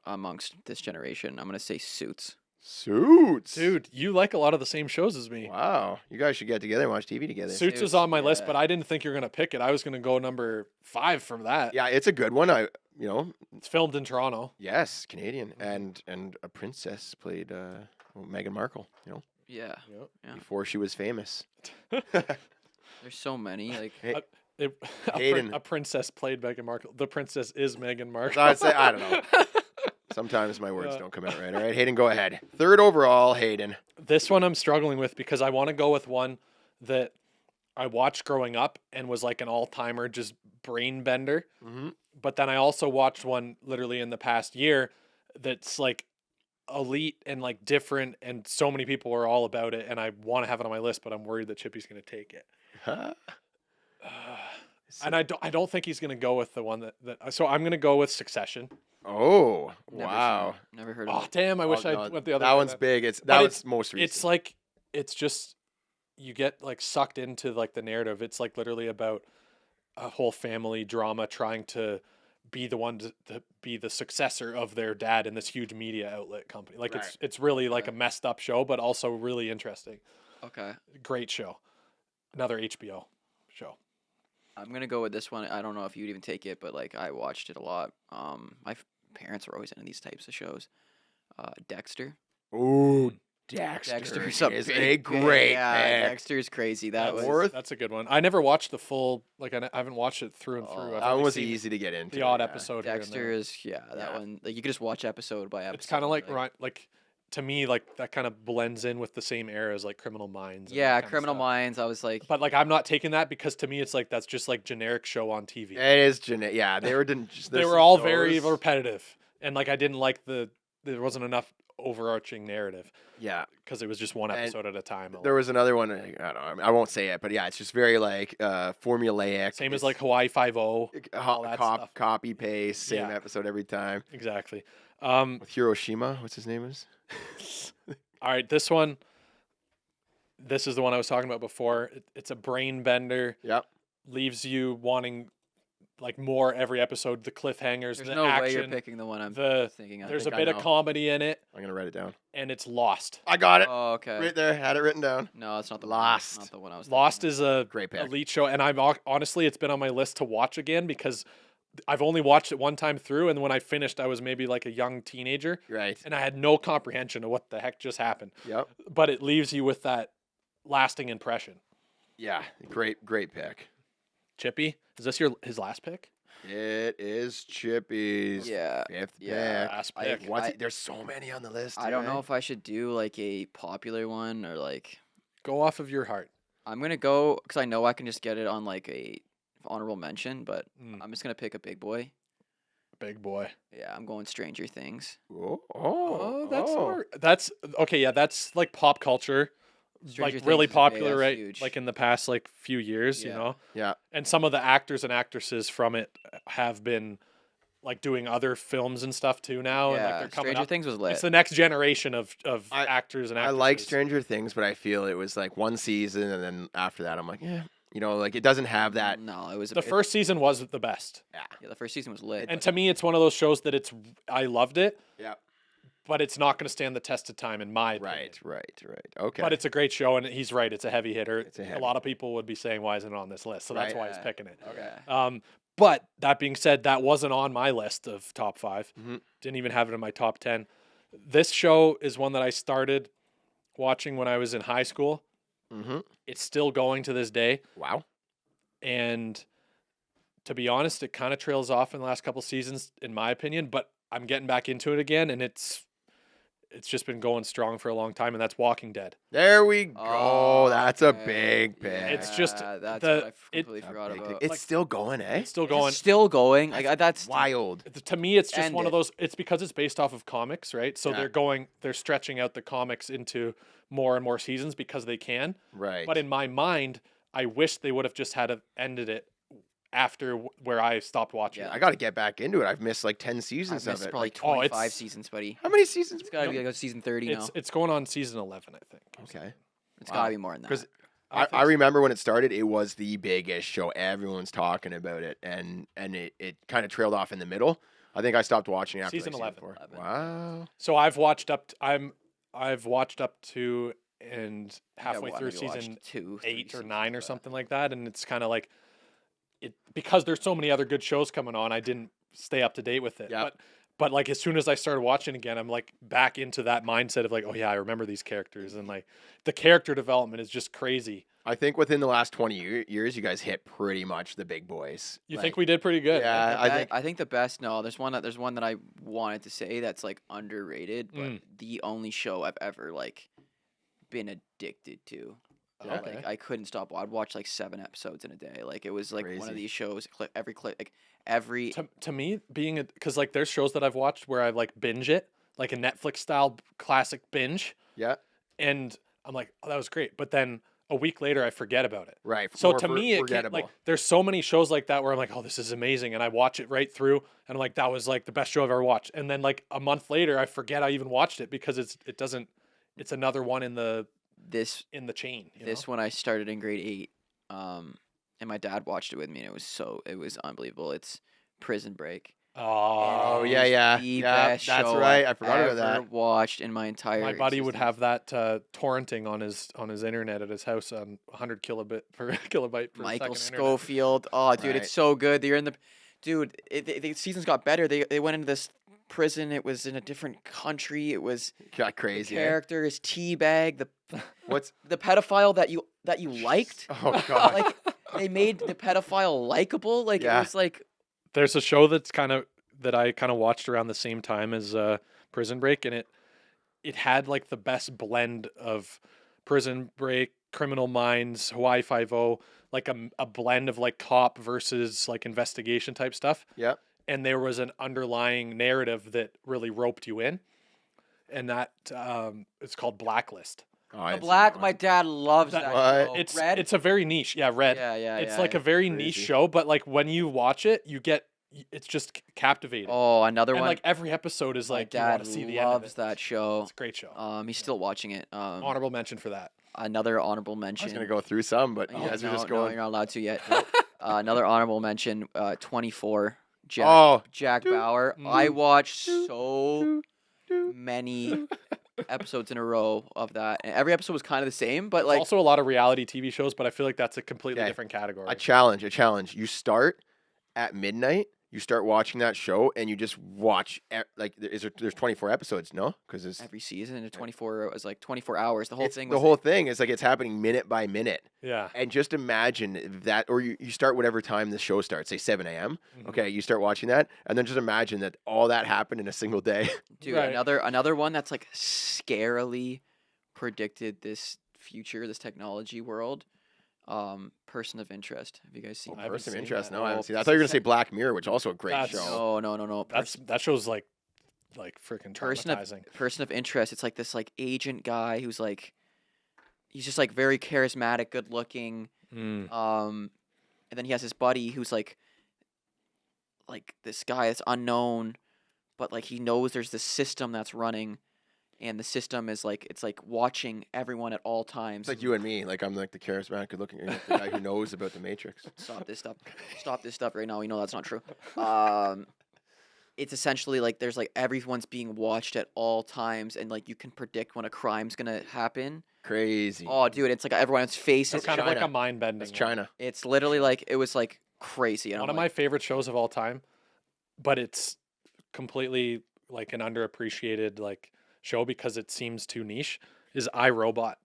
amongst this generation. I'm gonna say Suits. Suits. Dude, you like a lot of the same shows as me. Wow. You guys should get together and watch TV together. Suits was Suits, on my list, yeah. but I didn't think you were gonna pick it. I was gonna go number 5 from that. Yeah, it's a good one. It's filmed in Toronto. Yes, Canadian. And a princess played Meghan Markle, Yeah, Yep. Yeah. before she was famous. there's so many. Like Hey, A princess played Meghan Markle. The princess is Meghan Markle. I'd say, I don't know. Sometimes my words Yeah. don't come out right. All right, Hayden, go ahead. Third overall, Hayden. This one I'm struggling with because I want to go with one that I watched growing up and was like an all-timer, just brain bender. Mm-hmm. But then I also watched one literally in the past year that's like elite and like different, and so many people are all about it, and I want to have it on my list, but I'm worried that Chippy's going to take it. And I don't think he's going to go with the one that so I'm going to go with Succession. Oh, never wow. seen it. Never heard of Oh it. damn! I wish Oh, I no, went the other. That way one's then. big. That But was most recent. It's like it's just you get like sucked into like the narrative. It's like literally about a whole family drama trying to be the one to be the successor of their dad in this huge media outlet company. Like Right. it's really like a messed up show, but also really interesting. Okay, Great show. Another HBO show. I'm gonna go with this one. I don't know if you'd even take it, but like I watched it a lot. My parents were always into these types of shows. Dexter. Ooh, Dexter Dexter's is a great yeah, pick. Dexter's crazy. That was Worth- That's a good one. I never watched the full. Like I haven't watched it through and through. Oh, I've That only one was seen easy to get into. the odd yeah. episode. here and Dexter there. is that Yeah. one. Like you could just watch episode by episode. It's kind of like like right, like to me, like that kind of blends in with the same era as like Criminal Minds. and that yeah, kind of Criminal stuff. Minds. I was like, But like I'm not taking that because to me it's like that's just like generic show on TV. It is genetic. Yeah, they were just They were all very repetitive, and like I didn't like there wasn't enough overarching narrative Yeah, because it was just one And episode at a time. there was another one. I don't know. I won't say it, but yeah, it's just very like formulaic. Same as It's like Hawaii 5-0. all that stuff. copy paste, same Yeah. episode every time. Exactly. With Hiroshima, what's his name is? All right, this one. This is the one I was talking about before. It's a brain bender. Yep. Leaves you wanting like more every episode. The cliffhangers, There's the no action. way you're picking the one I'm the- thinking of. There's a think I bit of know. comedy in it, I'm gonna write it down. and it's Lost. I got it Oh, okay. right there. Had it written down. No, it's not the Lost. One, not the one I was. Lost thinking is a Great pick. elite show, and honestly, it's been on my list to watch again because I've only watched it one time through, and when I finished, I was maybe like a young teenager, Right. and I had no comprehension of what the heck just happened. Yep. But it leaves you with that lasting impression. Yeah. Great pick. Chippy, is this his last pick? It is Chippy's Yeah. fifth Yeah. pick. Last I- pick. What's there's so many on the list. I don't here, know eh? if I should do like a popular one or like. Go off of your heart. I'm gonna go because I know I can just get it on like a honorable mention, but Mm. I'm just gonna pick a big boy. Big boy. Yeah, I'm going Stranger Things. That's okay. Yeah, that's like pop culture, Stranger like really Things is popular, that's right? huge. Like in the past, like few years, you Yeah. know. Yeah. And some of the actors and actresses from it have been like doing other films and stuff too now, and like Yeah, they're coming Stranger up. Things was lit. It's the next generation of I- actors and I actresses. like Stranger Things, but I feel it was like one season, and then after that, I'm like, yeah, you know, like it doesn't have that. No, it was a The bit- first season was the best, Yeah, the first season was lit. and to me, it's one of those shows that I loved it, Yeah. but it's not going to stand the test of time in my opinion. Right. Okay. But it's a great show, and he's right. It's a heavy hitter. It's a A heavy- lot of people would be saying, "Why isn't it on this list?" So that's Right. why he's Yeah. picking it. Okay. But that being said, that wasn't on my list of top 5. Mhm. Didn't even have it in my top 10. This show is one that I started watching when I was in high school. Mm-hmm. It's still going to this day, Wow. and to be honest, it kind of trails off in the last couple seasons, in my opinion. But I'm getting back into it again, and it's just been going strong for a long time, and that's Walking Dead. There we go. Oh, That's a okay. big pick. It's just Yeah, that's the- what I it- completely A forgot big about. pick. It's Like- still going, eh? It's still It's going. still going. Like that's Wild. To me, it's just End one of it. those. It's because it's based off of comics, right? So Yeah. they're stretching out the comics into more and more seasons because they can. Right. But in my mind, I wish they would have just ended it after where I stopped watching. Yeah. it. I got to get back into it. I've missed like 10 seasons I've of missed it. probably Like, 25 it's- seasons, buddy. how many seasons? It's gotta be like season 30 now. It's going on season 11, I think. Okay. It's wow. gotta be more than that. 'Cause I think I so. remember when it started, it was the biggest show. Everyone's talking about it, and it kind of trailed off in the middle. I think I stopped watching after Season like, 11. 4. Wow. So I've watched up. I've watched up to and halfway Yeah, through maybe watched season 2, 8 3 or 9 or seasons, something like that, and it's kind of like it because there's so many other good shows coming on. I didn't stay up to date with it. Yep. But like as soon as I started watching again, I'm like back into that mindset of like, oh yeah, I remember these characters, and like the character development is just crazy. I think within the last 20 years, you guys hit pretty much the big boys. You Like, think we did pretty good? Yeah, I think the best. No, there's one that I wanted to say that's like underrated, but Mm. the only show I've ever like been addicted to. Yeah. Okay. Like I couldn't stop. I'd watch like 7 episodes in a day. Like it was like one Crazy. of these shows. Every To me, being because like there's shows that I've watched where I like binge it, like a Netflix style classic binge, Yeah. and I'm like, oh, that was great. But then a week later, I forget about it. Right. So more to me, it can't, forgettable. like there's so many shows like that where I'm like, oh, this is amazing, and I watch it right through, and I'm like, that was like the best show I've ever watched. And then like a month later, I forget I even watched it because it's another one in the this chain. You this know? one I started in grade 8, and my dad watched it with me, and it was unbelievable. It's Prison Break. Oh, It yeah, is yeah. the Yeah, best that's show right. I I've forgot about ever that. Watched in my entire. My buddy would existence. have that torrenting on his internet at his house on 100 kilobyte per Michael second internet. Schofield. Oh, dude, Right. it's so good. They're in the, dude. The seasons got better. They went into this prison. It was in a different country. It was Got the crazy. eh? character is Teabag, What's the pedophile that you liked. Oh god. Like they made the pedophile likable. Like Yeah. it was like There's a show that I kind of watched around the same time as Prison Break, and it had like the best blend of Prison Break, Criminal Minds, Hawaii Five-0, like a blend of like cop versus like investigation type stuff. Yep. And there was an underlying narrative that really roped you in, and that it's called Blacklist. Oh, I the didn't see black. that My one. dad loves That- that. What? show. It's a very niche, Red. Yeah. It's yeah, like yeah. a very niche Crazy. show, but like when you watch it, it's just captivating. Oh, another and one. like every episode is my like you want dad to see the end of loves it. that show. It's a great show. He's still watching it. Honorable mention for that. Another honorable I mention. was gonna go through some, but you Yeah, guys are no, just no, going. you're not allowed to yet. Another honorable mention, 24, Oh, Jack Doo, Bauer. I doo, watched so doo, doo. many episodes in a row of that. And every episode was kind of the same, but There's like also a lot of reality TV shows, but I feel like that's a completely Okay. different category. A challenge. You start at midnight. You start watching that show, and you just watch. There's 24 episodes, no? Because it's every season in 24, it was like 24 hours. The whole thing was the whole thing is like it's happening minute by minute. Yeah. And just imagine that, or you start whatever time the show starts, say 7 a.m. Mhm. Okay, you start watching that, and then just imagine that all that happened in a single day. Dude, Right. another one that's like scarily predicted this future, this technology world. Person of Interest. Have you guys seen? I that? haven't Person of seen interest. that. No, I haven't Oh, seen that. I thought you were gonna say Black Mirror, which is also a great That's- show. No. That show's like freaking Person of traumatizing. Person of Interest. It's like this like agent guy who's like, he's just like very charismatic, good looking. Mm. And then he has his buddy who's like this guy that's unknown, but like he knows there's this system that's running, and the system is like it's like watching everyone at all times. It's like you and me. Like I'm like the charismatic, good-looking, the guy who knows about the Matrix. Stop this stuff right now. We know that's not true. It's essentially like there's like everyone's being watched at all times, and like you can predict when a crime's gonna happen. Crazy. Oh, dude, it's like everyone's face It's is kind of like China. a mind bending. That's China. It's literally like it was like crazy. And One I'm of my like, favorite shows of all time, but it's completely like an underappreciated like show because it seems too niche. Is iRobot,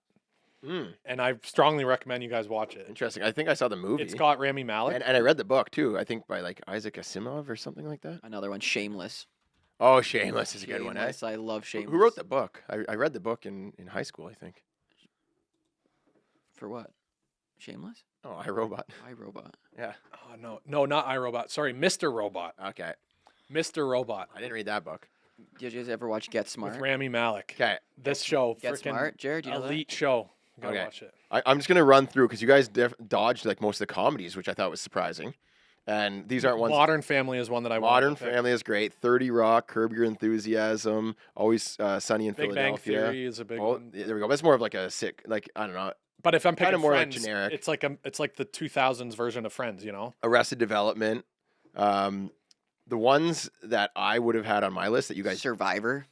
and I strongly recommend you guys watch it. Interesting. I think I saw the movie. It's got Rami Malek. and I read the book too. I think by like Isaac Asimov or something like that. another one, Shameless. Oh, Shameless is a good one. Eh? Shameless, I love Shameless. Who wrote the book? I read the book in high school. I think. For what? Shameless? Oh, iRobot. iRobot. Yeah. Oh no, not iRobot. Sorry, Mr. Robot. Okay. Mr. Robot I didn't read that book. Did you guys ever watch Get with Smart? Rami Malek. Okay. This show, Get freaking Smart, Jared. Do you know that? elite show. You gotta Okay. watch it. I'm just gonna run through because you guys dodged like most of the comedies, which I thought was surprising. And these aren't ones. Modern Family is one that I wanted Modern to pick. Family is great. 30 Rock, Curb Your Enthusiasm, Always Sunny in Big Bang Philadelphia. Theory is a big Oh, one. there we go. That's more of like a sick, like I don't know, But if I'm kinda picking more, like, Friends, generic. it's like the 2000s version of Friends. You know, Arrested Development. The ones that I would have had on my list that you guys Survivor.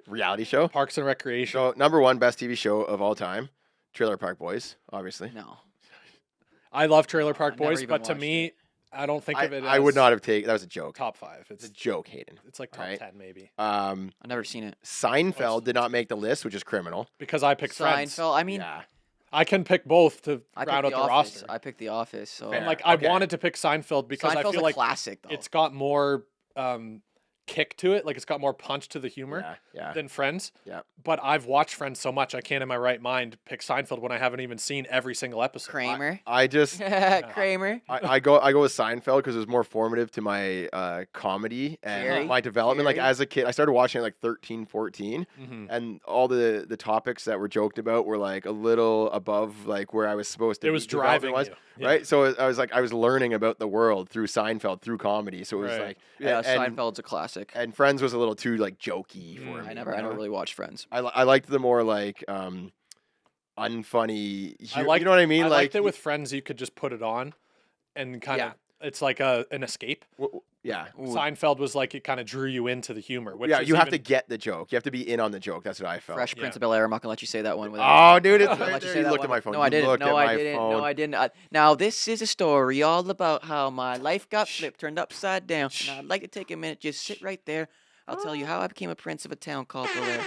reality show. Parks and Recreation. So number one best TV show of all time, Trailer Park Boys, obviously. No. I love Trailer Park I've never Boys, even but to watched me, it. I don't think of it. I would as not have taken. That was a joke. top 5. It's a joke, Hayden. It's like top Right. 10 maybe I've never seen it. Seinfeld did not make the list, which is criminal. because I picked Friends. Seinfeld. I mean, Yeah. I can pick both to I round picked out The the Office. roster. I picked The Office. So Fair. And like I Okay. wanted to pick Seinfeld because I Seinfeld's feel a like classic though. it's got more kick to it. Like it's got more punch to the humor Yeah. than Friends. Yeah. But I've watched Friends so much I can't in my right mind pick Seinfeld when I haven't even seen every single episode. Kramer. I just Kramer. I go with Seinfeld because it was more formative to my comedy and Jerry? my development. Like Jerry? as a kid, I started watching it like 13, 14, Mhm. and all the topics that were joked about were like a little above like where I was supposed to. It be was driving development-wise, you. Yeah. right? So I was like I was learning about the world through Seinfeld through comedy. So it was Right. like Yeah, and, Seinfeld's a classic. and Friends was a little too like jokey for Mm. me. I you never know? really watched Friends. I liked the more like unfunny. I you liked, know what I mean? I like liked it with Friends. You could just put it on, and kind of it's like an escape. yeah. Ooh, Seinfeld was like it kind of drew you into the humor. Which Yeah, is you have to even- get the joke. You have to be in on the joke. That's what I felt. Fresh Yeah. Prince of Bel Air. I'm not gonna let you say that one. Without Oh, dude, it's I'm not gonna right let you there. say You that looked one. at my phone. No, I You didn't. looked No, at I my didn't. phone. No, I didn't. Now this is a story all about how my life got flipped, turned upside down. Now I'd like to take a minute, just sit right there. I'll tell you how I became a prince of a town called Bel Air.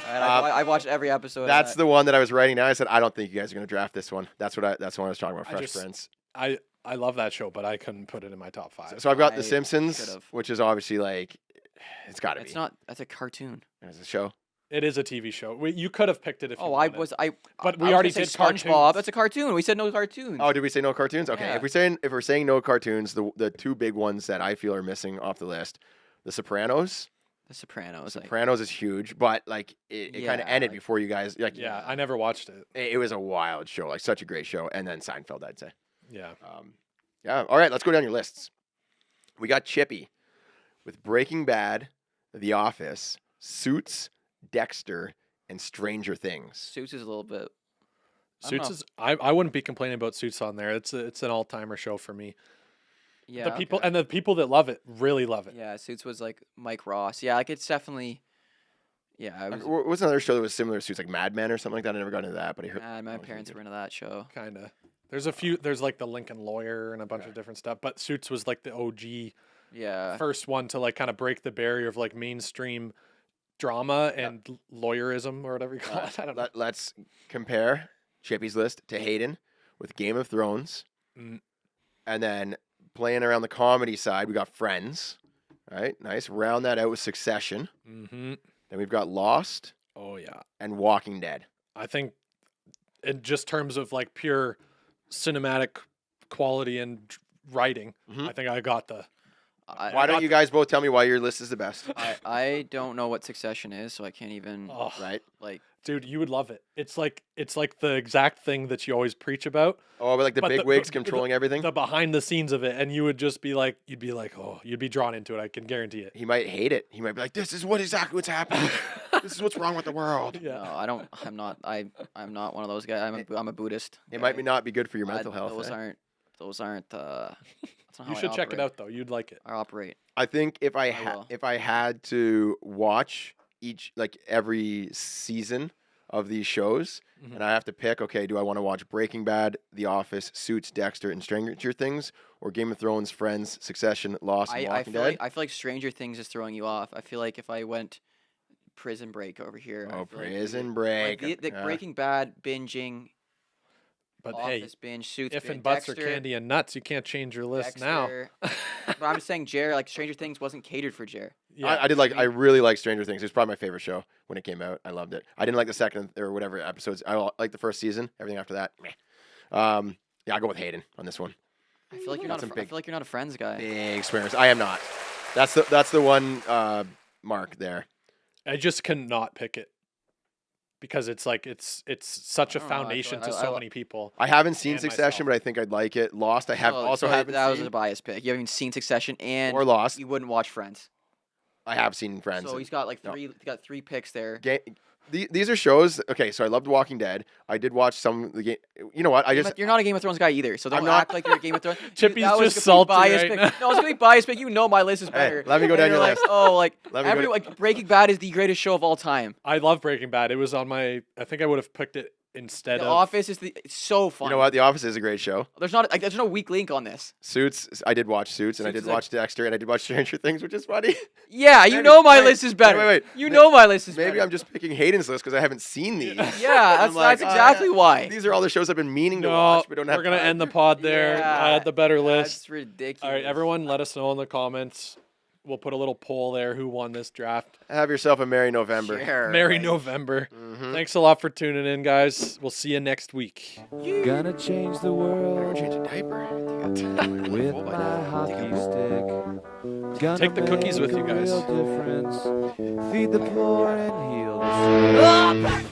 All right, I watched every episode. of That's that. the one that I was writing down. I said, I don't think you guys are going to draft this one. That's the one I was talking about. I Fresh just- Prince. I love that show, but I couldn't put it in my top 5. So I've got I The Simpsons, should've. which is obviously like, it's got to be. It's not. That's a cartoon. It's a show. It is a TV show. You could have picked it if you Oh, I wanted. was. I. But I we was already gonna say did SpongeBob. cartoons. That's a cartoon. We said no cartoons. Oh, did we say no cartoons? Okay. Yeah. If we're saying no cartoons, the two big ones that I feel are missing off the list, The Sopranos. The Sopranos. Sopranos is huge, but like it kind of Yeah, ended like- before you guys. Like, Yeah, I never watched it. it was a wild show, like such a great show, and then Seinfeld, I'd say. Yeah. Yeah. All right, let's go down your lists. We got Chippy with Breaking Bad, The Office, Suits, Dexter, and Stranger Things. Suits is a little bit. Suits is I wouldn't be complaining about Suits on there. It's an all timer show for me. Yeah. The people that love it really love it. Yeah, Suits was like Mike Ross. Yeah, like it's definitely. Yeah, What's another show that was similar to Suits, like Mad Men or something like that? I never got into that, but I heard. my parents were into that show. Kinda. There's a few. There's like the Lincoln Lawyer and a bunch of different stuff. But Suits was like the OG. Yeah. First one to like kind of break the barrier of like mainstream drama and lawyerism or whatever you call it. I don't know. Let's compare Chippy's list to Haden with Game of Thrones, and then playing around the comedy side, we got Friends. Right, nice. Round that out with Succession. Mm-hmm. Then we've got Lost. Oh yeah. And Walking Dead. I think, in just terms of like pure cinematic quality and writing, I think I got the. Why don't you guys both tell me why your list is the best? I don't know what Succession is, so I can't even. Oh, right. Like, dude, you would love it. It's like the exact thing that you always preach about. Oh, but like the big wigs controlling everything. The behind the scenes of it, and you would just be like, you'd be drawn into it. I can guarantee it. He might hate it. He might be like, "This is exactly what's happening. This is what's wrong with the world." Yeah. No, I don't. I'm not. I'm not one of those guys. I'm a Buddhist. It might not be good for your mental health. Those aren't. That's not You how should I check it operate. out though. You'd like it. I operate. I think if I will. had to watch every season of these shows, and I have to pick, okay, do I want to watch Breaking Bad, The Office, Suits, Dexter, and Stranger Things, or Game of Thrones, Friends, Succession, Lost, and Walking Dead? I feel like Stranger Things is throwing you off. I feel like if I went Prison Break over here. Oh, I feel like Prison Break. the Breaking Bad binging. But Office hey, binge, Suits, if binge, and buts Dexter, are candy and nuts, you can't change your list now. Dexter. But I'm just saying, Jer, like Stranger Things wasn't catered for Jer. Yeah. I really like Stranger Things. It was probably my favorite show when it came out. I loved it. I didn't like the second or whatever episodes. I like the first season. Everything after that, meh. Yeah, I'll go with Haden on this one. I feel like you're not. I feel like you're not a Friends guy. Big experience. I am not. That's the one mark there. I just cannot pick it because it's like it's such a I don't know, I feel foundation like to so many people. I haven't seen And Succession, myself. but I think I'd like it. Lost, I have also haven't that was seen. a biased pick. You haven't even seen Succession, and Or Lost. you wouldn't watch Friends. I have seen Friends. So he's got like No. three. He got 3 picks there. These are shows. Okay, so I loved Walking Dead. I did watch some of the game. You know what? You're not a Game of Thrones guy either, so don't I'm not- act like you're a Game of Thrones. Chippy's that was just a complete salty biased right pick. now. No, it's gonna be biased pick. You know my list is better. let me go And down you're your like, list. oh, like Let me go like Breaking Bad is the greatest show of all time. I love Breaking Bad. It was on my. I think I would have picked it instead The of. Office is it's so fun. You know what? The Office is a great show. There's no weak link on this. Suits. I did watch Suits, and I Suits did is watch Dexter, and I did watch Stranger Things, which is funny. Yeah, you Maybe- know my wait, list is better. wait. You know my list is Maybe better. I'm just picking Hayden's list because I haven't seen these. Yeah, I'm like, that's exactly why. These are all the shows I've been meaning to No, watch, but don't have we're gonna time. end the pod there. I had the better list. That's ridiculous. All right, everyone, let us know in the comments. We'll put a little poll there. Who won this draft? Have yourself a Merry November. Sure, Merry right. November. Mhm. Thanks a lot for tuning in, guys. We'll see you next week. Gonna change the Go world change a diaper. with my hockey stick. Gonna Take the cookies make with you a guys. real difference. Feed the poor and heal the sick.